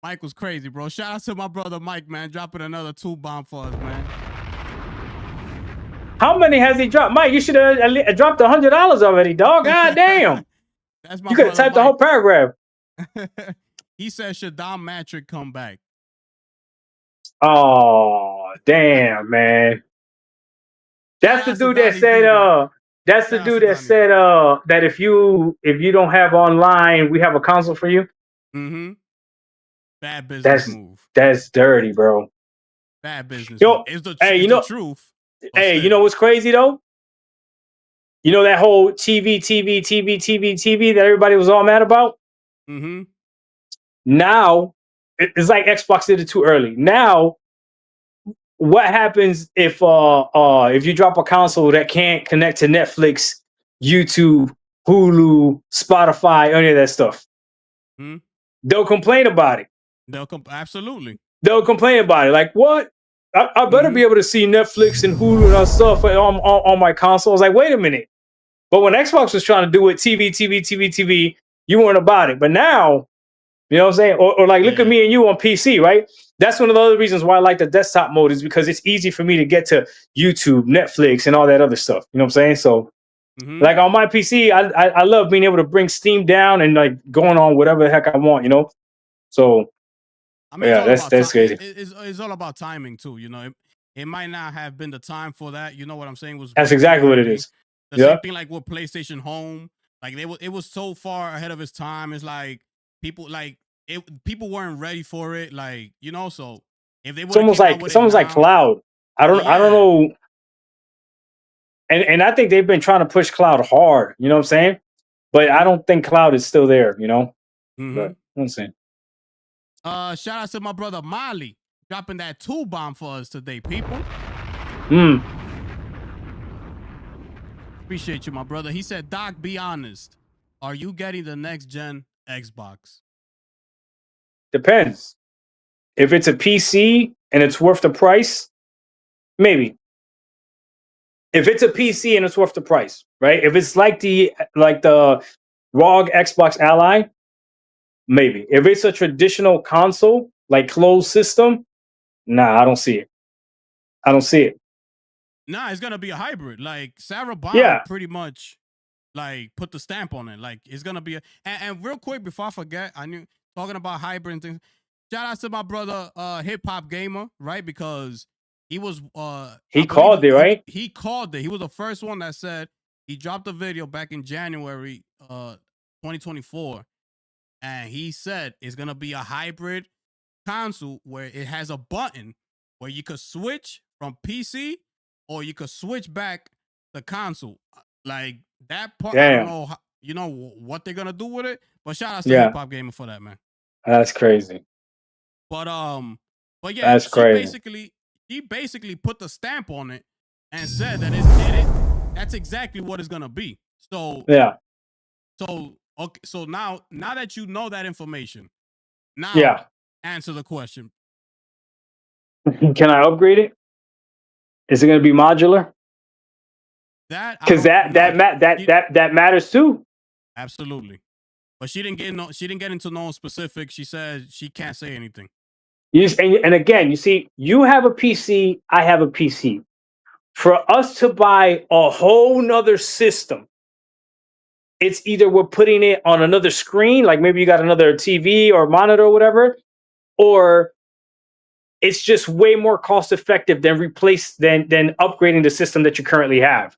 Mike was crazy, bro. Shout out to my brother Mike, man, dropping another 2 bomb for us, man. How many has he dropped, Mike? You should have dropped $100 already, dog. God damn. That's my. You could have typed the whole paragraph. He said, should Dom Matrick come back? Oh, damn, man. That's the dude that said, that if you don't have online, we have a console for you. Bad business move. That's dirty, bro. Bad business. It's the truth. Hey, you know what's crazy though? You know that whole TV that everybody was all mad about? Now, it's like Xbox did it too early. Now, what happens if you drop a console that can't connect to Netflix, YouTube, Hulu, Spotify, any of that stuff? They'll complain about it. Absolutely. They'll complain about it. Like, what? I better be able to see Netflix and Hulu and that stuff on my console. I was like, wait a minute. But when Xbox was trying to do it, TV, you weren't about it. But now, you know what I'm saying? Or like, look at me and you on PC, right? That's one of the other reasons why I like the desktop mode, is because it's easy for me to get to YouTube, Netflix, and all that other stuff. You know what I'm saying? So, like, on my PC, I love being able to bring Steam down and like going on whatever the heck I want, So, I mean, that's crazy. It's all about timing too. It might not have been the time for that. You know what I'm saying? That's exactly what it is. The same thing like with PlayStation Home. Like, it was so far ahead of its time. It's like people weren't ready for it. Like, so if they it's almost like cloud. I don't know. And I think they've been trying to push cloud hard. You know what I'm saying? But I don't think cloud is still there. But Let's see. Shout out to my brother Molly dropping that 2 bomb for us today, people. Appreciate you, my brother. He said, Doc, be honest. Are you getting the next gen Xbox? Depends. If it's a PC and it's worth the price, maybe. If it's a PC and it's worth the price, right? If it's like the ROG Xbox Ally, maybe. If it's a traditional console, like closed system, nah, I don't see it. I don't see it. Nah, it's gonna be a hybrid. Like Sarah Bond pretty much like put the stamp on it. Like it's gonna be a and real quick before I forget, I knew talking about hybrid and things. Shout out to my brother Hip Hop Gamer, right? Because he was he called it, right? He called it. He was the first one that said he dropped a video back in January 2024. And he said it's gonna be a hybrid console where it has a button where you could switch from PC or you could switch back the console. Like that part, I don't know, what they're gonna do with it. But shout out to Hip Hop Gamer for that, man. That's crazy. But yeah, that's crazy. She basically put the stamp on it and said that that's exactly what it's gonna be. So yeah. So okay, so now that you know that information, now answer the question. Can I upgrade it? Is it going to be modular? Because that matters too. Absolutely, but she didn't get into no specifics. She said she can't say anything. And again, you see, you have a PC, I have a PC. For us to buy a whole nother system, it's either we're putting it on another screen, like maybe you got another TV or monitor or whatever, or it's just way more cost effective than upgrading the system that you currently have.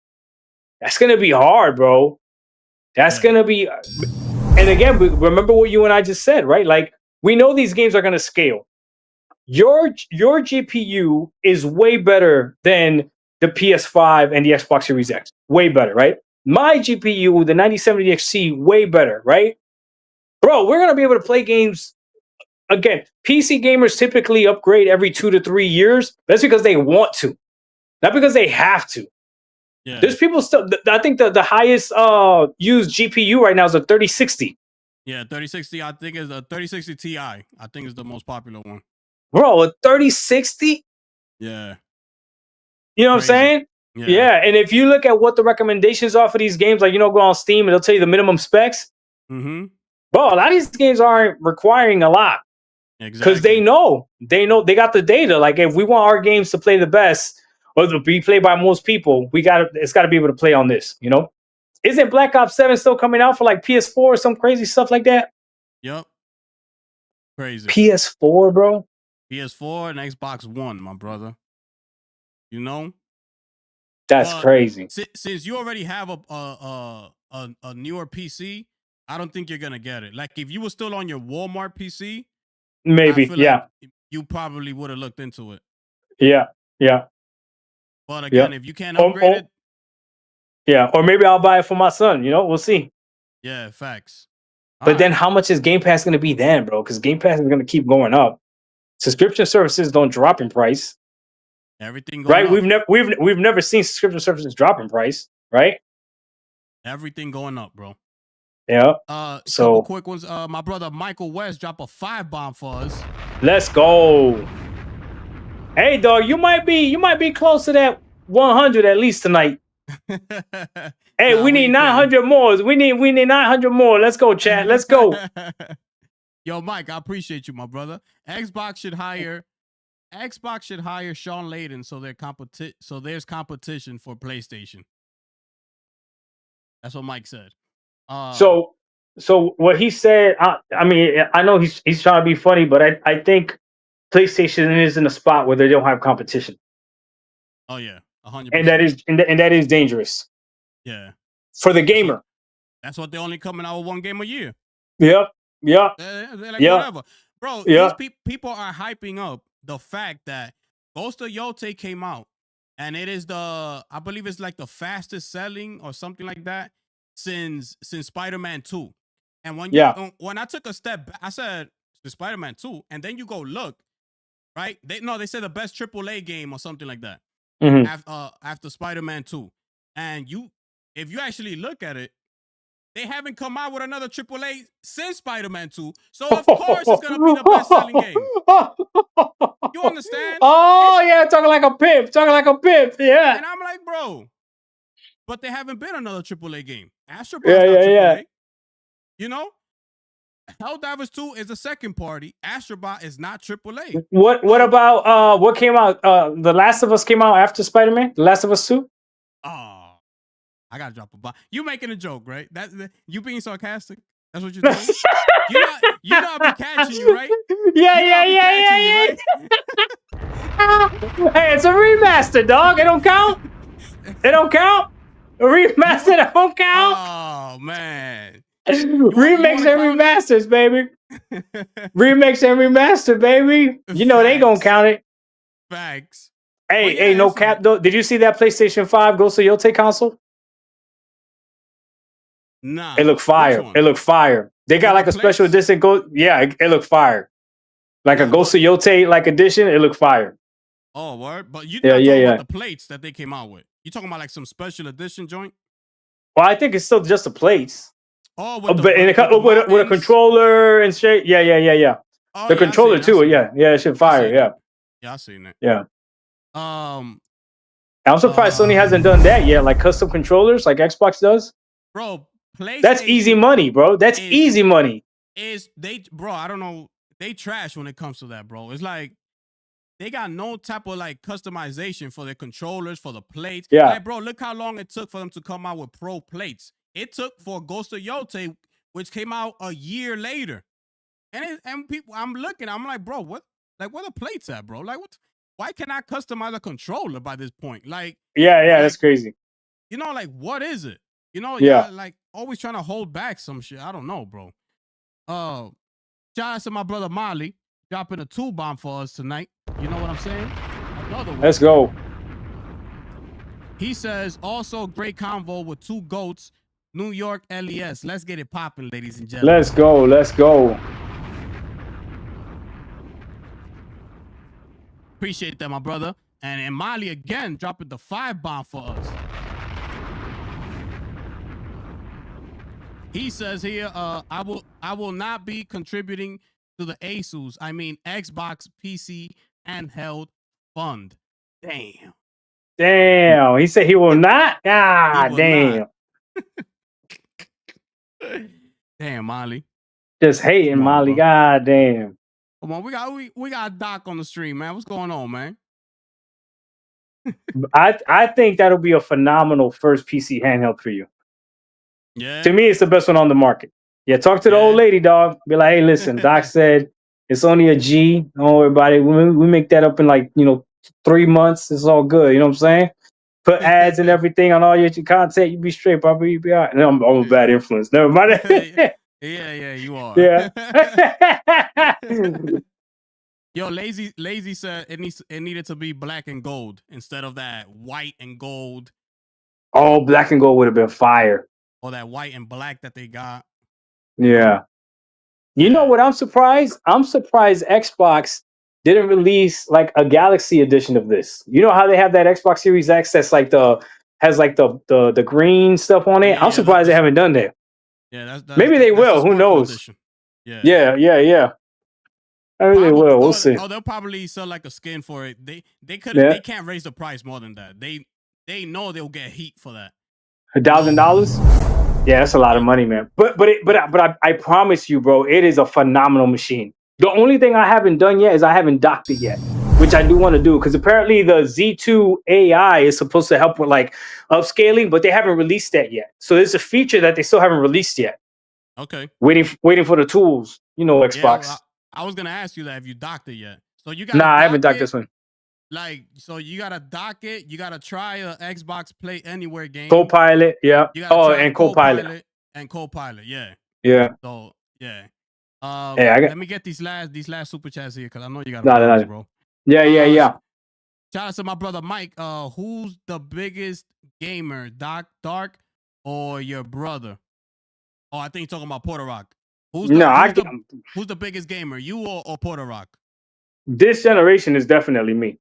That's going to be hard, bro. That's going to be. And again, remember what you and I just said, right? Like, we know these games are going to scale. Your GPU is way better than the PS5 and the Xbox Series X. Way better, right? My GPU, the 9070 XT, way better, right? Bro, we're going to be able to play games. Again, PC gamers typically upgrade every 2 to 3 years. That's because they want to, not because they have to. Yeah. There's people still. I think the highest used GPU right now is a 3060. Yeah, 3060. I think is a 3060 Ti. I think is the most popular one. Bro, a 3060. Yeah. You know what I'm saying? Yeah. And if you look at what the recommendations are for these games, like go on Steam and they'll tell you the minimum specs. Mm-hmm. Bro, a lot of these games aren't requiring a lot. Exactly. Because they know they got the data. Like if we want our games to play the best or to be played by most people, it's got to be able to play on this. Isn't Black Ops 7 still coming out for like PS4 or some crazy stuff like that? Yep. Crazy. PS4, bro. PS4 and Xbox One, my brother. That's crazy. Since you already have a newer PC, I don't think you're gonna get it. Like if you were still on your Walmart PC, maybe, like you probably would have looked into it. Yeah. But again, if you can't upgrade it, or maybe I'll buy it for my son. We'll see. Yeah, facts. But then, how much is Game Pass going to be then, bro? Because Game Pass is going to keep going up. Subscription services don't drop in price. Everything going up. We've never seen subscription services drop in price, right? Everything going up, bro. Yeah. Couple quick ones. My brother Michael West dropped a 5 bomb for us. Let's go. Hey, dog, you might be close to that 100 at least tonight. Hey, we need 900 more. We need 900 more. Let's go, chat. Let's go. Yo, Mike, I appreciate you, my brother. Xbox should hire Sean Layden so there's competition for PlayStation. That's what Mike said. So what he said, I mean, I know he's trying to be funny, but I think PlayStation is in a spot where they don't have competition. Oh yeah, 100%. And that is dangerous. Yeah. For the gamer. That's what they're only coming out with one game a year. Yep. They're like, whatever. Bro, these people are hyping up the fact that Ghost of Yote came out, and it is I believe it's like the fastest selling or something like that since Spider-Man 2. And when I took a step back, I said the Spider-Man 2, and then you go look, right? They said the best AAA game or something like that after Spider-Man 2. And if you actually look at it, they haven't come out with another AAA since Spider-Man 2. So of course it's gonna be the best-selling game. You understand? Oh yeah, talking like a pimp. Yeah. And I'm like, bro, but there haven't been another AAA game. Astrobot's not AAA. Yeah. You know? Helldivers 2 is a second party. Astrobot is not AAA. What about what came out? The Last of Us came out after Spider-Man? The Last of Us 2? Oh, I gotta drop a bomb. You making a joke, right? You being sarcastic? That's what you're doing? you know I be catching you, right? Yeah. Hey, it's a remaster, dog. It don't count. A remaster don't count. Oh man. Remakes and remasters, baby. Remakes and remaster, baby. You know they gonna count it. Facts. Hey, no cap though. Did you see that PlayStation 5 Ghost of Yotei console? Nah. It looked fire. They got like a special edition it looked fire. Like a Ghost of Yotei like edition, it looked fire. Oh, word. But you're not talking about the plates that they came out with. You talking about like some special edition joint? Well, I think it's still just the plates. Oh, with a controller and shit. Yeah. Oh, the controller too. Yeah, it should fire. Yeah, I seen it. Yeah. I'm surprised Sony hasn't done that yet, like custom controllers, like Xbox does. Bro, that's easy money, bro. That's easy money. I don't know. They trash when it comes to that, bro. It's like they got no type of like customization for their controllers, for the plates. Yeah. Like, bro, look how long it took for them to come out with pro plates. It took for Ghost of Yotei, which came out a year later. And people, I'm looking, I'm like, bro, what? Like, where the plates at, bro? Like, what? Why can I customize a controller by this point? Like, yeah, that's crazy. You know, like, what is it? You know, like always trying to hold back some shit. I don't know, bro. Shout out to my brother Molly dropping a 2-bomb for us tonight. You know what I'm saying? Another one. Let's go. He says, also great convo with 2 GOATs, New York LES. Let's get it popping, ladies and gentlemen. Let's go. Appreciate that, my brother. And Molly again dropping the 5-bomb for us. He says here, I will not be contributing to the ASUS, I mean Xbox PC handheld fund. Damn. He said he will not. Damn. Damn, Molly. Just hating, Molly. Bro. God damn. Come on, we got Doc on the stream, man. What's going on, man? I think that'll be a phenomenal first PC handheld for you. Yeah. To me, it's the best one on the market. Yeah, talk to the old lady, dog. Be like, hey, listen, Doc said it's only a G. Don't worry about it. We make that up in 3 months. It's all good. You know what I'm saying? Put ads and everything on all your content. You be straight, probably. You be all right. And I'm a bad influence. Never mind. Yeah, you are. Yeah. Yo, lazy said it needed to be black and gold instead of that white and gold. Oh, black and gold would have been fire. Or that white and black that they got. Yeah. You know what? I'm surprised. Xbox didn't release like a Galaxy edition of this. You know how they have that Xbox Series X that's like has the green stuff on it. I'm surprised they haven't done that. Yeah, maybe they will. Who knows? Edition. Yeah. Maybe they will. We'll see. Oh, they'll probably sell like a skin for it. They can't raise the price more than that. They know they'll get heat for that. $1,000? Yeah, that's a lot of money, man. But I promise you, bro, it is a phenomenal machine. The only thing I haven't done yet is I haven't docked it yet, which I do want to do because apparently the Z2 AI is supposed to help with like upscaling, but they haven't released that yet. So there's a feature that they still haven't released yet. Okay. Waiting for the tools, Xbox. Yeah, I was gonna ask you that if you docked it yet. So you got. Nah, I haven't docked this one. Like, so you gotta dock it. You gotta try a Xbox Play Anywhere game. Copilot, yeah. And Copilot. And Copilot, yeah. Yeah. So yeah. Let me get these last super chats here because I know you got bro. Yeah. Shout out to my brother Mike. Who's the biggest gamer, Dark or your brother? Oh, I think you're talking about Porter Rock. Who's the biggest gamer, you or Porter Rock? This generation is definitely me,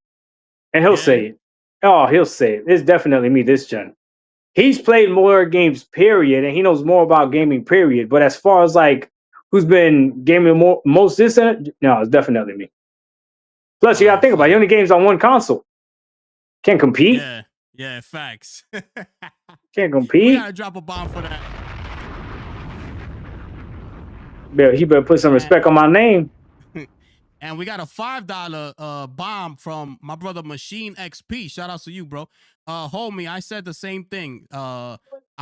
and he'll say it. Oh, he'll say it. It's definitely me. This gen. He's played more games, period, and he knows more about gaming, period. But as far as like who's been gaming most this, no, it's definitely me. Plus, you gotta think about it. He only games on one console. Can't compete. Yeah, facts. Can't compete. We gotta drop a bomb for that. He better put some respect on my name. And we got a $5 bomb from my brother Machine XP. Shout out to you, bro. Homie, I said the same thing. I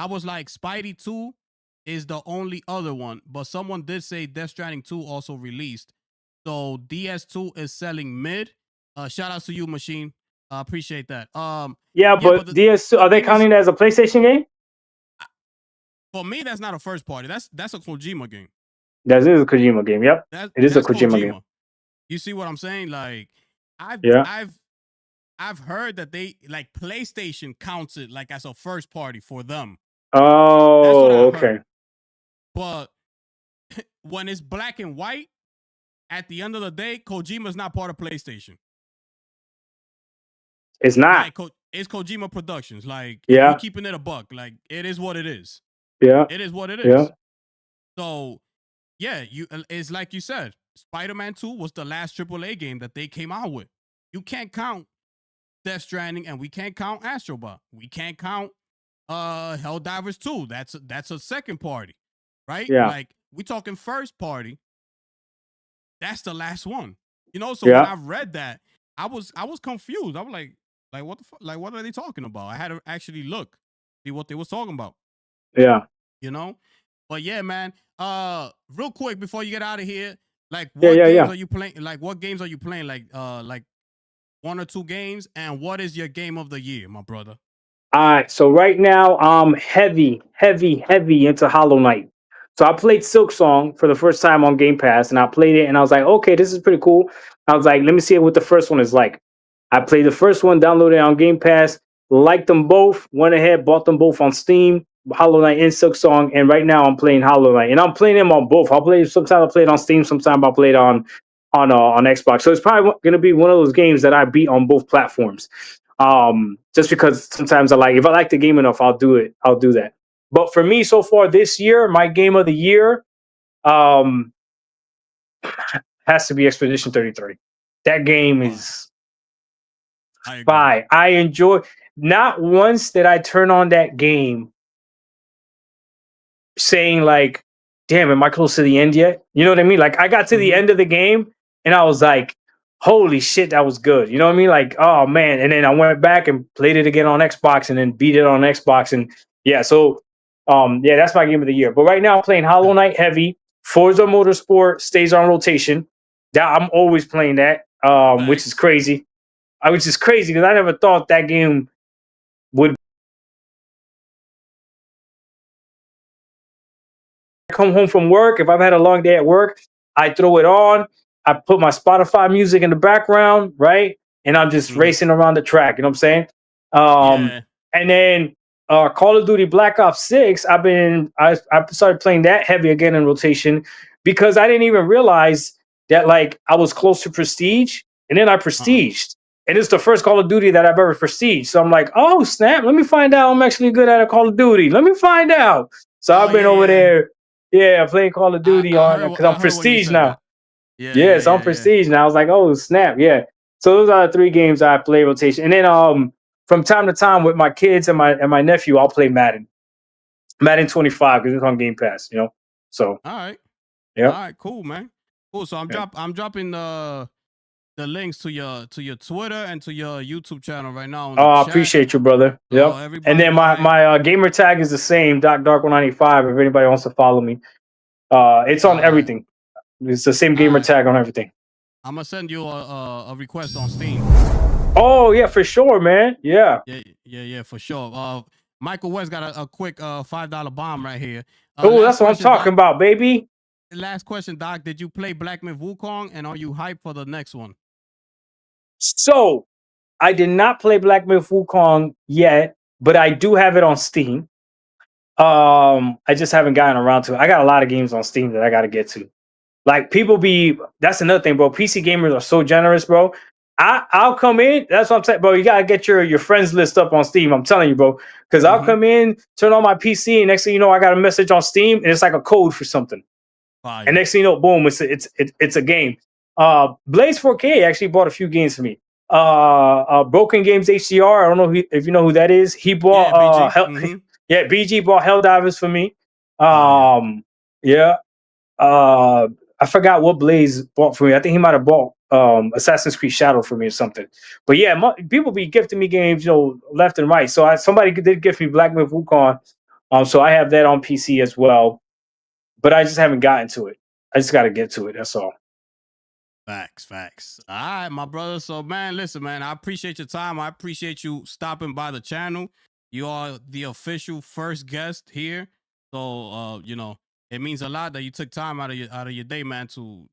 was like, Spidey 2 is the only other one, but someone did say Death Stranding 2 also released. So DS2 is selling mid. Shout out to you, Machine. I appreciate that. But DS2, are they counting it as a PlayStation game? For me, that's not a first party. That's a Kojima game. That is a Kojima game. Yep, it is a Kojima game. You see what I'm saying? Like, I've heard that they like PlayStation counts it like as a first party for them. Oh, okay. Heard. But when it's black and white, at the end of the day, Kojima's not part of PlayStation. It's not. Like, it's Kojima Productions. Like, yeah, we're keeping it a buck. Like, it is what it is. Yeah, it is what it is. Yeah. So, yeah, it's like you said. Spider-Man 2 was the last AAA game that they came out with. You can't count Death Stranding, and we can't count Astrobot. We can't count Helldivers 2. That's a second party, right? Yeah. Like, we talking first party. That's the last one. You know, so when I read that, I was confused. I was like what the fuck? Like, what are they talking about? I had to actually see what they was talking about. Yeah. You know? But yeah, man. Real quick before you get out of here, like what games are you playing? Like what games are you playing? Like one or two games, and what is your game of the year, my brother? All right, so right now I'm heavy into Hollow Knight. So I played Silksong for the first time on Game Pass, and I played it, and I was like, okay, this is pretty cool. I was like, let me see what the first one is like. I played the first one, downloaded it on Game Pass, liked them both, went ahead, bought them both on Steam, Hollow Knight and Silksong, and right now I'm playing Hollow Knight, and I'm playing them on both. Sometimes I play it on Steam, sometimes I'll play it on Xbox. So it's probably going to be one of those games that I beat on both platforms. Just because sometimes if I like the game enough, I'll do that. But for me so far this year, my game of the year has to be Expedition 33. That game is fire. I enjoy. Not once did I turn on that game saying like, damn, am I close to the end yet? You know what I mean? Like, I got to the end of the game and I was like, holy shit, that was good. You know what I mean? Like, oh man. And then I went back and played it again on Xbox and then beat it on Xbox. And yeah, so that's my game of the year. But right now I'm playing Hollow Knight heavy. Forza Motorsport stays on rotation. I'm always playing that, which is crazy. Which is crazy because I never thought that game would come home from work. If I've had a long day at work, I throw it on. I put my Spotify music in the background, right? And I'm just racing around the track. You know what I'm saying? And then Call of Duty Black Ops 6, I started playing that heavy again in rotation because I didn't even realize that like I was close to Prestige, and then I Prestiged. And it's the first Call of Duty that I've ever prestiged. So I'm like, oh snap, let me find out I'm actually good at a Call of Duty. Let me find out. So I've been over there, playing Call of Duty because I'm Prestige now. So I'm Prestige now. I was like, oh snap, So those are the three games I play rotation. And then from time to time with my kids and my nephew, I'll play Madden 25 because it's on Game Pass. You know, so all right, yeah, all right, cool, man, cool. So I'm dropping the links to your Twitter and to your YouTube channel right now. I appreciate you, brother. Yeah. And then my gamer tag is the same, Dark195. If anybody wants to follow me, it's on everything. It's the same gamer tag on everything. I'm gonna send you a request on Steam. Oh yeah, for sure, man. Yeah, for sure. Michael West got a quick $5 bomb right here. Oh, that's what I'm talking about, baby. Last question, Doc. Did you play Black Myth Wukong, and are you hyped for the next one? So, I did not play Black Myth Wukong yet, but I do have it on Steam. I just haven't gotten around to it. I got a lot of games on Steam that I got to get to. Like that's another thing, bro. PC gamers are so generous, bro. I'll come in. That's what I'm saying, bro. You gotta get your friends list up on Steam. I'm telling you, bro. Because I'll come in, turn on my PC, and next thing you know, I got a message on Steam, and it's like a code for something. Fire. And next thing you know, boom, it's a game. Blaze 4K actually bought a few games for me. Broken Games HDR. I don't know if you know who that is. He bought BG bought Helldivers for me. Yeah. I forgot what Blaze bought for me. I think he might have bought Assassin's Creed Shadow for me or something. But yeah, people be gifting me games, left and right. So somebody did gift me Black Myth Wukong. So I have that on PC as well. But I just haven't gotten to it. I just got to get to it. That's all. Facts. All right, my brother. So, man, listen, man, I appreciate your time. I appreciate you stopping by the channel. You are the official first guest here. So, it means a lot that you took time out of your day, man, to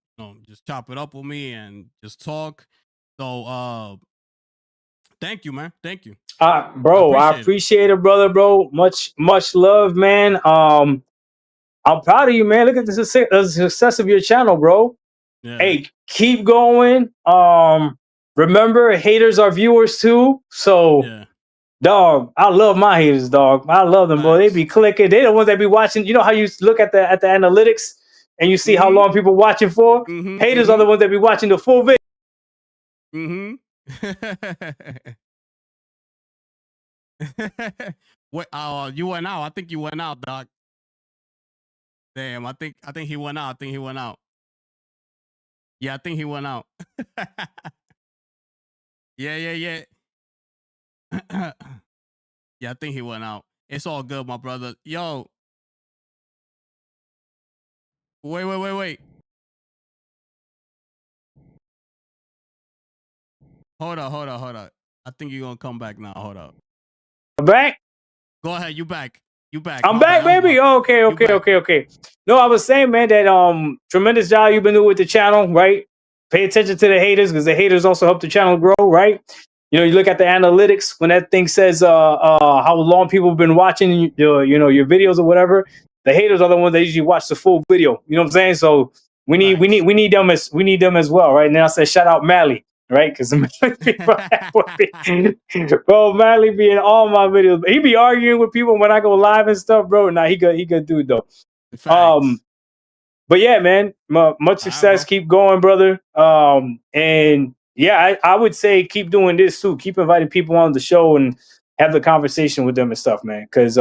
just chop it up with me and just talk. So, thank you, man. Thank you. Bro, I appreciate it, brother, bro. Much love, man. I'm proud of you, man. Look at the success of your channel, bro. Yeah. Hey, keep going. Remember, haters are viewers too. So, dog, I love my haters, dog. I love them, bro. They be clicking. They the ones that be watching. You know how you look at the analytics and you see how long people watching for. Haters are the ones that be watching the full video. What? You went out. I think you went out, dog. Damn, I think he went out. Yeah, I think he went out. Yeah. Yeah, I think he went out. It's all good, my brother. Yo. Wait. Hold up. I think you're gonna come back now. Hold up. I'm back? Go ahead, you back. I'm back, baby. Okay. No, I was saying, man, that tremendous job you've been doing with the channel, right? Pay attention to the haters because the haters also help the channel grow, right? You look at the analytics when that thing says how long people have been watching your videos or whatever. The haters are the ones that usually watch the full video. You know what I'm saying? So we need them as well, right? And then I said shout out Mally. Right, because bro, Mally be in all my videos. He be arguing with people when I go live and stuff, bro. Nah, he good dude though. Facts. But yeah, man, much success. Keep going, brother. And yeah, I would say keep doing this too. Keep inviting people on the show and have the conversation with them and stuff, man. Because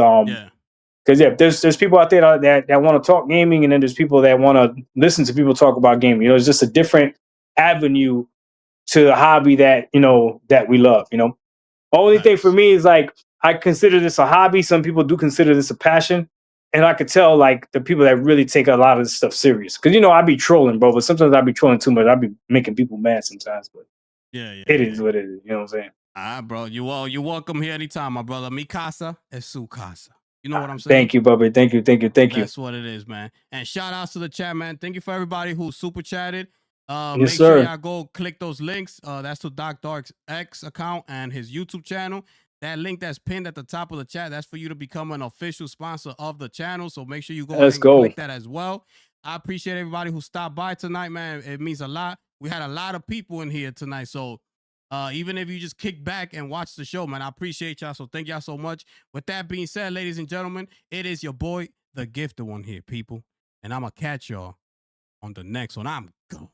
there's people out there that want to talk gaming, and then there's people that want to listen to people talk about gaming. It's just a different avenue to a hobby that that we love. Only thing for me is like I consider this a hobby. Some people do consider this a passion, and I could tell like the people that really take a lot of this stuff serious. Because I be trolling, bro, but sometimes I be trolling too much. I be making people mad sometimes, but it is what it is. You know what I'm saying? All right, bro. You're welcome here anytime, my brother. Mi casa es su casa. You know what I'm saying? Thank you, Bubba. Thank you. That's what it is, man. And shout outs to the chat, man. Thank you for everybody who super chatted. Make sure y'all go click those links. That's to Doc Dark's X account and his YouTube channel. That link that's pinned at the top of the chat, that's for you to become an official sponsor of the channel. So make sure you go and click that as well. I appreciate everybody who stopped by tonight, man. It means a lot. We had a lot of people in here tonight. So even if you just kick back and watch the show, man, I appreciate y'all. So thank y'all so much. With that being said, ladies and gentlemen, it is your boy, the Gifted One here, people. And I'm going to catch y'all on the next one. I'm gone.